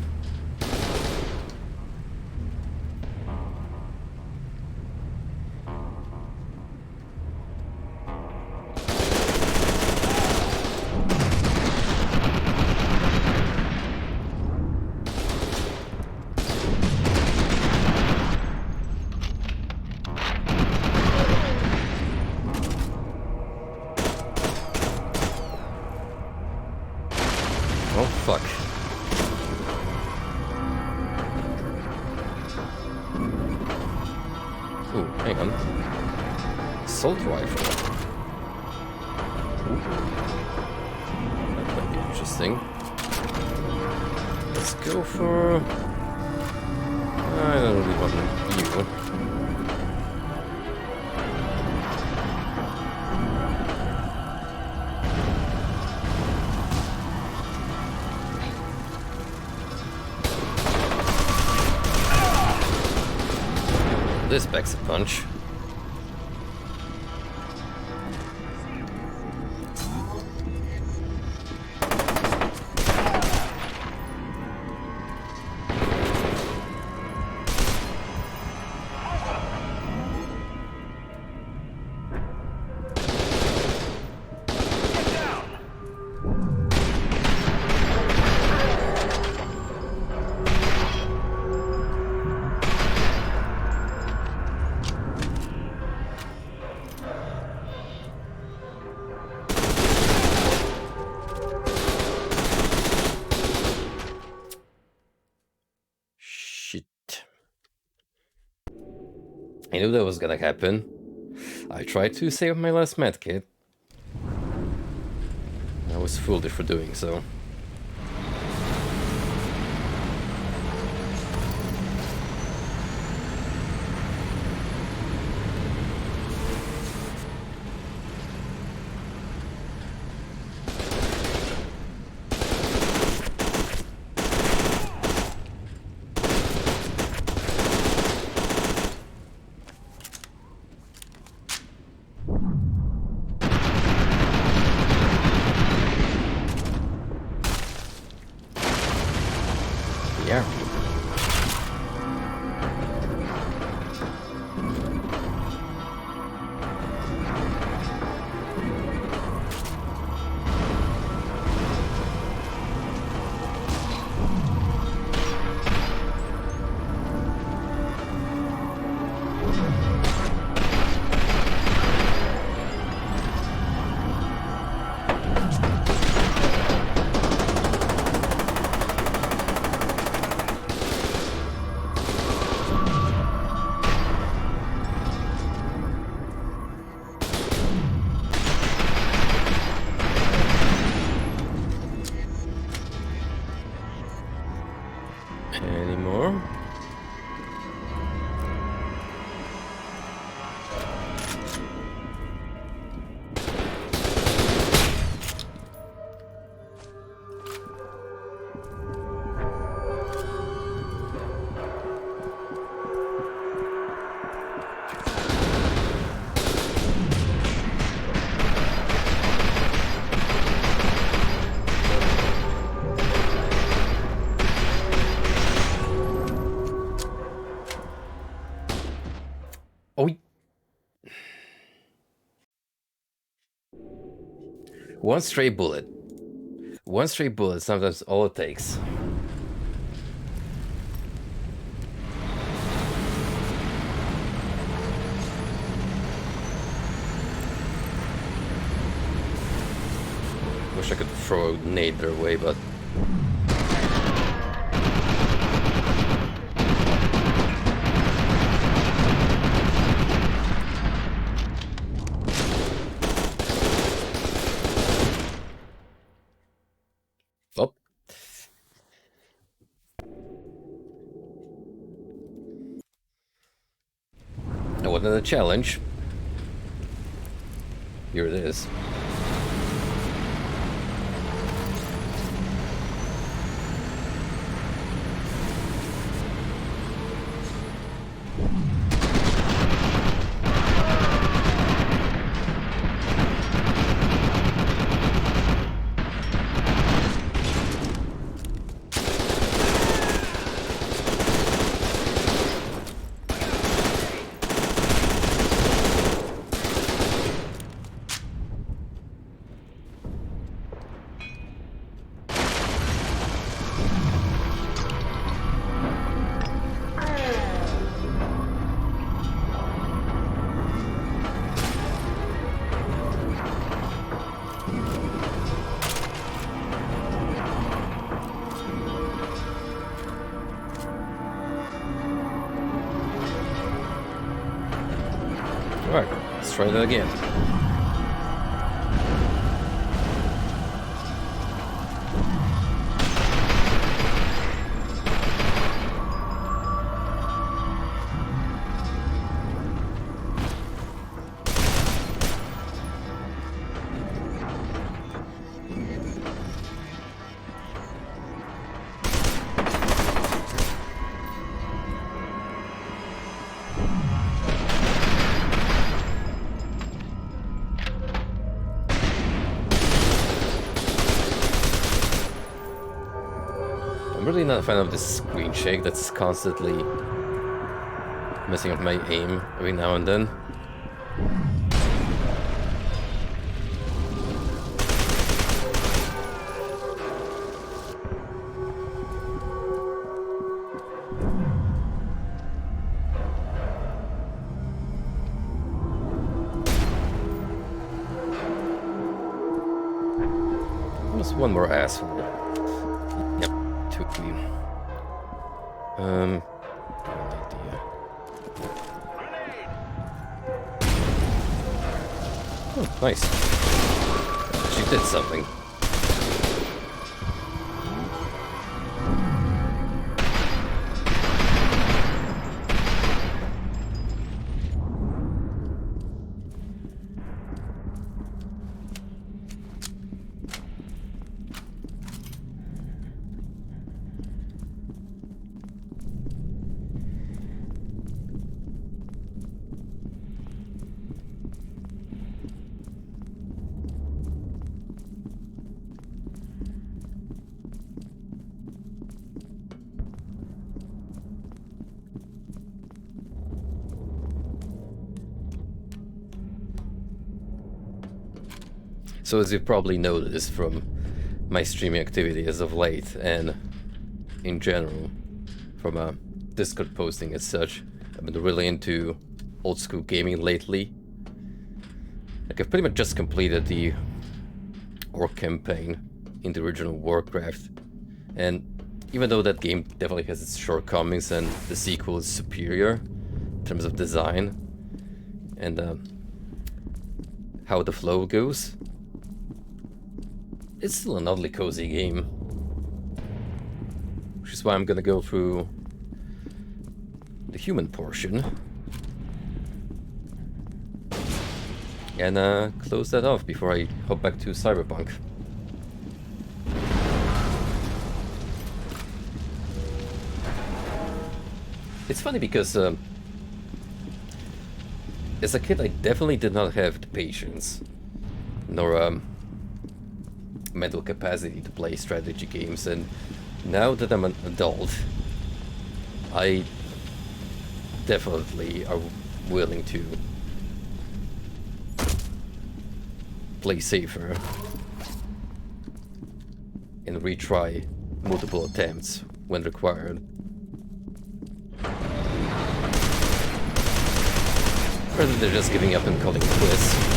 Oh, fuck. Ooh, hang on. Assault rifle. Ooh. That might be interesting. Let's go for... I don't really want you. This packs a punch. I knew that was gonna happen. I tried to save my last medkit. I was foolish for doing so. Yeah. Any more? Oh, one stray bullet. One stray bullet, sometimes all it takes. Wish I could throw a nade their way, but... Oh. That wasn't a challenge. Here it is. Alright, let's try that again. I'm really not a fan of this screen shake that's constantly messing up my aim every now and then. There's one more asshole. Yep, two of you. Good idea. Oh, nice. She did something. So as you've probably noticed from my streaming activity as of late, and in general, from Discord posting as such, I've been really into old school gaming lately. Like I've pretty much just completed the Orc campaign in the original Warcraft, and even though that game definitely has its shortcomings and the sequel is superior in terms of design and how the flow goes, it's still an oddly cozy game. Which is why I'm gonna go through the human portion and close that off before I hop back to Cyberpunk. It's funny because as a kid I definitely did not have the patience nor mental capacity to play strategy games, and now that I'm an adult, I definitely are willing to play safer and retry multiple attempts when required. Rather than just giving up and calling it quits.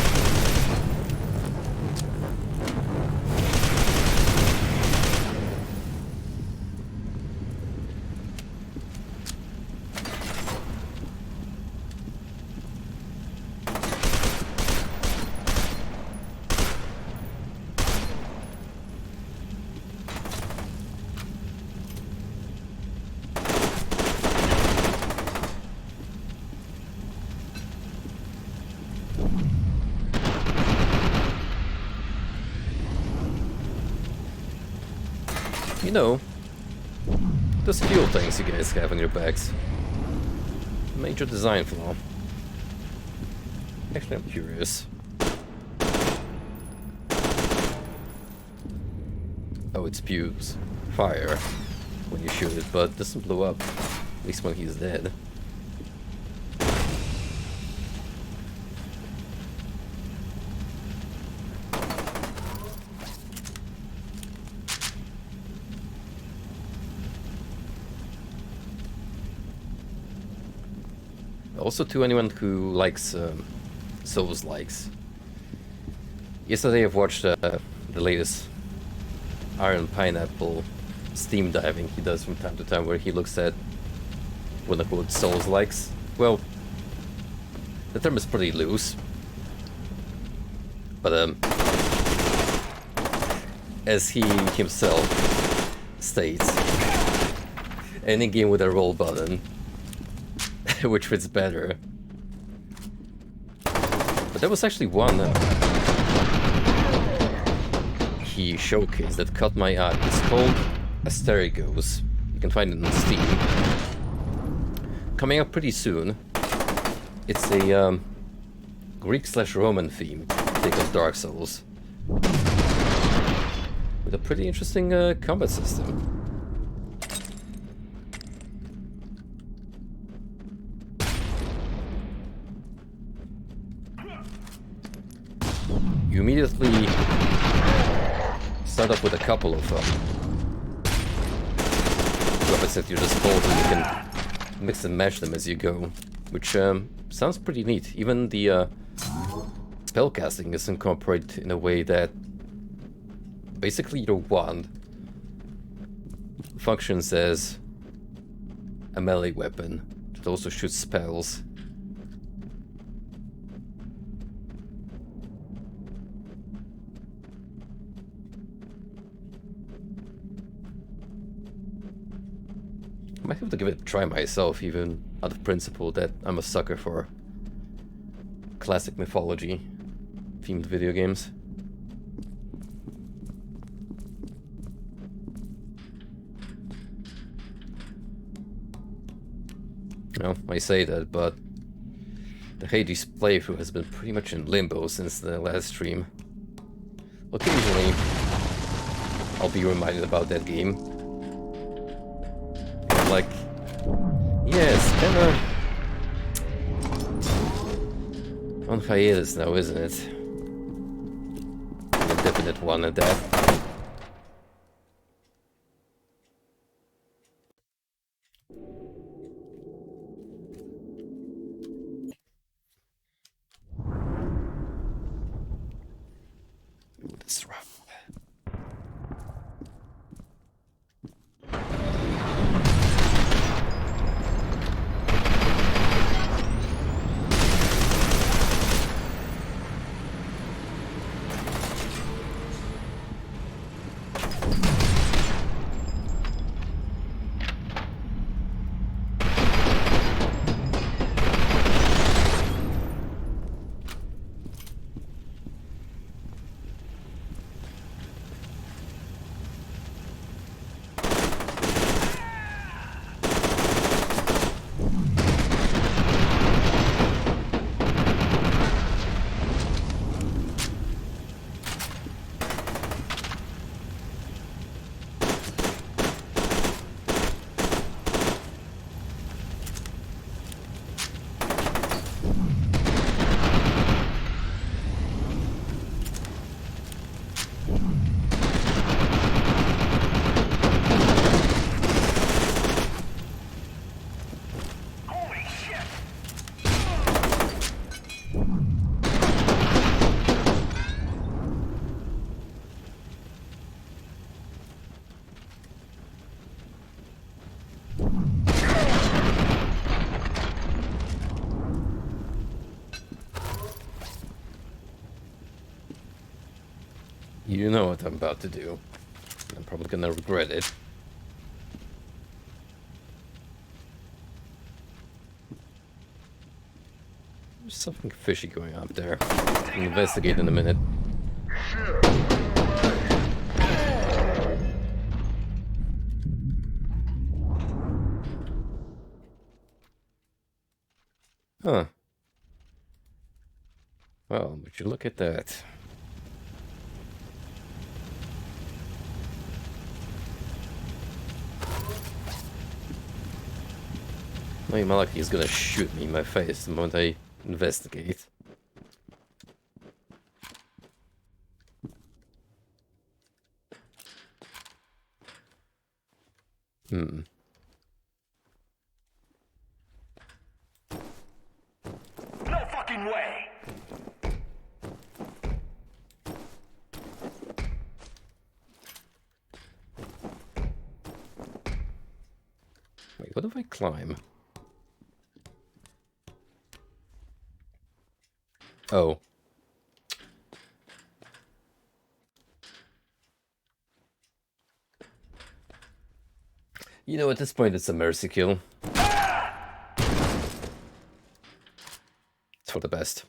You know, those fuel tanks you guys have on your backs. Major design flaw. Actually, I'm curious. Oh, it spews fire when you shoot it, but doesn't blow up. At least when he's dead. Also, to anyone who likes Souls-likes. Yesterday I've watched the latest Iron Pineapple steam diving he does from time to time, where he looks at quote-unquote Souls-likes. Well, the term is pretty loose, but as he himself states, any game with a roll button which fits better. But there was actually one he showcased that caught my eye. It's called Asterigos. You can find it on Steam. Coming up pretty soon. It's a Greek/Roman theme take on Dark Souls with a pretty interesting combat system. You immediately start up with a couple of weapons at your disposal. You can mix and match them as you go, which sounds pretty neat. Even the spellcasting is incorporated in a way that basically your wand functions as a melee weapon that also shoots spells. might have to give it a try myself, even out of principle that I'm a sucker for classic mythology themed video games. Well, I say that, but the Hades playthrough has been pretty much in limbo since the last stream. Occasionally, I'll be reminded about that game. And like, yes, kinda on hiatus now, isn't it? A definite one at that. Ooh, that's rough. You know what I'm about to do. I'm probably gonna regret it. There's something fishy going on up there. I'll investigate in a minute. Huh. Well, would you look at that? My Malaki is gonna shoot me in my face the moment I investigate. Hmm. No fucking way! Wait, what if I climb? Oh. You know, at this point it's a mercy kill. It's for the best.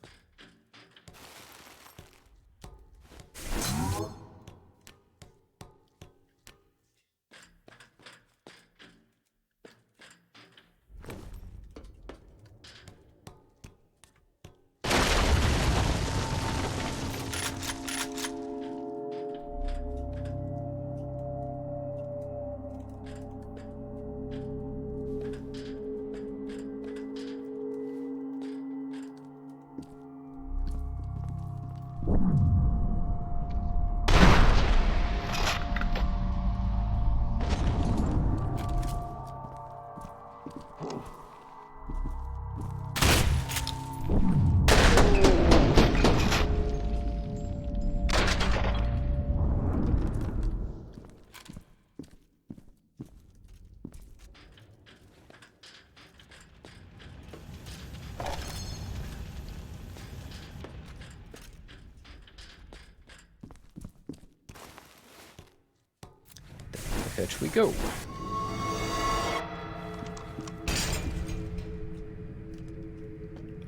Hatch we go.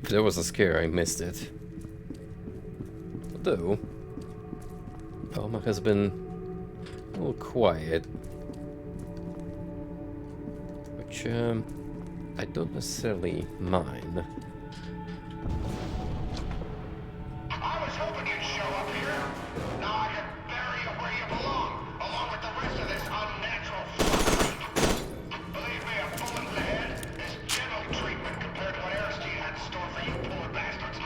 If there was a scare, I missed it. Although, Palma has been a little quiet. Which, I don't necessarily mind. I was hoping you'd show up here. Now I can bury you where you belong, along with the rest of this unnatural fuckery. Believe me, a bullet in the head is gentle treatment compared to what Aristide had in store for you poor bastards.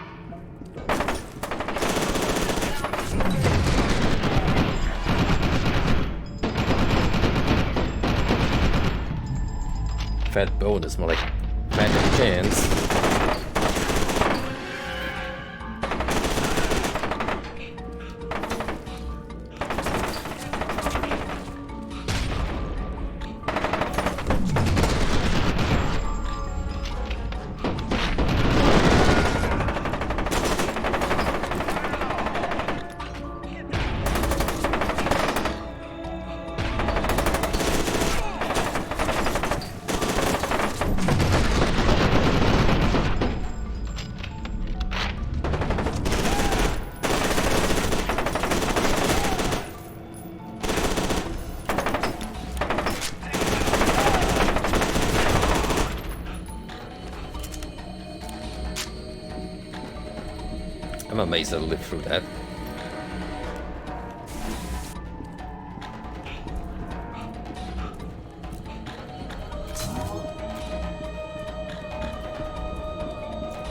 Fat bonus, more like fat chance. I'm amazed I lived through that.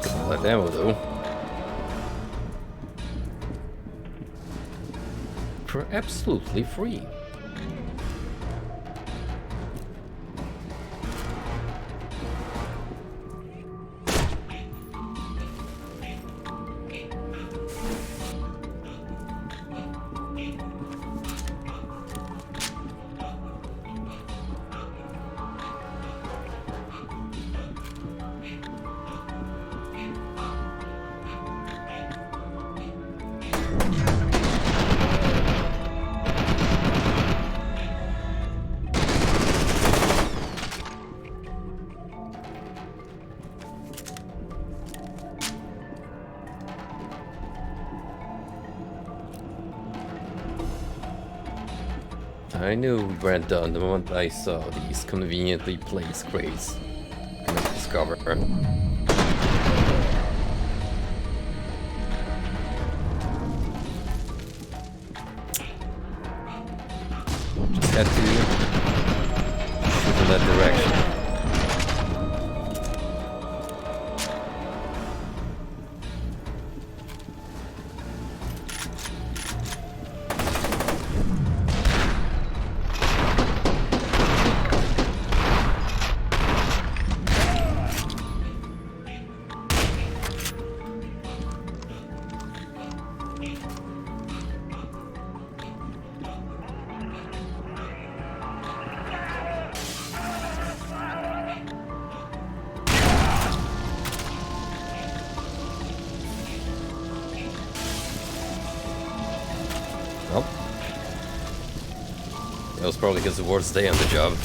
Got all that ammo though. For absolutely free. I knew we weren't done the moment I saw these conveniently placed crates in the Discover. Just had to shoot in that direction. Well, that was probably because the worst day on the job.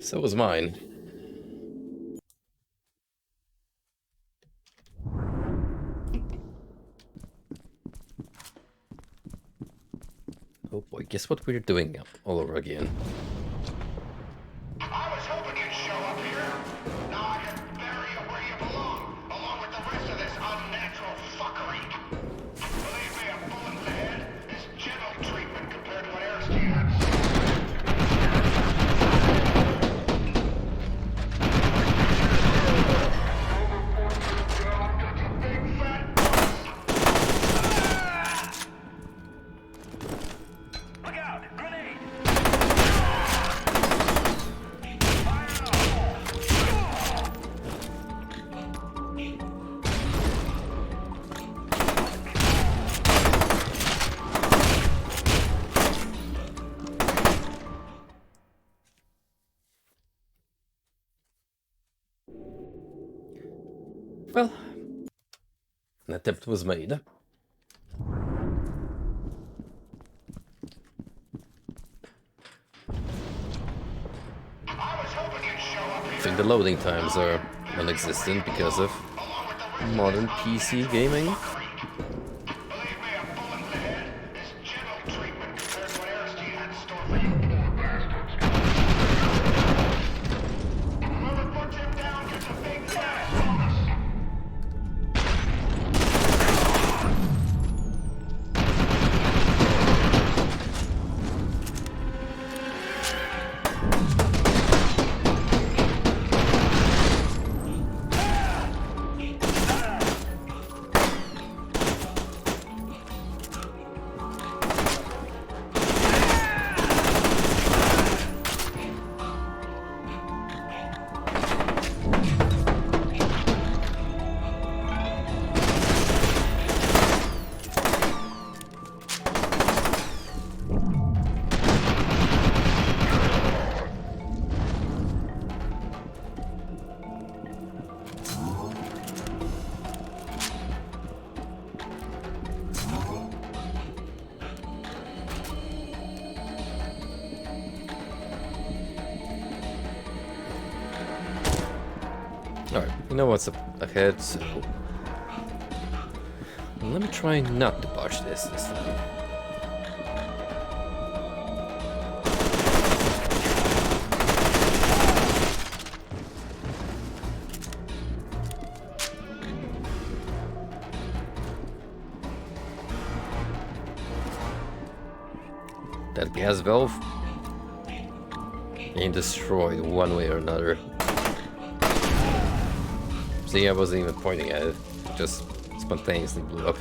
So was mine. Oh boy, guess what we're doing all over again? I was hoping you'd show up here. Now I can bury you where you belong, along with the rest of this unnatural fuckery. Believe me, a bullet in the head is gentle treatment compared to what Aristide had in store. Look out! Grenade! Well, an attempt was made. think the loading times are non-existent because of modern PC gaming. Alright, you know what's up ahead, so let me try not to botch this time. That gas valve ain't destroyed one way or another. See, I wasn't even pointing at it, just spontaneously blew up.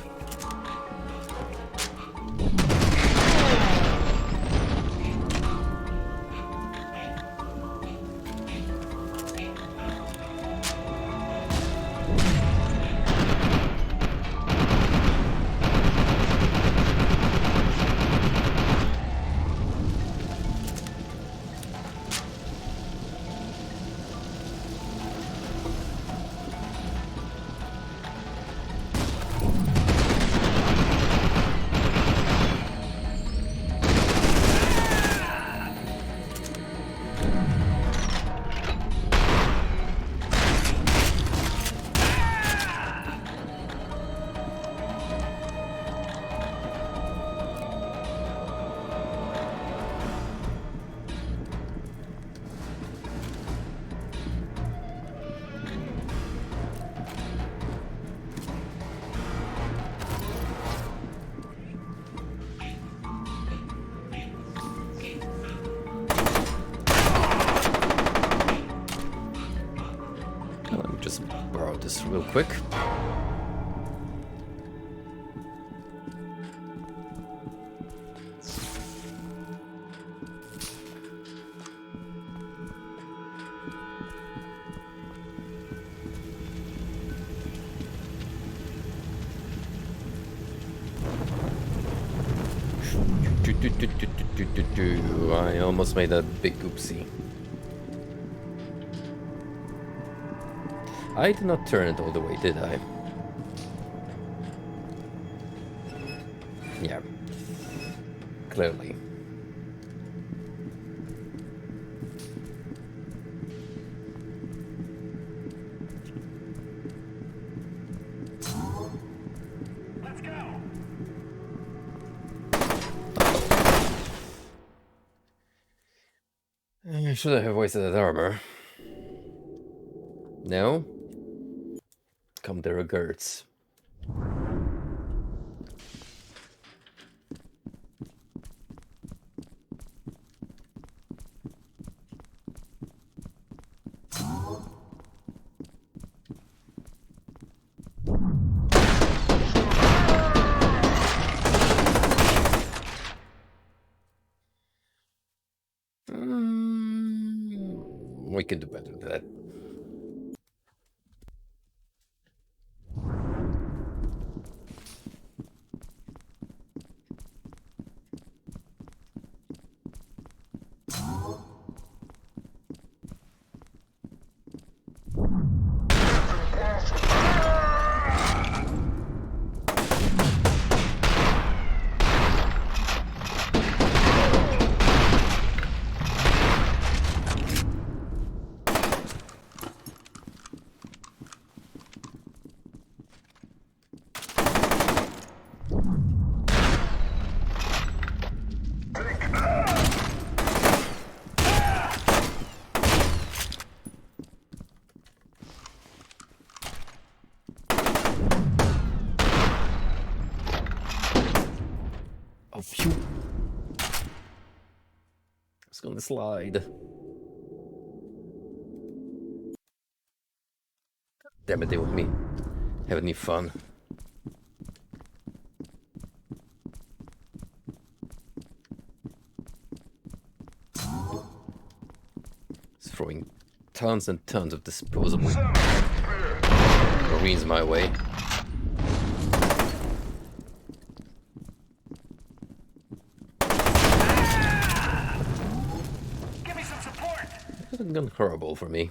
This real quick. I almost made a big oopsie. I did not turn it all the way, did I? Yeah. Clearly. Let's go. I should have wasted that armor. No? Come the regrets. We can do better than that. Just gonna slide. Damn it, they with me. Have any fun? It's throwing tons and tons of disposable Marines my way. Give me some support. It hasn't gone horrible for me.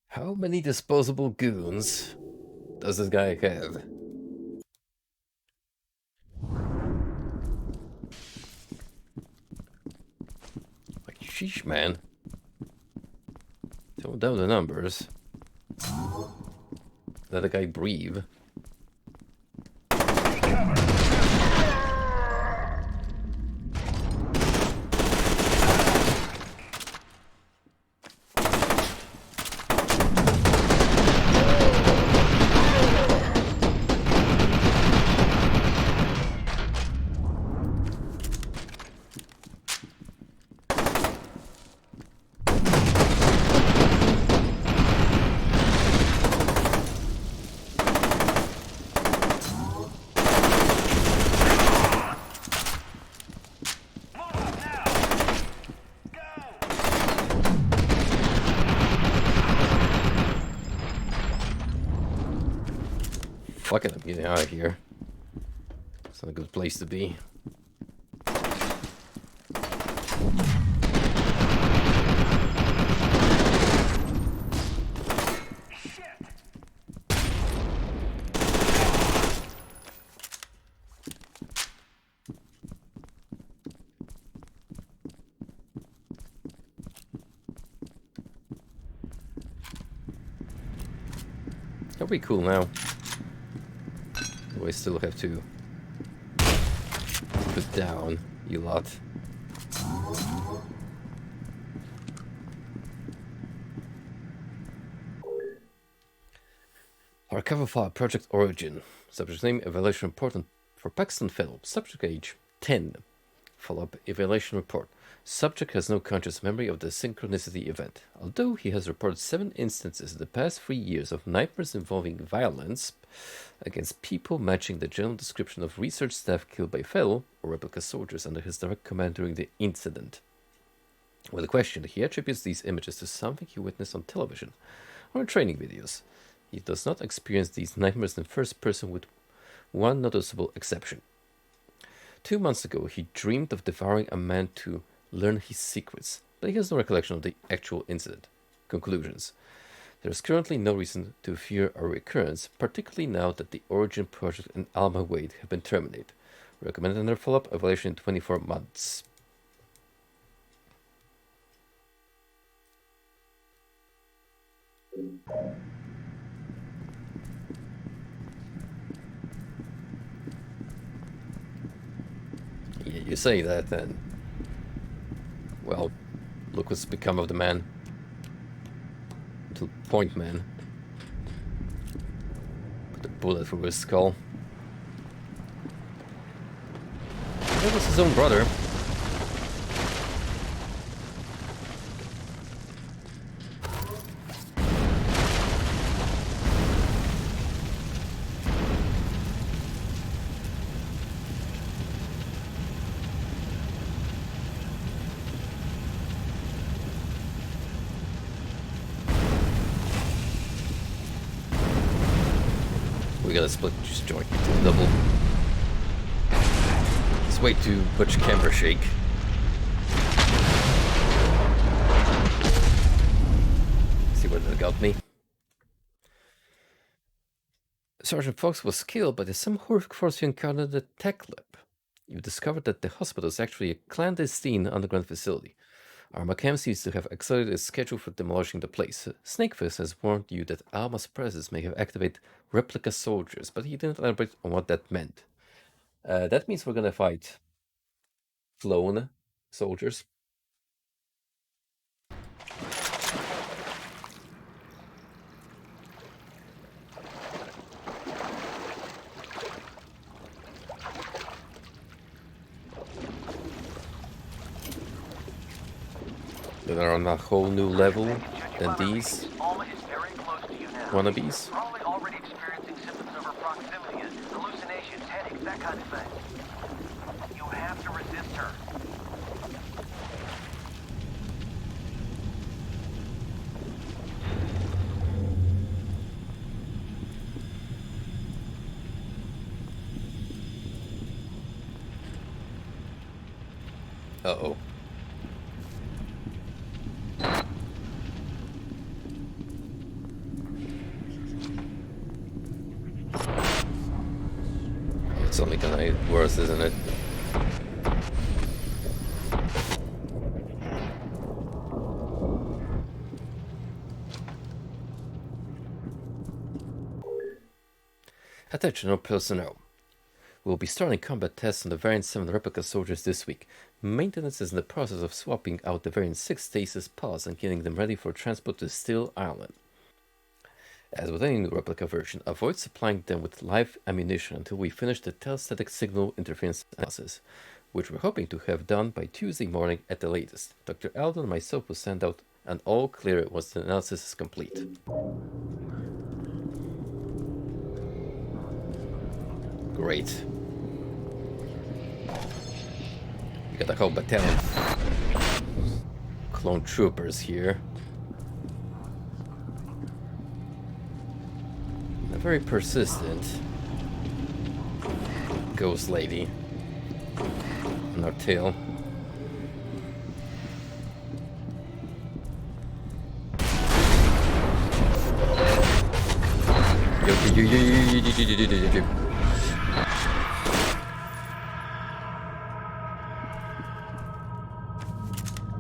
How many disposable goons does this guy have? Like, sheesh, man. Tone down the numbers. Let the guy breathe. Fuck it, I'm getting out of here. It's not a good place to be. That'll be cool now. I still have to put down you lot. Our cover file, Project Origin. Subject name, evaluation report for Paxton Fellow. Subject age 10. Follow-up evaluation report. Subject has no conscious memory of the synchronicity event. Although he has reported 7 instances in the past 3 years of nightmares involving violence against people matching the general description of research staff killed by F.E.A.R or replica soldiers under his direct command during the incident. With a question, he attributes these images to something he witnessed on television or in training videos. He does not experience these nightmares in first person, with one noticeable exception. 2 months ago, he dreamed of devouring a man to learn his secrets, but he has no recollection of the actual incident. Conclusions. There is currently no reason to fear a recurrence, particularly now that the Origin Project and Alma Wade have been terminated. Recommended another follow-up evaluation in 24 months. Yeah, you say that, then. Well, look what's become of the man. Little point man. Put a bullet through his skull. That was his own brother. We gotta split this joint into double. It's way too much camera shake. See what that got me. Sergeant Fox was killed by the same horrific force you encountered at the tech lab. You discovered that the hospital is actually a clandestine underground facility. Arma Cam seems to have accelerated its schedule for demolishing the place. Snakefist has warned you that Alma's presence may have activated replica soldiers, but he didn't elaborate on what that meant. That means we're gonna fight clone soldiers. That are on a whole new level than these wannabes. Probably already experiencing symptoms of her proximity, hallucinations, headaches, that kind of thing. You have to resist her. Uh-oh. It's only gonna get worse, isn't it? Attention all personnel. We'll be starting combat tests on the Variant 7 replica soldiers this week. Maintenance is in the process of swapping out the Variant 6 stasis pods and getting them ready for transport to Still Island. As with any new replica version, avoid supplying them with live ammunition until we finish the telestatic signal interference analysis, which we're hoping to have done by Tuesday morning at the latest. Dr. Alden and myself will send out an all clear once the analysis is complete. Great. We got a whole battalion clone troopers here. A very persistent ghost lady on our tail.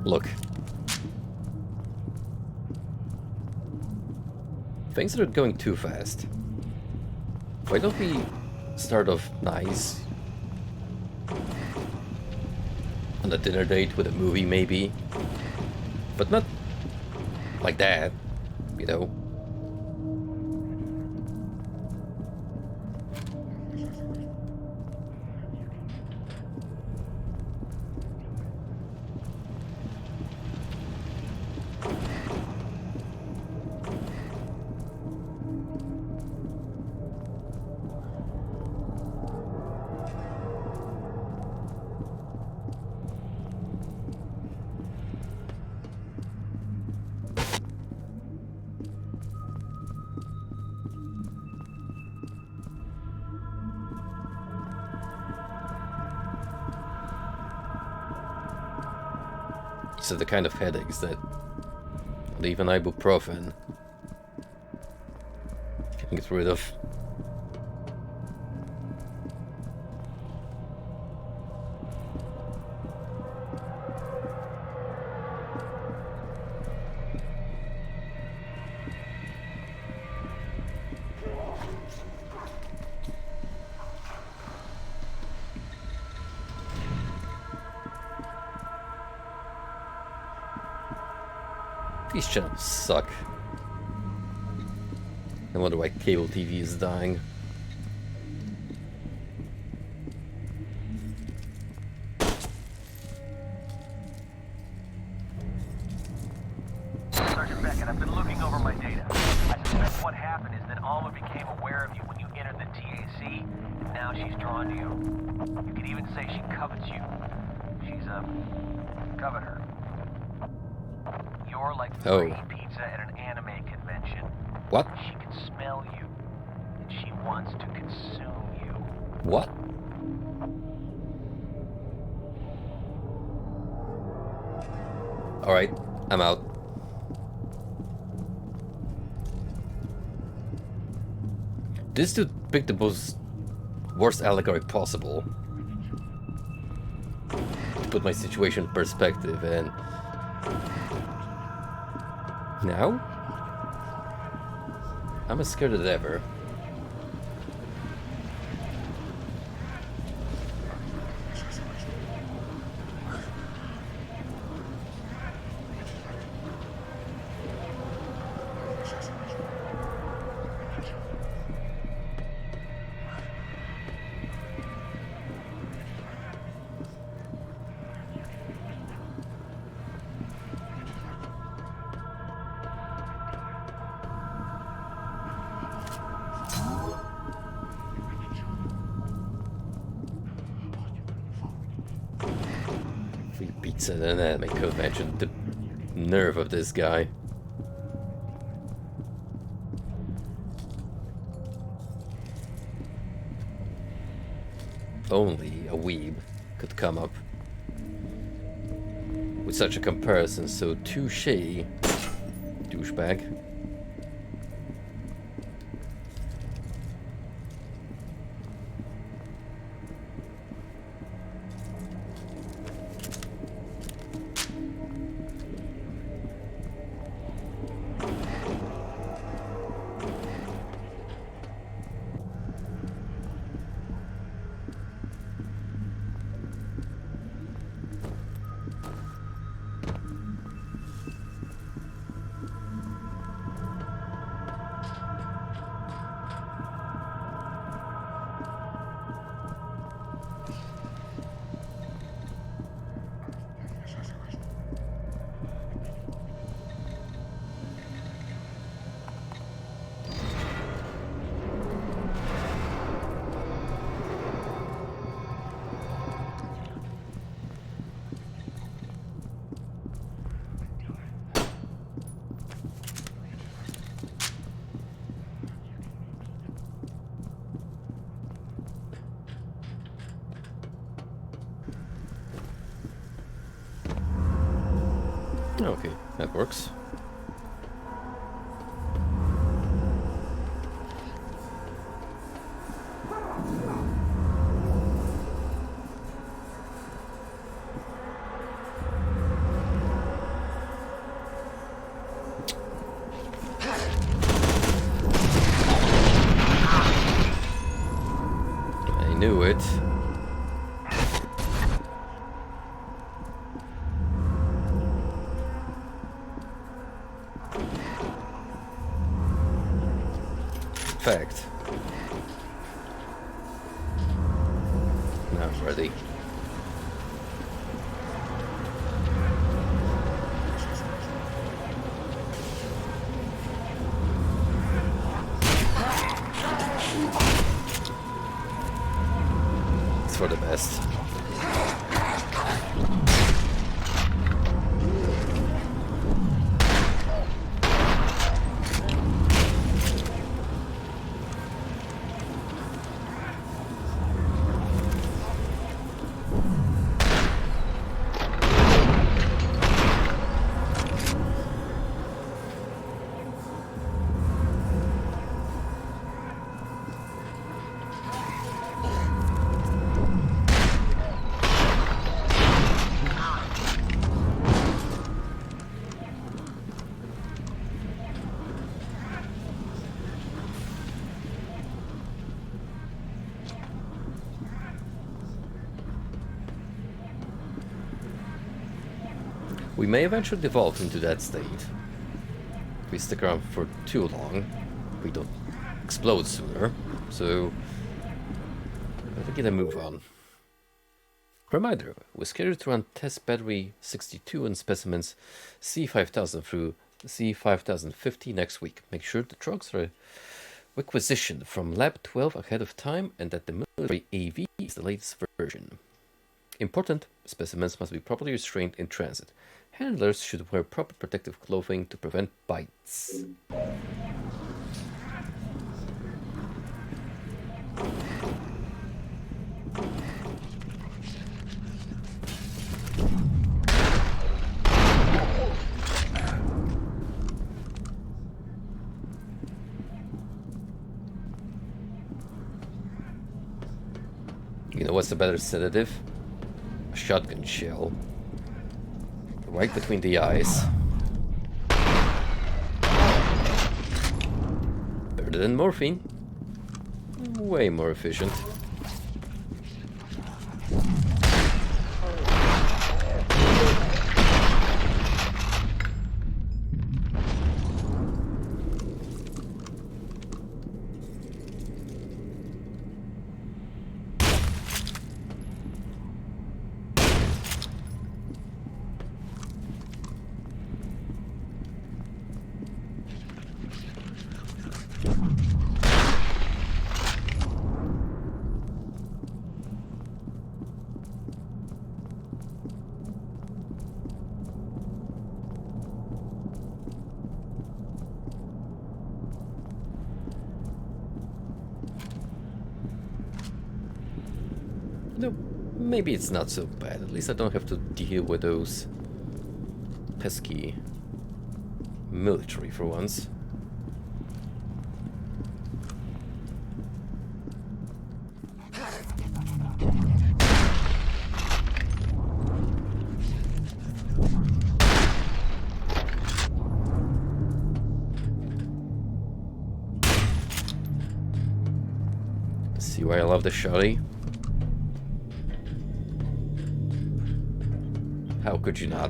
Look. Things are going too fast. Why don't we start off nice? On a dinner date with a movie, maybe? But not like that, you know? These are the kind of headaches that even ibuprofen can get rid of. These channels suck. I wonder why cable TV is dying. Sergeant Beckett, I've been looking over my data. I suspect what happened is that Alma became aware of you when you entered the TAC, and now she's drawn to you. You could even say she covets you. She's a coveter. You're like free pizza at an anime convention. What? She can smell you, and she wants to consume you. What? Alright, I'm out. This dude picked the most worst allegory possible to put my situation in perspective, and now I'm as scared as ever. Free pizza and then I could imagine the nerve of this guy. Only a weeb could come up with such a comparison, so touche, douchebag. Okay, that works. I knew it. Fact. Now I'm ready. It's for the best. We may eventually devolve into that state. If we stick around for too long, we don't explode sooner, so I think we can move on. Reminder, we're scheduled to run test battery 62 and specimens C5000 through C5050 next week. Make sure the drugs are requisitioned from Lab 12 ahead of time and that the military AV is the latest version. Important, specimens must be properly restrained in transit. Handlers should wear proper protective clothing to prevent bites. what's a better sedative? A shotgun shell. Right between the eyes. Better than morphine. Way more efficient. No, maybe it's not so bad. At least I don't have to deal with those pesky military for once. See why I love the shotty? How could you not?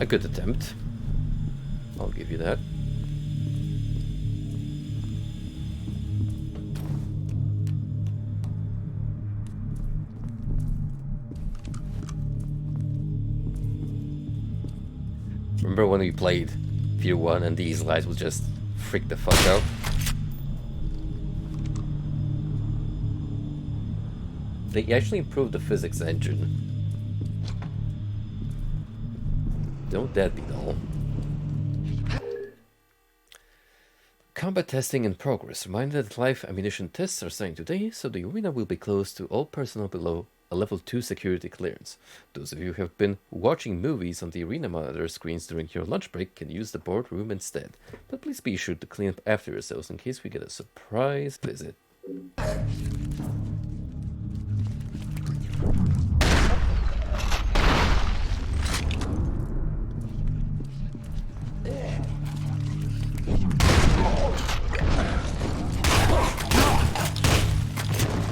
A good attempt. I'll give you that. Remember when we played F.E.A.R 1 and these lights would just freak the fuck out? They actually improved the physics engine. Don't that be dull? Combat testing in progress. Reminder that live ammunition tests are starting today, so the arena will be closed to all personnel below a level 2 security clearance. Those of you who have been watching movies on the arena monitor screens during your lunch break can use the boardroom instead. But please be sure to clean up after yourselves in case we get a surprise visit.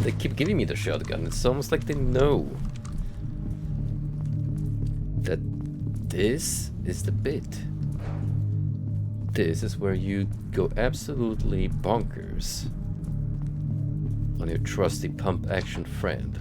They keep giving me the shotgun. It's almost like they know that this is the bit. This is where you go absolutely bonkers on your trusty pump action friend.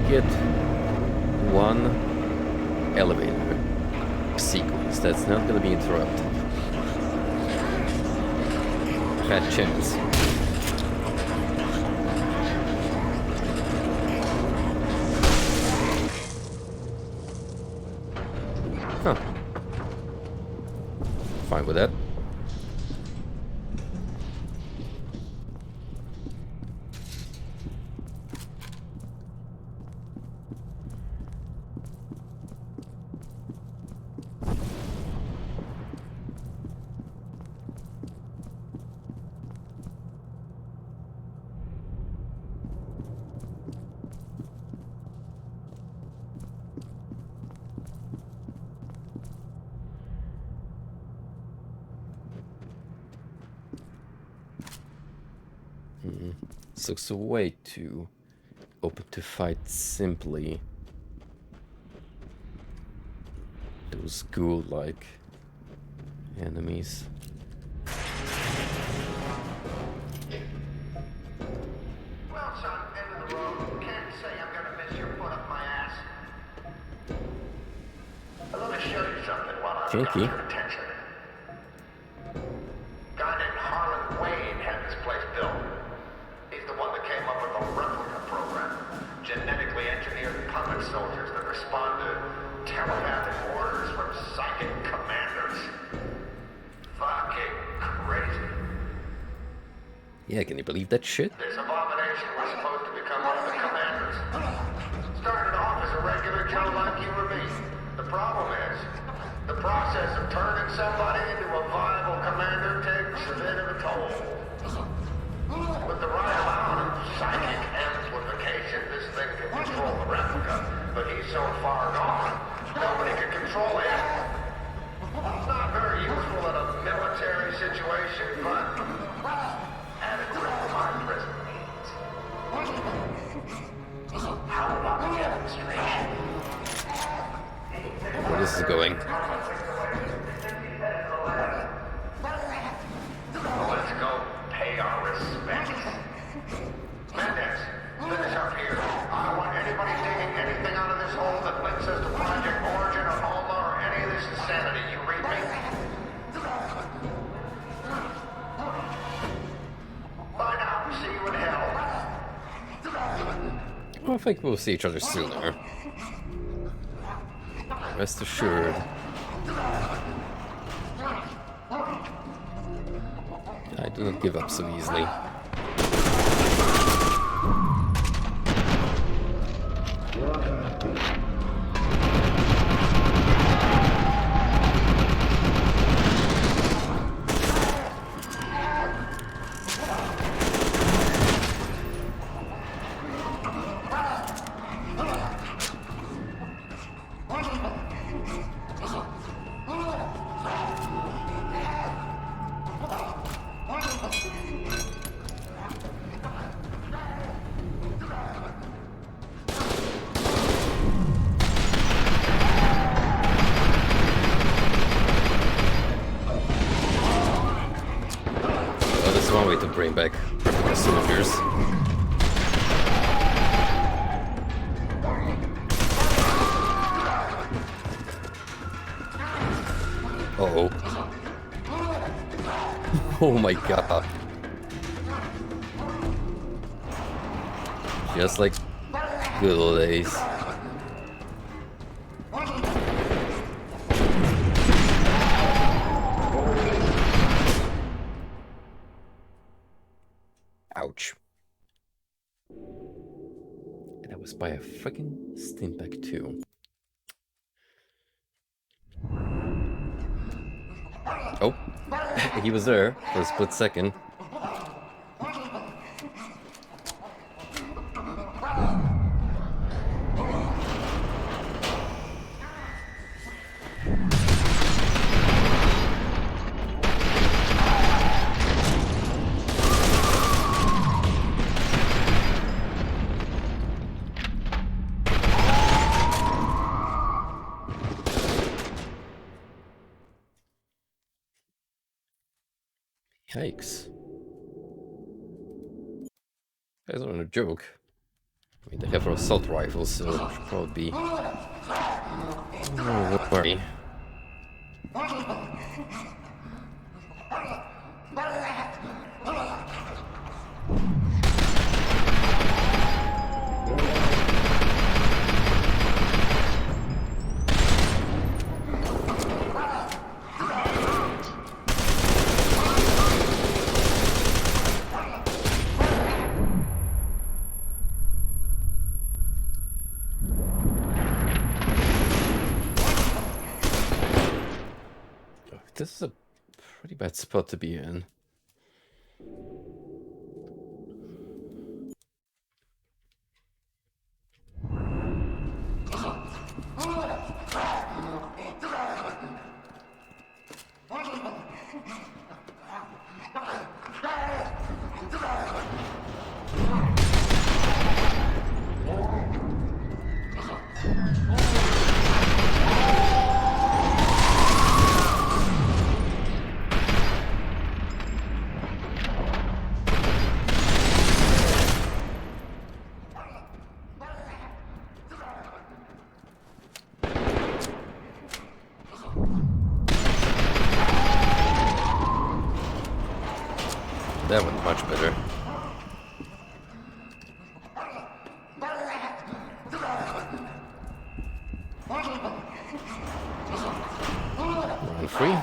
Get one elevator sequence that's not going to be interrupted. Bad chance. Huh. Fine with that. This looks way too open to fight simply those ghoul-like enemies. Well, son, end of the road. Can't say I'm gonna miss your foot up my ass. Let me show you something while I've got Kinky. your attention. Guy named Harlan Wayne had this place built. He's the one that came up with the replica program. Genetically engineered puppet soldiers that respond to telepathic orders from psychic commanders. Fucking crazy. Yeah, can you believe that shit? This abomination was supposed to become one of the commanders. Started off as a regular Joe like you or me. The problem is, the process of turning somebody into a viable commander takes a bit of a toll. With the right amount of psychic amplification, this thing can control the replica, but he's so far gone, nobody can control him. It's not very useful in a military situation, but adequate for my present needs. How about a demonstration? Where this is going? Let's go pay our respects. Mendez, finish up here. I don't want anybody digging anything out of this hole that links us to Project Origin or Alma or any of this insanity. You read me? Bye now. See you in hell. I think we'll see each other sooner. Rest assured. I do not give up so easily. One way to bring back replica soldiers. Uh-oh. Oh my god. Just like good old days. Ouch. And that was by a freaking stinkbag too. Oh, he was there for a split second. Yikes. That's not a joke. I mean, they have assault rifles, so it should probably be... Oh, worry. This is a pretty bad spot to be in. that went much better. Run free.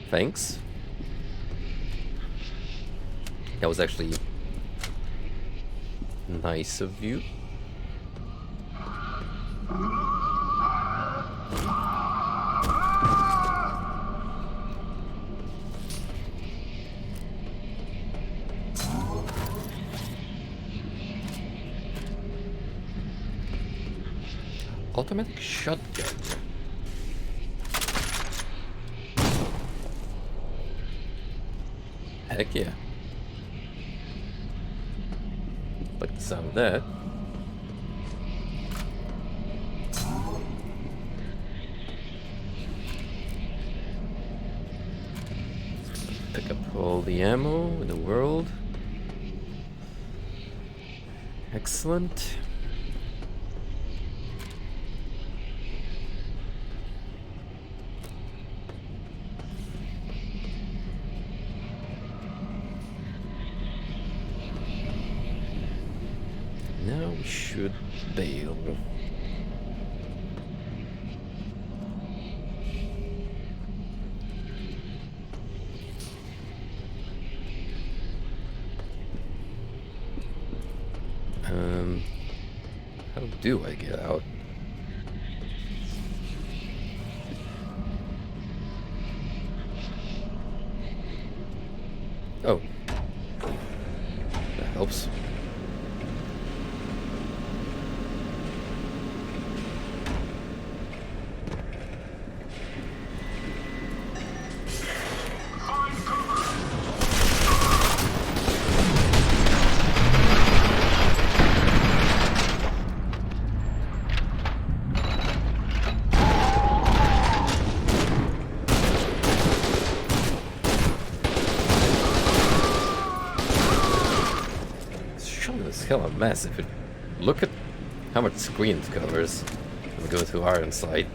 Thanks. That was actually nice of you. Automatic shotgun. Heck yeah. Like the sound of that. Pick up all the ammo in the world. Excellent. Now we should bail. How do I get out? Oh. That helps. Hella massive. Look at how much screen it covers. We go to our inside.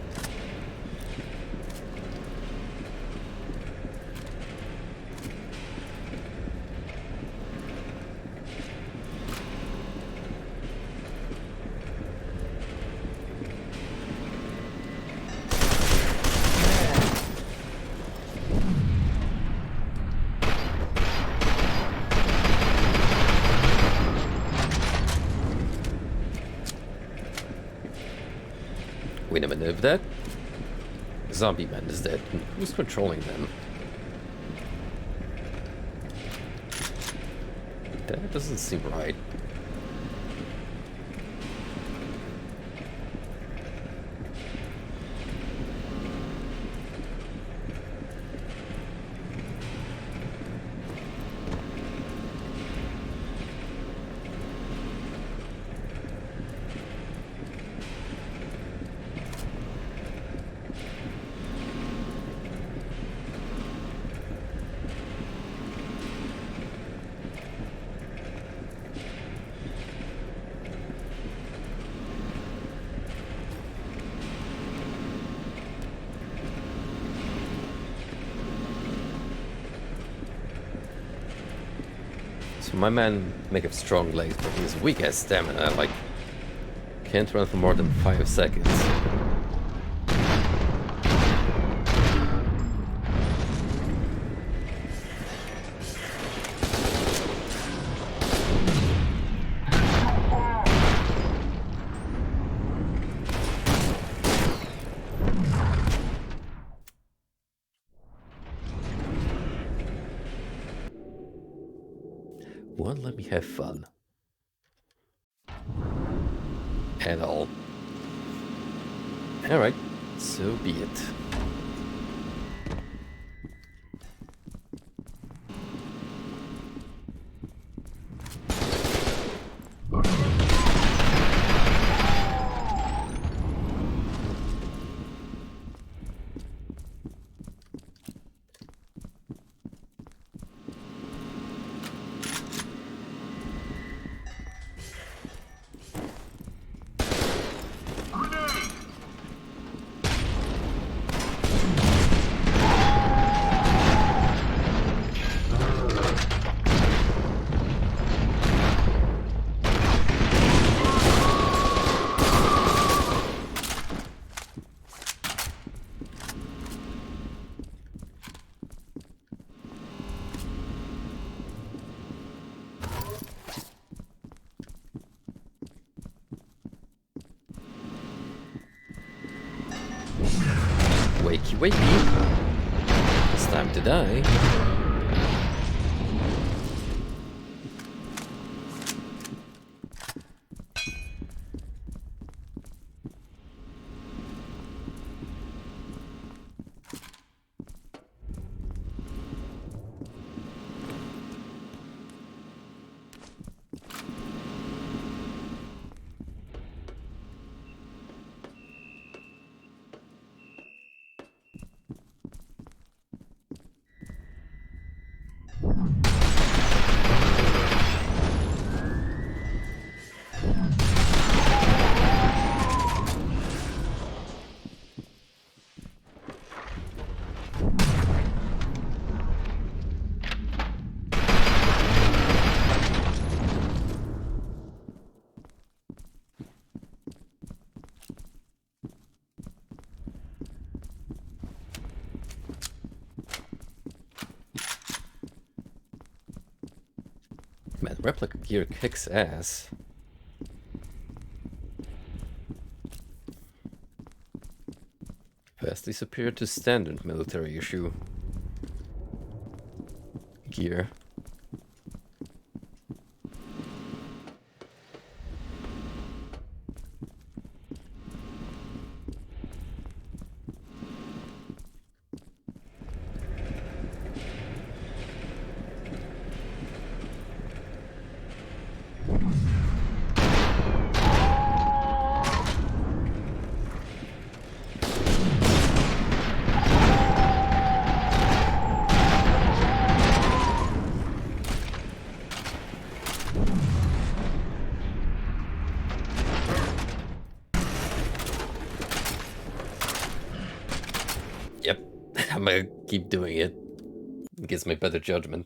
Wait a minute, if that zombie man is dead, who's controlling them? That doesn't seem right. So my man may have strong legs, but he's weak as stamina, like can't run for more than 5 seconds. Won't let me have fun. At all. Alright, so be it. wakey. It's time to die. Man, replica gear kicks ass. Vastly superior to standard military issue gear. Yep, I'm gonna keep doing it. It gives me better judgment.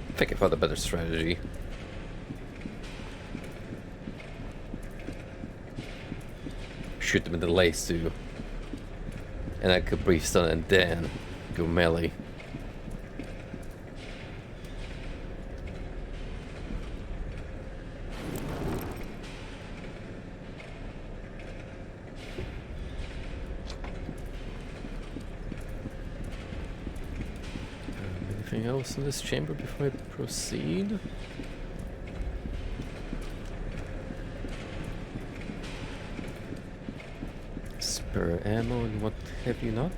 I think I found a better strategy. Shoot them in the legs too. And I could brief stun and then go melee. Anything else in this chamber before I proceed? Spare ammo and what have you not?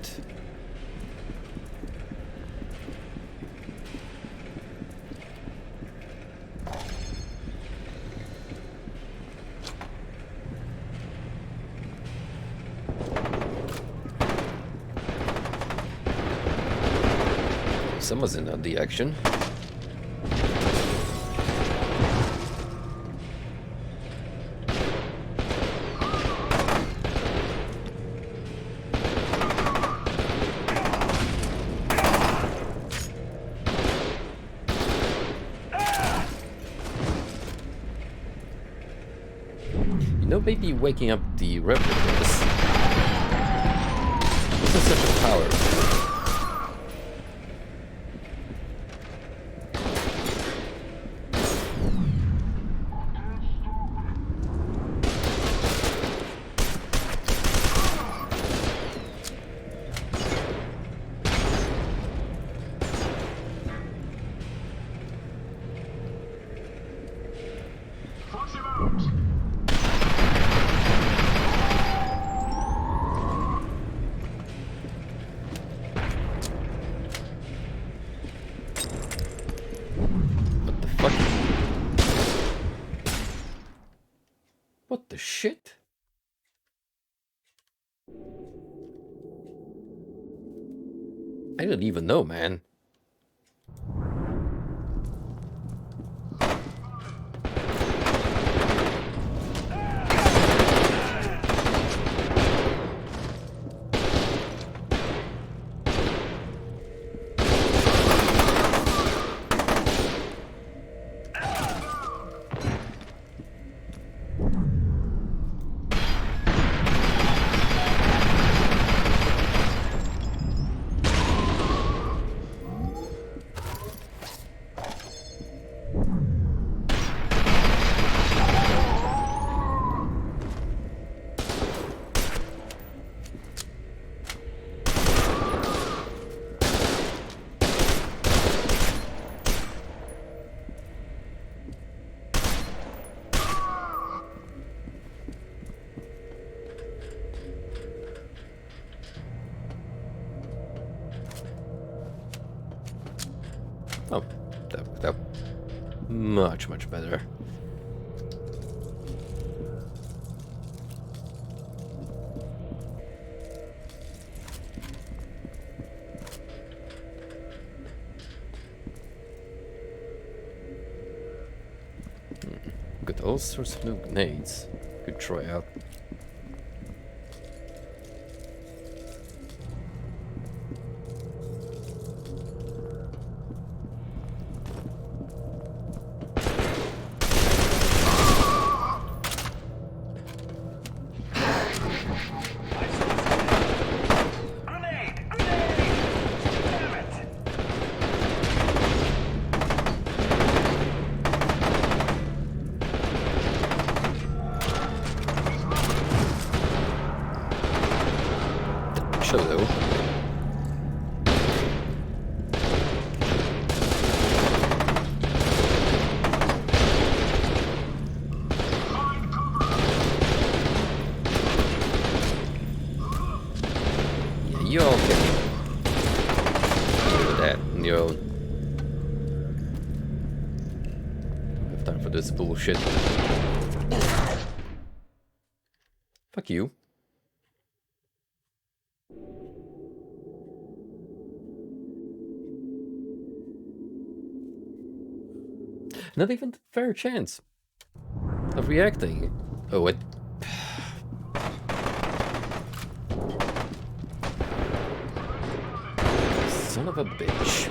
Someone's in on the action. You know, maybe waking up the replicas wasn't such a power. What the shit? I don't even know, man. Oh, that much better. Got all sorts of new grenades. Could try out. Show though. Yeah, you all can do that on your own. I have time for this bullshit. Fuck you. Not even a fair chance of reacting. Oh, it. Son of a bitch.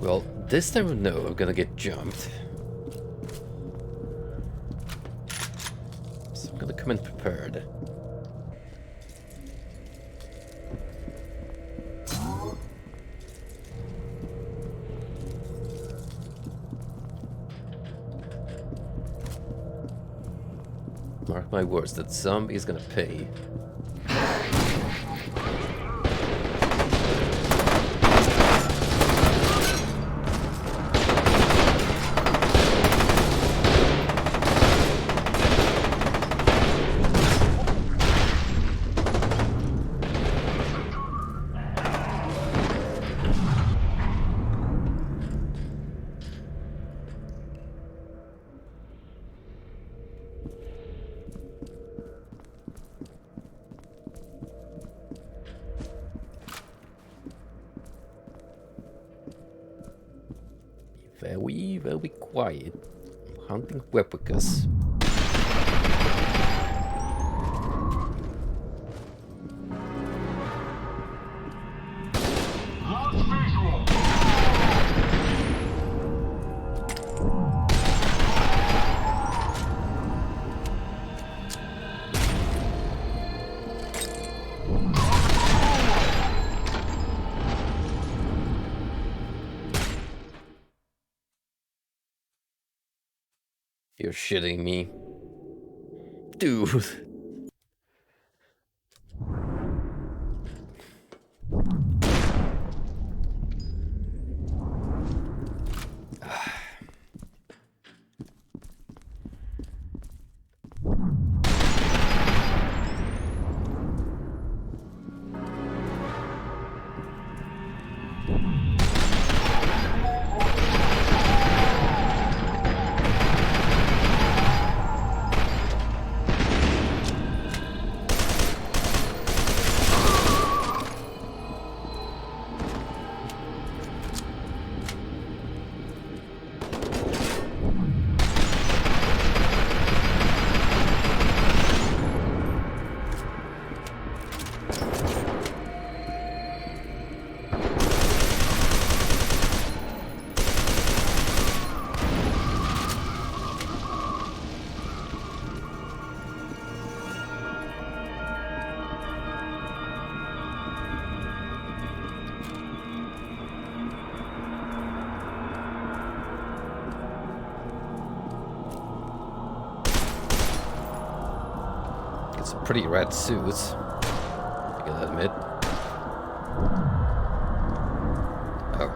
Well, this time I know I'm gonna get jumped. So I'm gonna come in prepared. Mark my words, that zombie is gonna pay. Very quiet. I'm hunting replicas. You're shitting me. Dude. It's a pretty rad suit, I gotta admit. Oh.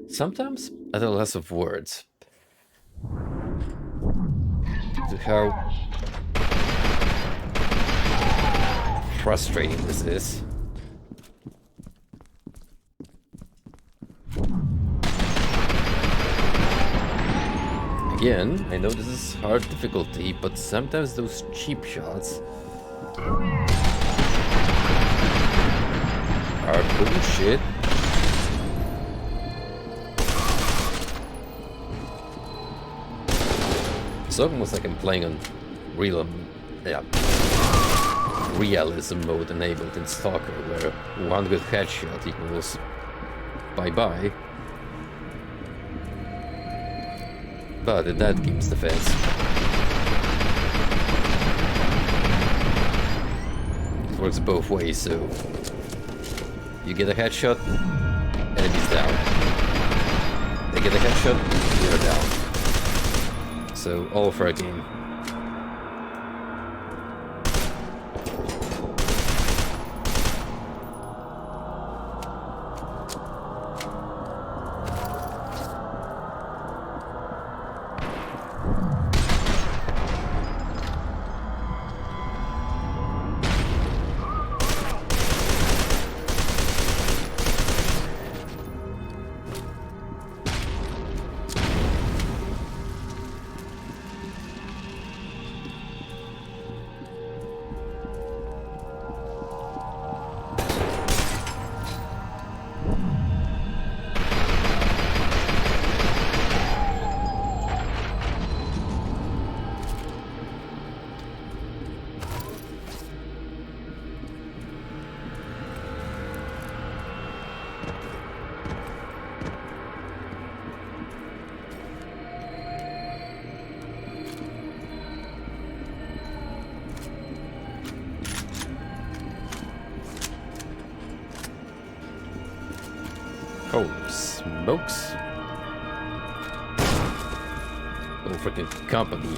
Sometimes I have less of words to how frustrating this is. Again, I know this is hard difficulty, but sometimes those cheap shots are bullshit. It's almost like I'm playing on realism mode enabled in Stalker, where one good headshot equals bye-bye. But in that game's defense, it works both ways, so you get a headshot, enemy's down. They get a headshot, you're down. So all for a game. Holy smokes. Whole freaking company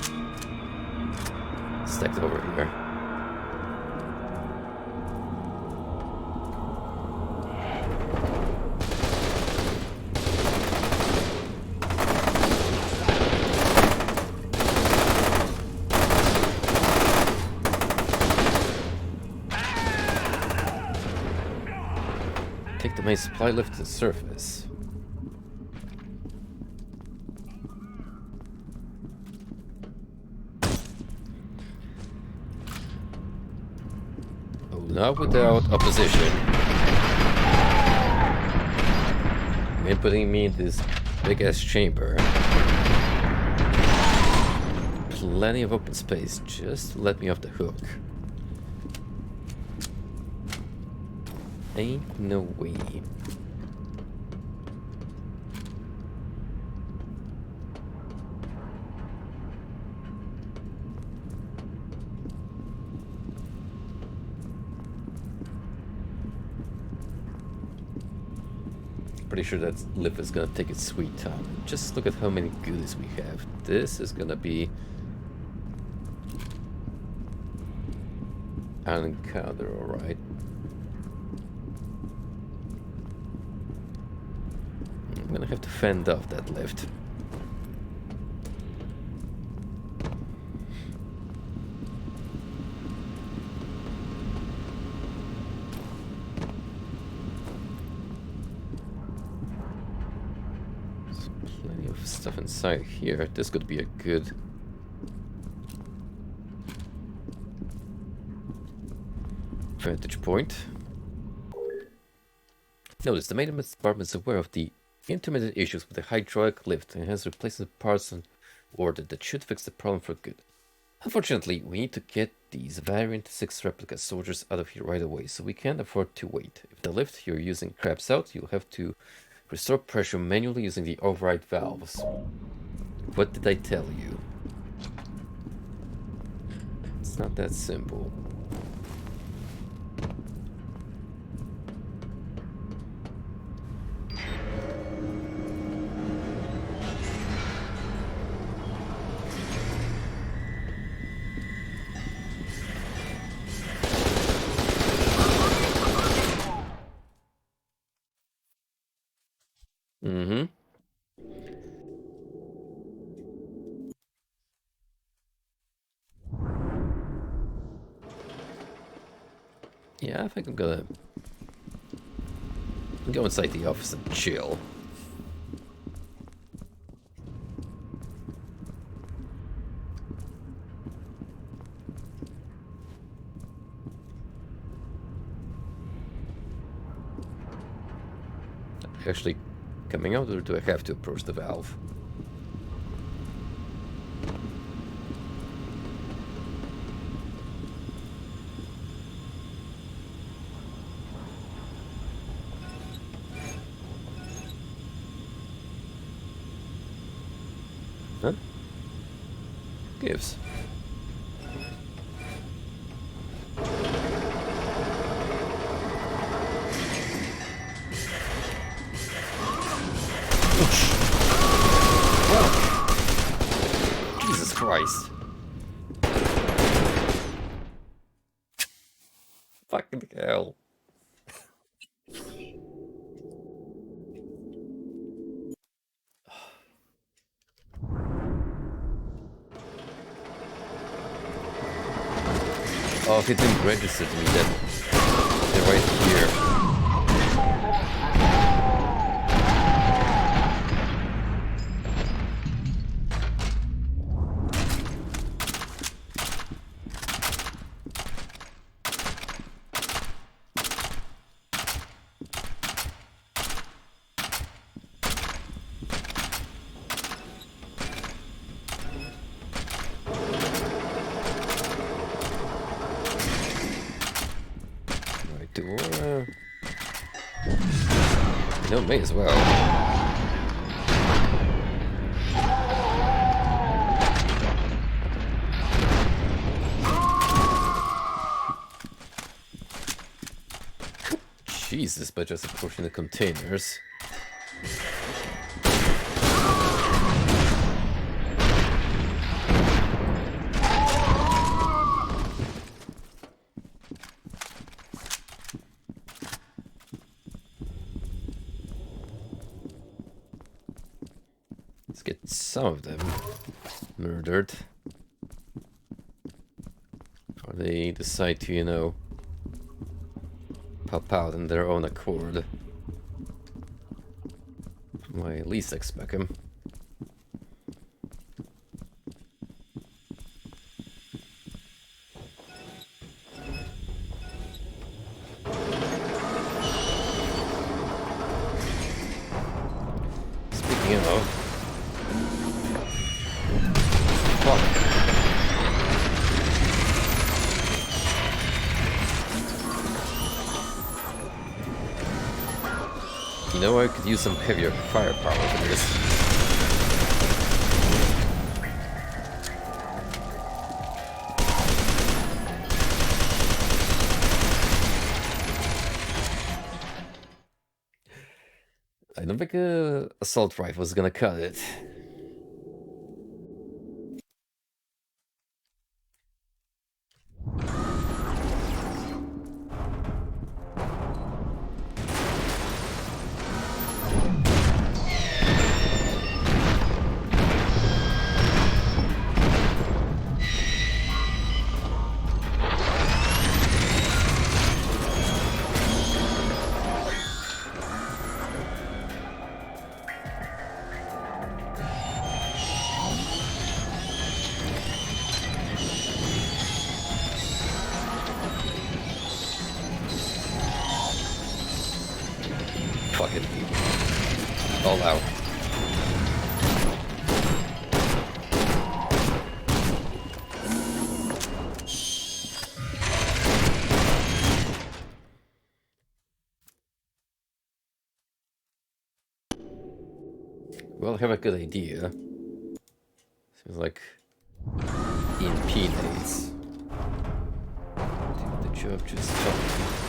stacked over here. Take the main supply lift to the surface. Oh, not without opposition. And putting me in this big ass chamber. Plenty of open space, just let me off the hook. Ain't no way. pretty sure that lift is gonna take its sweet time. Just look at how many goodies we have. This is gonna be an encounter, alright. I'm gonna have to fend off that lift. Stuff inside here. This could be a good vantage point. Notice the maintenance department is aware of the intermittent issues with the hydraulic lift and has replacement parts and ordered that should fix the problem for good. Unfortunately, we need to get these Variant 6 replica soldiers out of here right away, so we can't afford to wait. If the lift you're using craps out, you'll have to restore pressure manually using the override valves. What did I tell you? It's not that simple. Mm-hmm. Yeah, I think I'm gonna go inside the office and chill. Actually coming out, or do I have to approach the valve? Huh? Gives. Jesus Christ. Fucking hell. Oh, if it didn't register to me, then they're right here. No, may as well. Jesus, by just approaching the containers. Let's get some of them murdered. Or they decide to, you know, pop out on their own accord. I at least expect him. Speaking of, fuck. You know, I could use some heavier firepower for this. I bigger assault rifle is gonna cut it. Fuck it. All out. Well, I have a good idea. Seems like EMP nades do the job just fine.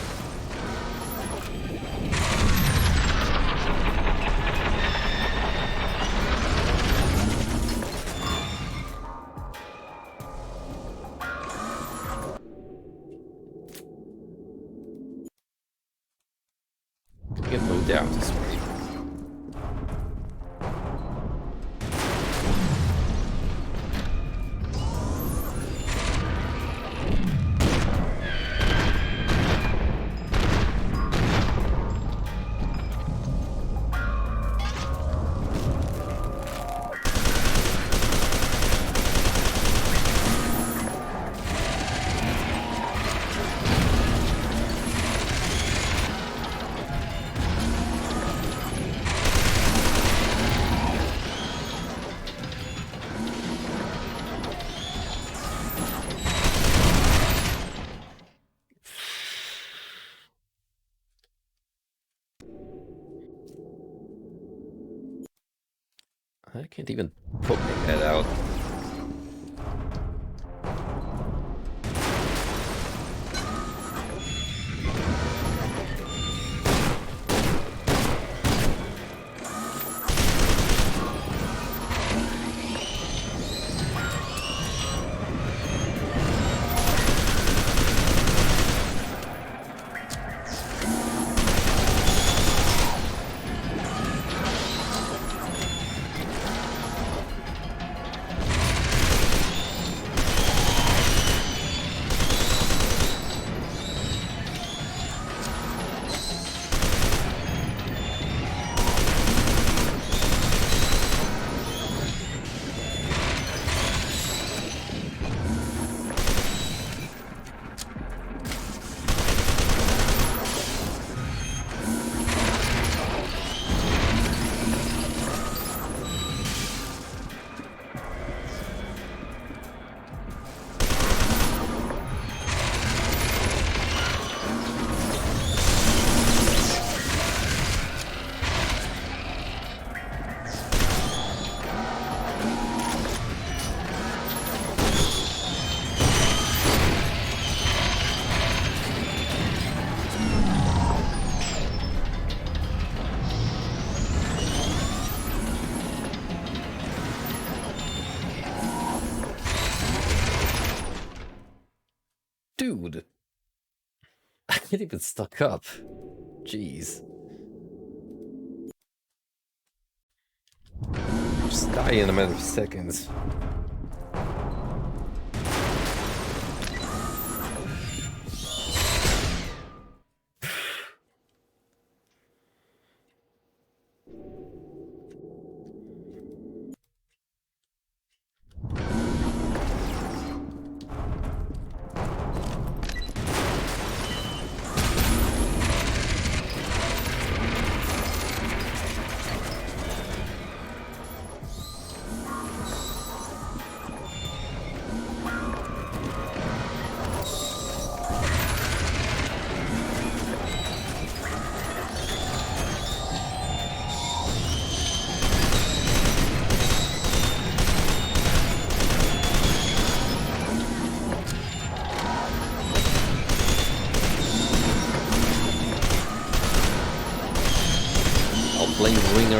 Get moved down this way. I can't even poke my head out. Dude, I can't even stuck up. Jeez. Just die in a matter of seconds.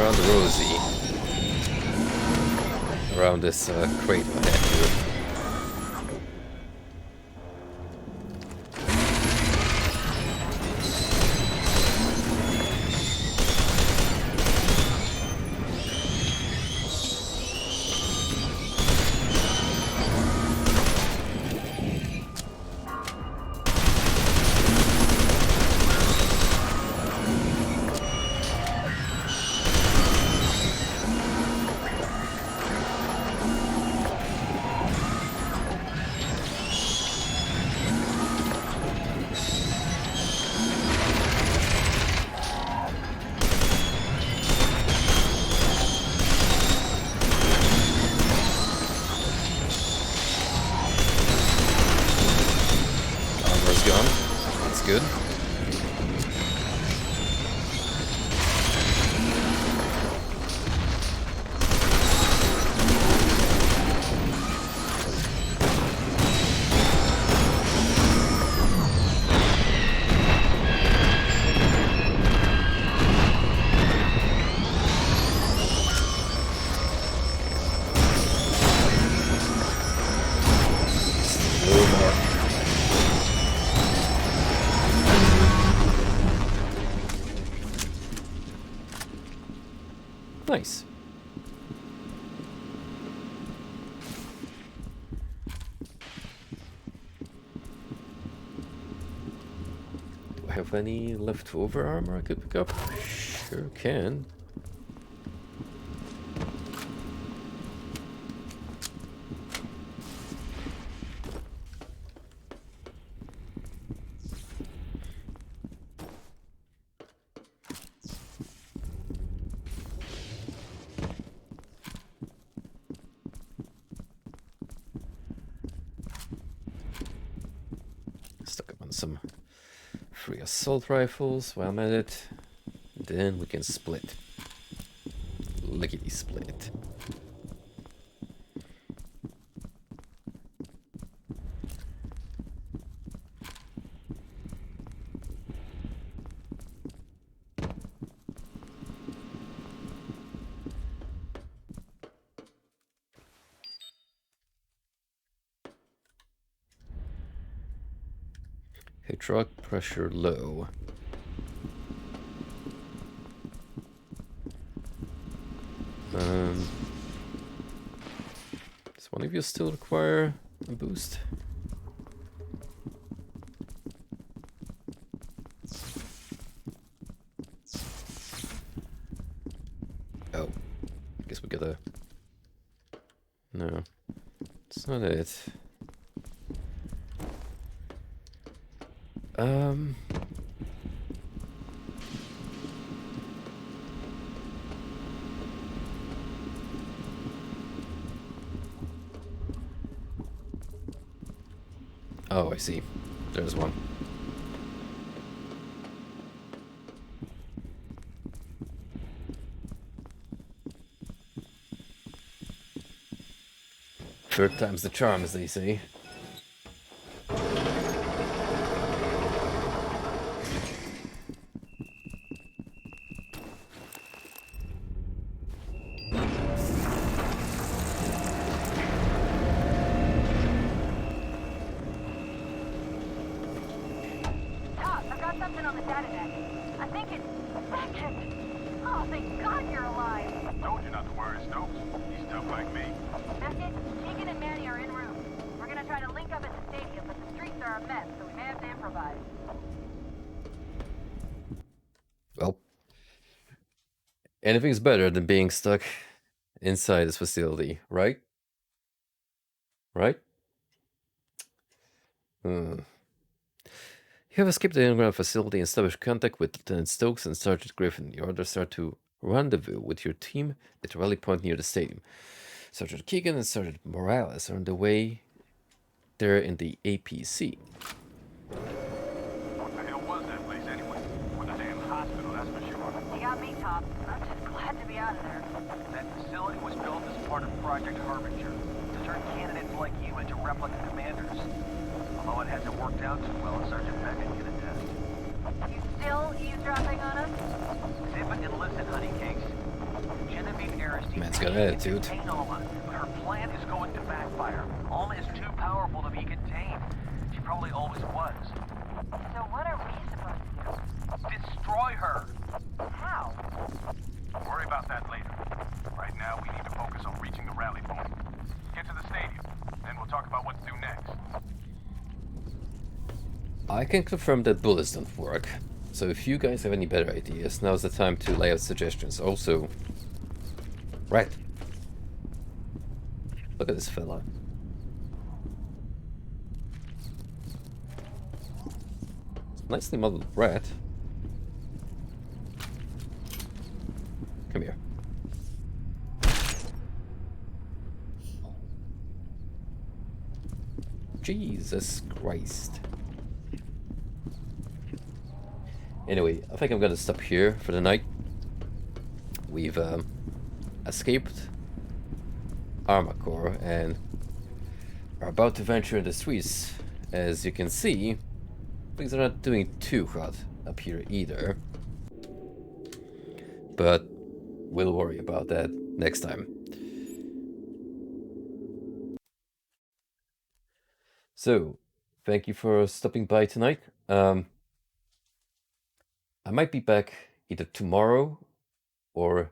around the rosy. Around this crate I had here. Good. Nice. Do I have any leftover armor I could pick up? Sure can. Stuck up on some free assault rifles while I'm at it. Then we can split. Lickety split. Hydraulic pressure low. Does one of you still require a boost? Oh, I guess we gotta... No, it's not it. Oh, I see. There's one. Third time's the charm, as they say. Well, anything's better than being stuck inside this facility, right? Right? You have escaped the underground facility and established contact with Lieutenant Stokes and Sergeant Griffin. The orders are to rendezvous with your team at the rally point near the stadium. Sergeant Keegan and Sergeant Morales are on the way there in the APC. What the hell was that place anyway? With a damn hospital, that's for sure. You got me, Top. I'm just glad to be out of there. That facility was built as part of Project Harbinger to turn candidates like you into replica commanders. Although it hasn't worked out too well, Sergeant Beckett can attest. You still eavesdropping on us? Zip it and listen, honey cakes. Man's got attitude. Contain Alma, but her plan is going to backfire. Alma is too powerful to be contained. She probably always was. So what are we supposed to do? Destroy her! How? Worry about that later. Right now, we need to focus on reaching the rally point. Get to the stadium, then we'll talk about what to do next. I can confirm that bullets don't work. So if you guys have any better ideas, now's the time to lay out suggestions. Also, right. Look at this fella. Nicely modeled rat. Come here. Jesus Christ. Anyway, I think I'm gonna stop here for the night. We've escaped Armacore and are about to venture into the streets. As you can see, things are not doing too hot up here either. But we'll worry about that next time. So, thank you for stopping by tonight. I might be back either tomorrow or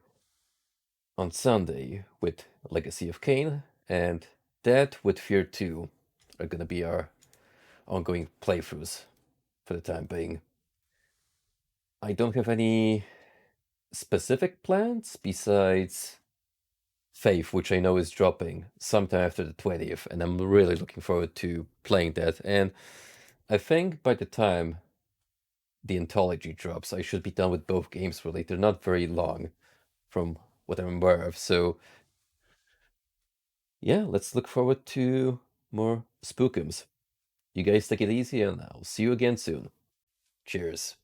on Sunday with Legacy of Kain, and that with F.E.A.R 2 are gonna be our ongoing playthroughs for the time being. I don't have any specific plans besides Faith, which I know is dropping sometime after the 20th, and I'm really looking forward to playing that. And I think by the time the anthology drops, I should be done with both games really. They're not very long from what I'm aware of, so yeah, let's look forward to more Spookums. You guys take it easy, and I'll see you again soon. Cheers.